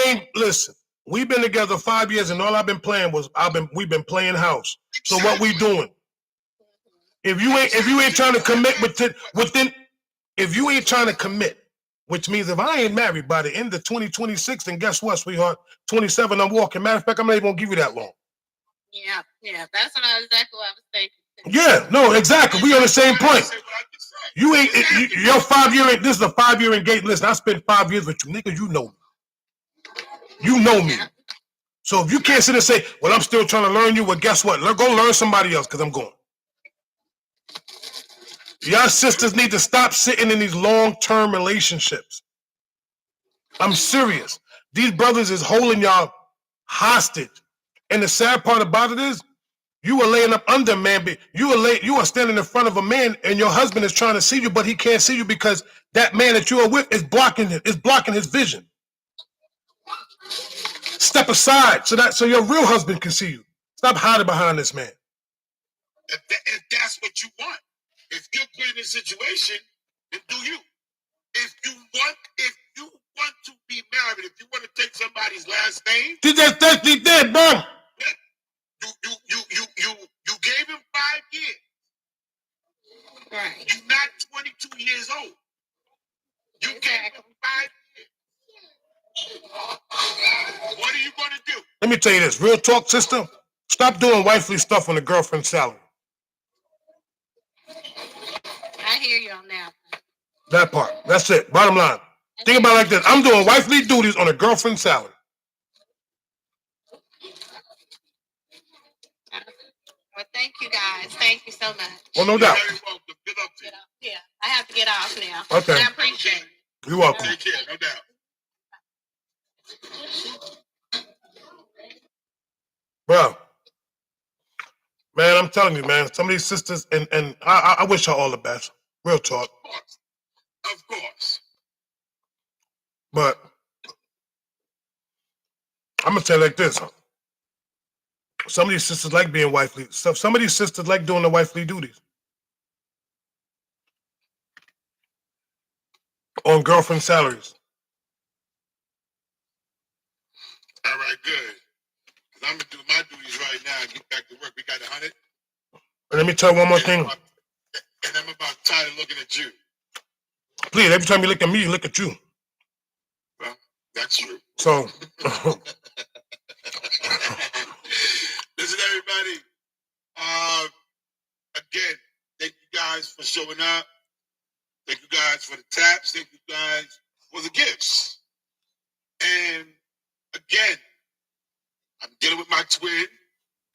ain't listen. We've been together 5 years, and all I've been playing we've been playing house. So what we doing? If you ain't trying to commit if you ain't trying to commit Which means if I ain't married by the end of 2026, then guess what, sweetheart? 27, I'm walking. Matter of fact, I'm not even gonna give you that long. Yeah, that's exactly what I was thinking. Yeah, no, exactly. We on the same point. You ain't your 5 year. This is a 5 year engagement. Listen, I spent 5 years with you, nigga. You know me. You know me. So if you can't sit and say, "Well, I'm still trying to learn you," well, guess what? Go learn somebody else because I'm going. Y'all sisters need to stop sitting in these long-term relationships. I'm serious. These brothers is holding y'all hostage. And the sad part about it is, you are laying up under a man. You are standing in front of a man, and your husband is trying to see you, but he can't see you because that man that you are with is blocking his vision. Step aside so your real husband can see you. Stop hiding behind this man. If that's what you want, if you're put in this situation, then do you? If you want to be married, if you want to take somebody's last name, He did, bro. You gave him 5 years. Right. You're not 22 years old. You gave him 5 years. What are you going to do? Let me tell you this, real talk, sister. Stop doing wifely stuff on the girlfriend's salary. I hear you on that. That part. That's it. Bottom line. Think about it like this. I'm doing wifely duties on a girlfriend's salary. Well, thank you guys. Thank you so much. Well, no doubt. You're very welcome. Good luck to you. Yeah, I have to get off now. Okay. But I appreciate it. You're welcome. Take care, no doubt. Bro. Man, I'm telling you, man, some of these sisters, and I wish her all the best. Real talk. Of course. But I'm going to tell you like this. Some of these sisters like being wifely. Some of these sisters like doing the wifely duties. On girlfriend salaries. All right, good. Because I'm going to do my duties right now and get back to work. We got 100. And let me tell you one more thing. And I'm about tired of looking at you. Please, every time you look at me, you look at you. Well, that's true. So, listen, everybody. Again, thank you guys for showing up. Thank you guys for the taps. Thank you guys for the gifts. And again, I'm dealing with my twin,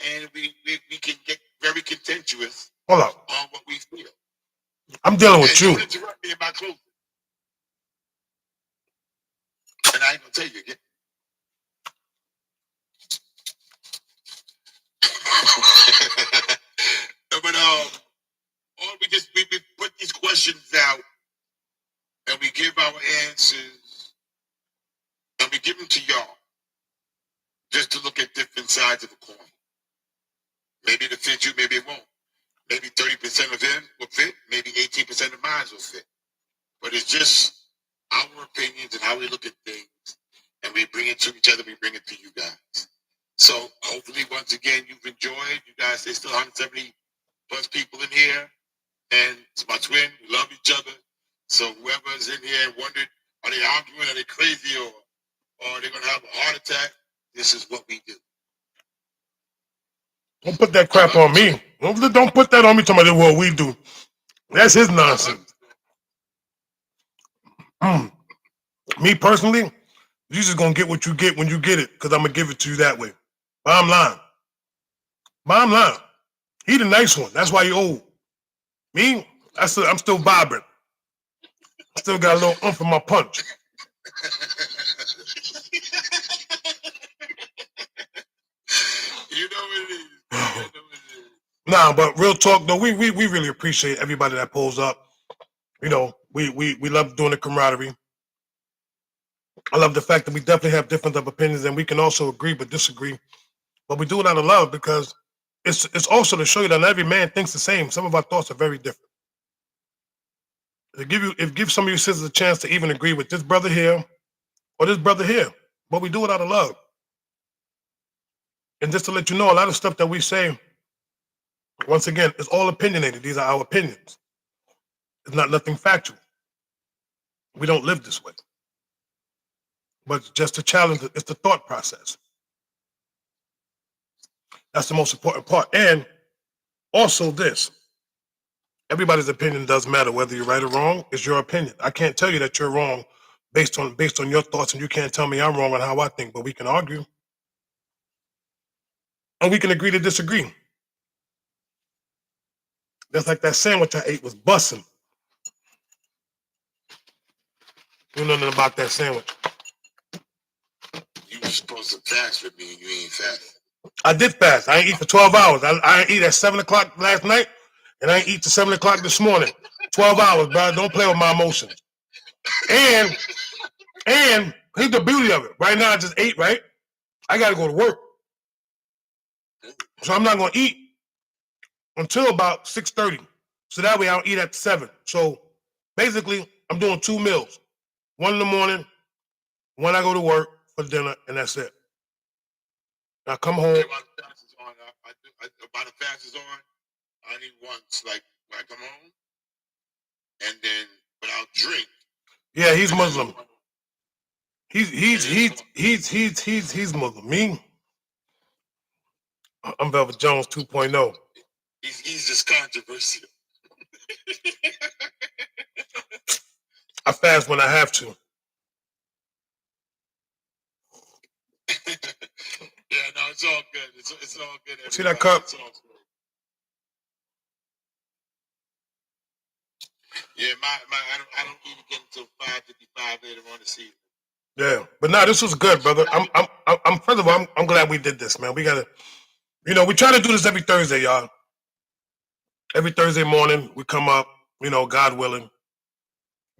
and we can get very contentious hold up. on what we feel. I'm dealing with And you. don't interrupt me in my closing. And I ain't gonna tell you again. But we put these questions out, and we give our answers, and we give them to y'all, just to look at different sides of the coin. Maybe it'll fit you, maybe it won't. Maybe 30% of them will fit, maybe 18% of mine will fit. But it's just our opinions and how we look at things, and we bring it to each other, we bring it to you guys. So hopefully, once again, you've enjoyed. You guys, there's still 170 plus people in here, and it's my twin. We love each other. So whoever's in here wondered, are they arguing, are they crazy, or are they going to have a heart attack? This is what we do. Don't put that crap on me. Don't put that on me talking about what we do. That's his nonsense. Me personally, you just gonna get what you get when you get it, because I'm gonna give it to you that way. Bottom line. He the nice one. That's why he old. Me, I'm still vibrant. I still got a little oomph in my punch. You know what it is. Nah, but real talk though, we really appreciate everybody that pulls up. You know, we love doing the camaraderie. I love the fact that we definitely have different opinions, and we can also agree but disagree. But we do it out of love, because it's also to show you that not every man thinks the same. Some of our thoughts are very different. Give some of you sisters a chance to even agree with this brother here or this brother here. But we do it out of love. And just to let you know, a lot of stuff that we say, once again, it's all opinionated. These are our opinions. It's not nothing factual. We don't live this way. But just to challenge it, it's the thought process. That's the most important part. And also this, everybody's opinion does matter, whether you're right or wrong. It's your opinion. I can't tell you that you're wrong based on your thoughts, and you can't tell me I'm wrong on how I think, but we can argue. And we can agree to disagree. That's like that sandwich I ate was bussin'. You know nothing about that sandwich. You were supposed to fast with me and you ain't fast. I did fast. I ain't eat for 12 hours. I ain't eat at 7 o'clock last night, and I ain't eat till 7 o'clock this morning. 12 hours, bro. Don't play with my emotions. And here's the beauty of it. Right now, I just ate, right? I got to go to work. So I'm not going to eat until about 6:30. So that way I don't eat at 7. So basically, I'm doing 2 meals. One in the morning, when I go to work for dinner, and that's it. I come home. While the fast is on, while the fast is on, I need once, like, when I come home, and then, but I'll drink. Yeah, he's Muslim. He's Muslim. Me, I'm Velvet Jones 2.0. He's just controversial. I fast when I have to. Yeah, no, it's all good. It's all good. See that cup? It's all good. Yeah, I don't eat again until 5:55 later on this evening. Yeah, but nah, this was good, brother. I'm first of all, I'm glad we did this, man. We gotta, we try to do this every Thursday, y'all. Every Thursday morning, we come up, God willing,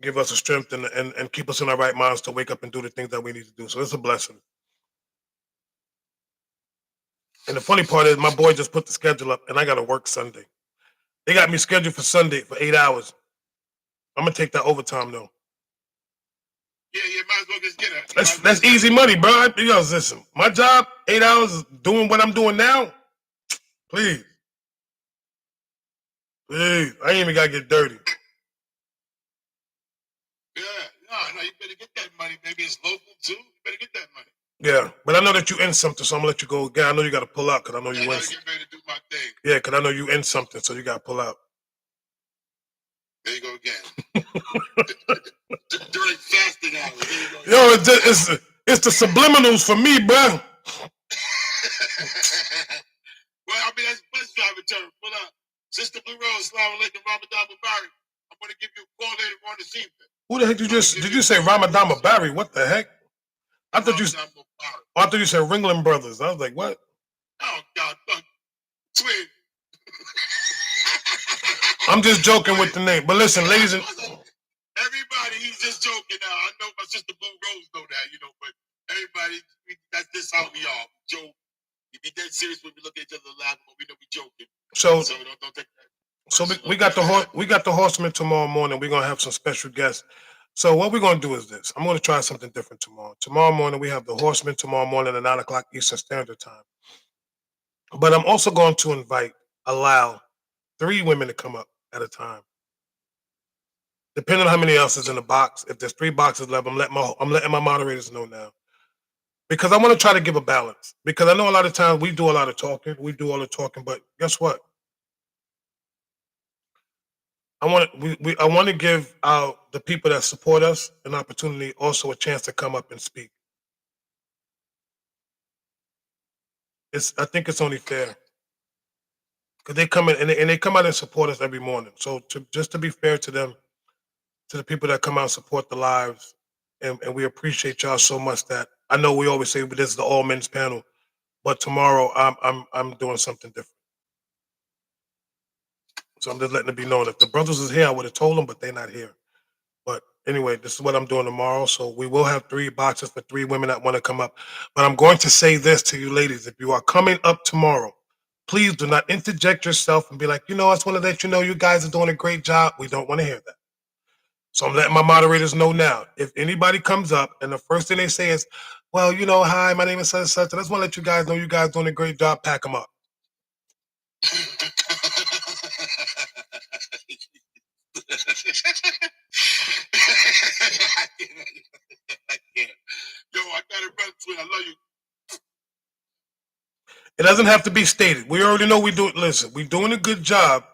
give us the strength and keep us in our right minds to wake up and do the things that we need to do. So it's a blessing. And the funny part is, my boy just put the schedule up, and I got to work Sunday. They got me scheduled for Sunday for 8 hours. I'm gonna take that overtime though. Yeah, might as well just get it. That's easy money, bro. Listen, my job, 8 hours doing what I'm doing now. Please, I ain't even gotta get dirty. Yeah, no, you better get that money. Maybe it's local too. You better get that money. Yeah, but I know that you in something, so I'm gonna let you go again. I know you gotta pull out because I know you in. I gotta get ready to do my thing. Yeah, because I know you in something, so you gotta pull out. There you go again. During fasting hours. Yo, it's the subliminals for me, bro. Well, I mean, that's bus driver term. Pull up. Sister Blue Rose, Salaam Alaikum, Ramadan Mubarak. I'm going to give you a call later on this evening. Who the heck did you say Ramadan Mubarak? What the heck? I thought you said Ringling Brothers. I was like, what? Oh, God. Twin. I'm just joking with the name. But listen, ladies and... Everybody, he's just joking now. I know my sister Blue Rose know that, but everybody, that's just how we are. Joke. We be dead serious when we look at each other laughing, but we know we joking. So don't take that. So we got the horsemen tomorrow morning. We're gonna have some special guests. So what we're gonna do is this. I'm gonna try something different tomorrow. Tomorrow morning we have the horsemen tomorrow morning at 9 o'clock Eastern Standard Time. But I'm also going to allow 3 women to come up at a time. Depending on how many else is in the box. If there's 3 boxes left, I'm letting my moderators know now. Because I want to try to give a balance. Because I know a lot of times we do a lot of talking. We do all the talking, but guess what? I want to give the people that support us an opportunity, also a chance to come up and speak. I think it's only fair because they come in and they come out and support us every morning. So just to be fair to them, to the people that come out and support the lives, and we appreciate y'all so much. That I know we always say this is the all men's panel, but tomorrow I'm doing something different. So I'm just letting it be known. If the brothers is here, I would have told them, but they're not here. But anyway, this is what I'm doing tomorrow. So we will have 3 boxes for 3 women that want to come up. But I'm going to say this to you ladies. If you are coming up tomorrow, please do not interject yourself and be like, I just want to let you know you guys are doing a great job. We don't want to hear that. So I'm letting my moderators know now. If anybody comes up and the first thing they say is, well, hi, my name is such and such. I just want to let you guys know you guys doing a great job. Pack them up. love you. It doesn't have to be stated. We already know we do it. Listen, we're doing a good job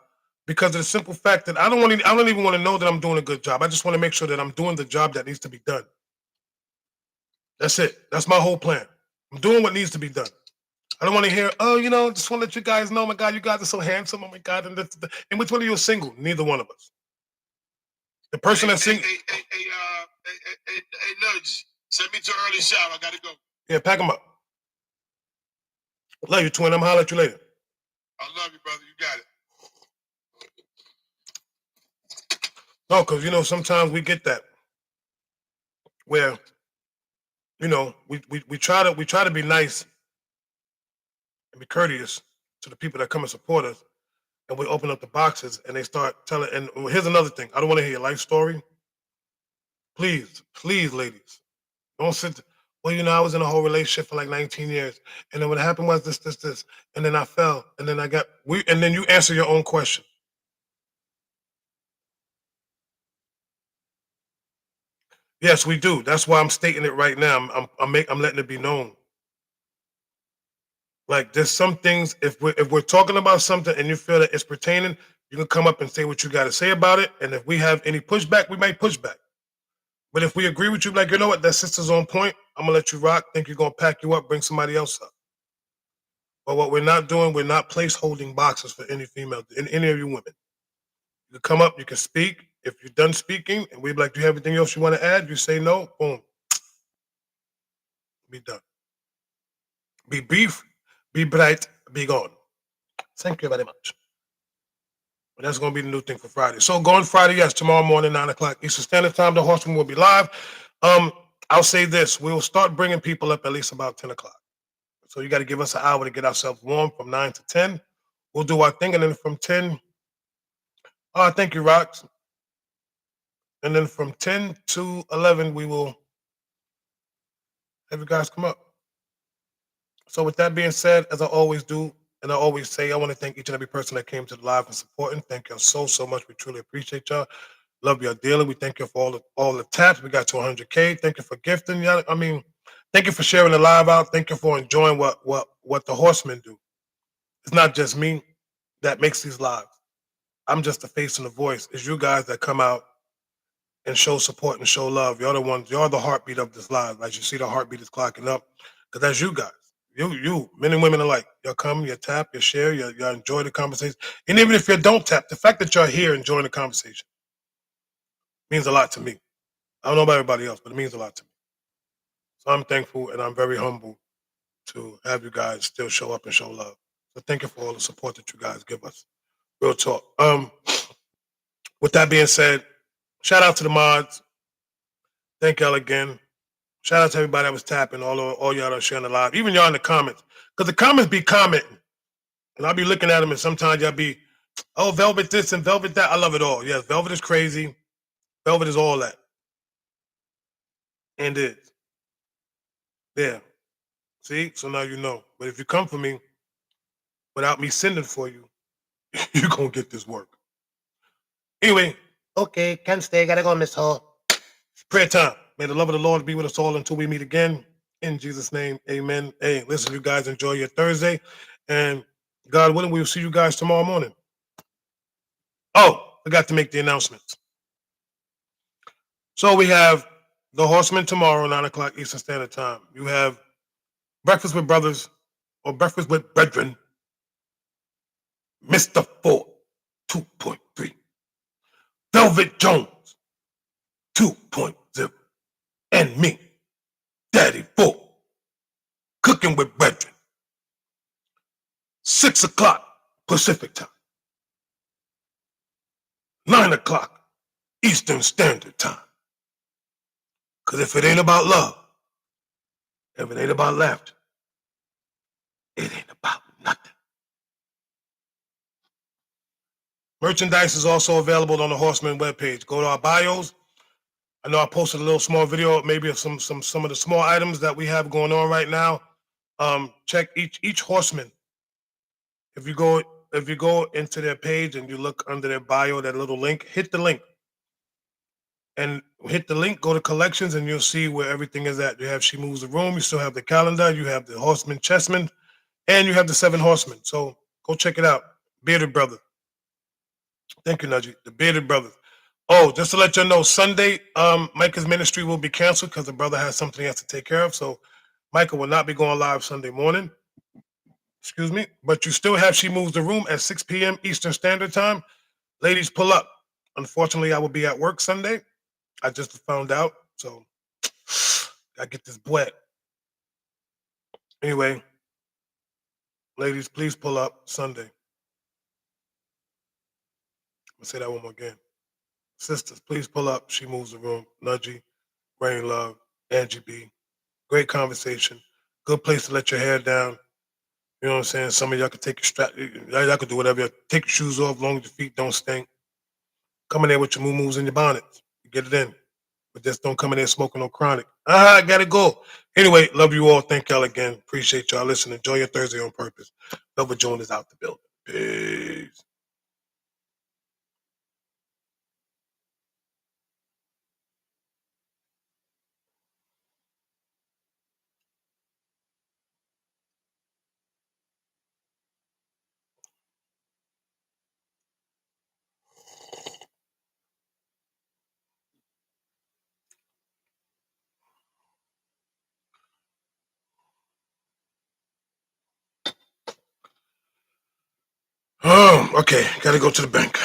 because of the simple fact that I don't even want to know that I'm doing a good job. I just want to make sure that I'm doing the job that needs to be done. That's it. That's my whole plan. I'm doing what needs to be done. I don't want to hear, oh, just want to let you guys know, oh my God, you guys are so handsome. Oh my God. And which one of you is single? Neither one of us. The person that's single. Hey, Nudge, send me to early shower. I got to go. Yeah, pack them up. Love you, twin. I'm holler at you later. I love you, brother. You got it. No, because, sometimes we get that where, we try to be nice and be courteous to the people that come and support us. And we open up the boxes and they start telling, and here's another thing. I don't want to hear your life story. Please, ladies, don't sit, well, I was in a whole relationship for like 19 years. And then what happened was this, and then I fell. And then and then you answer your own question. Yes, we do. That's why I'm stating it right now. I'm letting it be known. Like there's some things, if we're talking about something and you feel that it's pertaining, you can come up and say what you got to say about it. And if we have any pushback, we might push back. But if we agree with you, like, you know what, that sister's on point, I'm going to let you rock. Think you're going to pack you up, bring somebody else up. But what we're not doing, we're not place holding boxes for any female, any of you women. You can come up, you can speak. If you're done speaking and we're like, do you have anything else you want to add? You say no, boom. Be done. Be brief, be bright, be gone. Thank you very much. But that's going to be the new thing for Friday. So going Friday, yes, tomorrow morning, 9 o'clock Eastern Standard Time, the Horseman will be live. I'll say this, we'll start bringing people up at least about 10 o'clock. So you got to give us an hour to get ourselves warm from 9 to 10. We'll do our thing, and then from 10, thank you, Rox. And then from 10 to 11, we will have you guys come up. So with that being said, as I always do, and I always say, I want to thank each and every person that came to the live and supporting. Thank y'all so much. We truly appreciate y'all. Love y'all dearly. We thank you for all the taps. We got to 100K. Thank you for gifting y'all. I mean, thank you for sharing the live out. Thank you for enjoying what the Horsemen do. It's not just me that makes these lives. I'm just the face and the voice. It's you guys that come out and show support and show love. You're the ones. You're the heartbeat of this live. As you see, the heartbeat is clocking up because that's you guys. You, men and women alike. Y'all come, you tap, you share, you enjoy the conversation. And even if you don't tap, the fact that you're here enjoying the conversation means a lot to me. I don't know about everybody else, but it means a lot to me. So I'm thankful and I'm very humble to have you guys still show up and show love. So thank you for all the support that you guys give us. Real talk. With that being said, shout out to the mods. Thank y'all again. Shout out to everybody that was tapping, all y'all that are sharing the live, even y'all in the comments. Because the comments be commenting. And I'll be looking at them and sometimes y'all be, oh, Velvet this and Velvet that. I love it all. Yes, Velvet is crazy. Velvet is all that. And it is. Yeah. See? So now you know. But if you come for me without me sending for you, you're going to get this work. Anyway. Okay, can't stay. Gotta go, Miss Hall. Prayer time. May the love of the Lord be with us all until we meet again. In Jesus' name, amen. Hey, listen, you guys enjoy your Thursday. And God willing, we'll see you guys tomorrow morning. Oh, forgot to make the announcements. So we have the Horsemen tomorrow, 9 o'clock Eastern Standard Time. You have Breakfast with Brothers or Breakfast with Brethren. Mr. Ford, 2.3. Velvet Jones, 2.0. And me, Daddy Ford, Cooking with Brethren. 6 o'clock Pacific Time. 9 o'clock Eastern Standard Time. Because if it ain't about love, if it ain't about laughter, it ain't about nothing. Merchandise is also available on the Horseman webpage. Go to our bios. I know I posted a little small video, maybe of some of the small items that we have going on right now. Check each Horseman. If you go into their page and you look under their bio, that little link, hit the link. and hit the link, go to collections, and you'll see where everything is at. You have She Moves the Room, you still have the calendar, you have the Horseman Chessman, and you have the 7 Horsemen. So go check it out. Bearded Brother. Thank you, Najee. The Bearded Brothers. Oh, just to let you know, Sunday, Micah's ministry will be canceled because the brother has something he has to take care of. So Micah will not be going live Sunday morning. Excuse me. But you still have She Moves the Room at 6 p.m. Eastern Standard Time. Ladies, pull up. Unfortunately, I will be at work Sunday. I just found out. So I get this wet. Anyway, ladies, please pull up Sunday. I'll say that one more again. Sisters, please pull up. She Moves the Room. Nudgy, Rain Love, Angie B. Great conversation. Good place to let your hair down. You know what I'm saying? Some of y'all can take your strap. Y'all can do whatever. Take your shoes off, as long as your feet don't stink. Come in there with your moo-moos and your bonnets. Get it in. But just don't come in there smoking no chronic. I gotta go. Anyway, love you all. Thank y'all again. Appreciate y'all listening. Enjoy your Thursday on purpose. Velvet Jones is out the building. Peace. Oh, okay. Gotta go to the bank.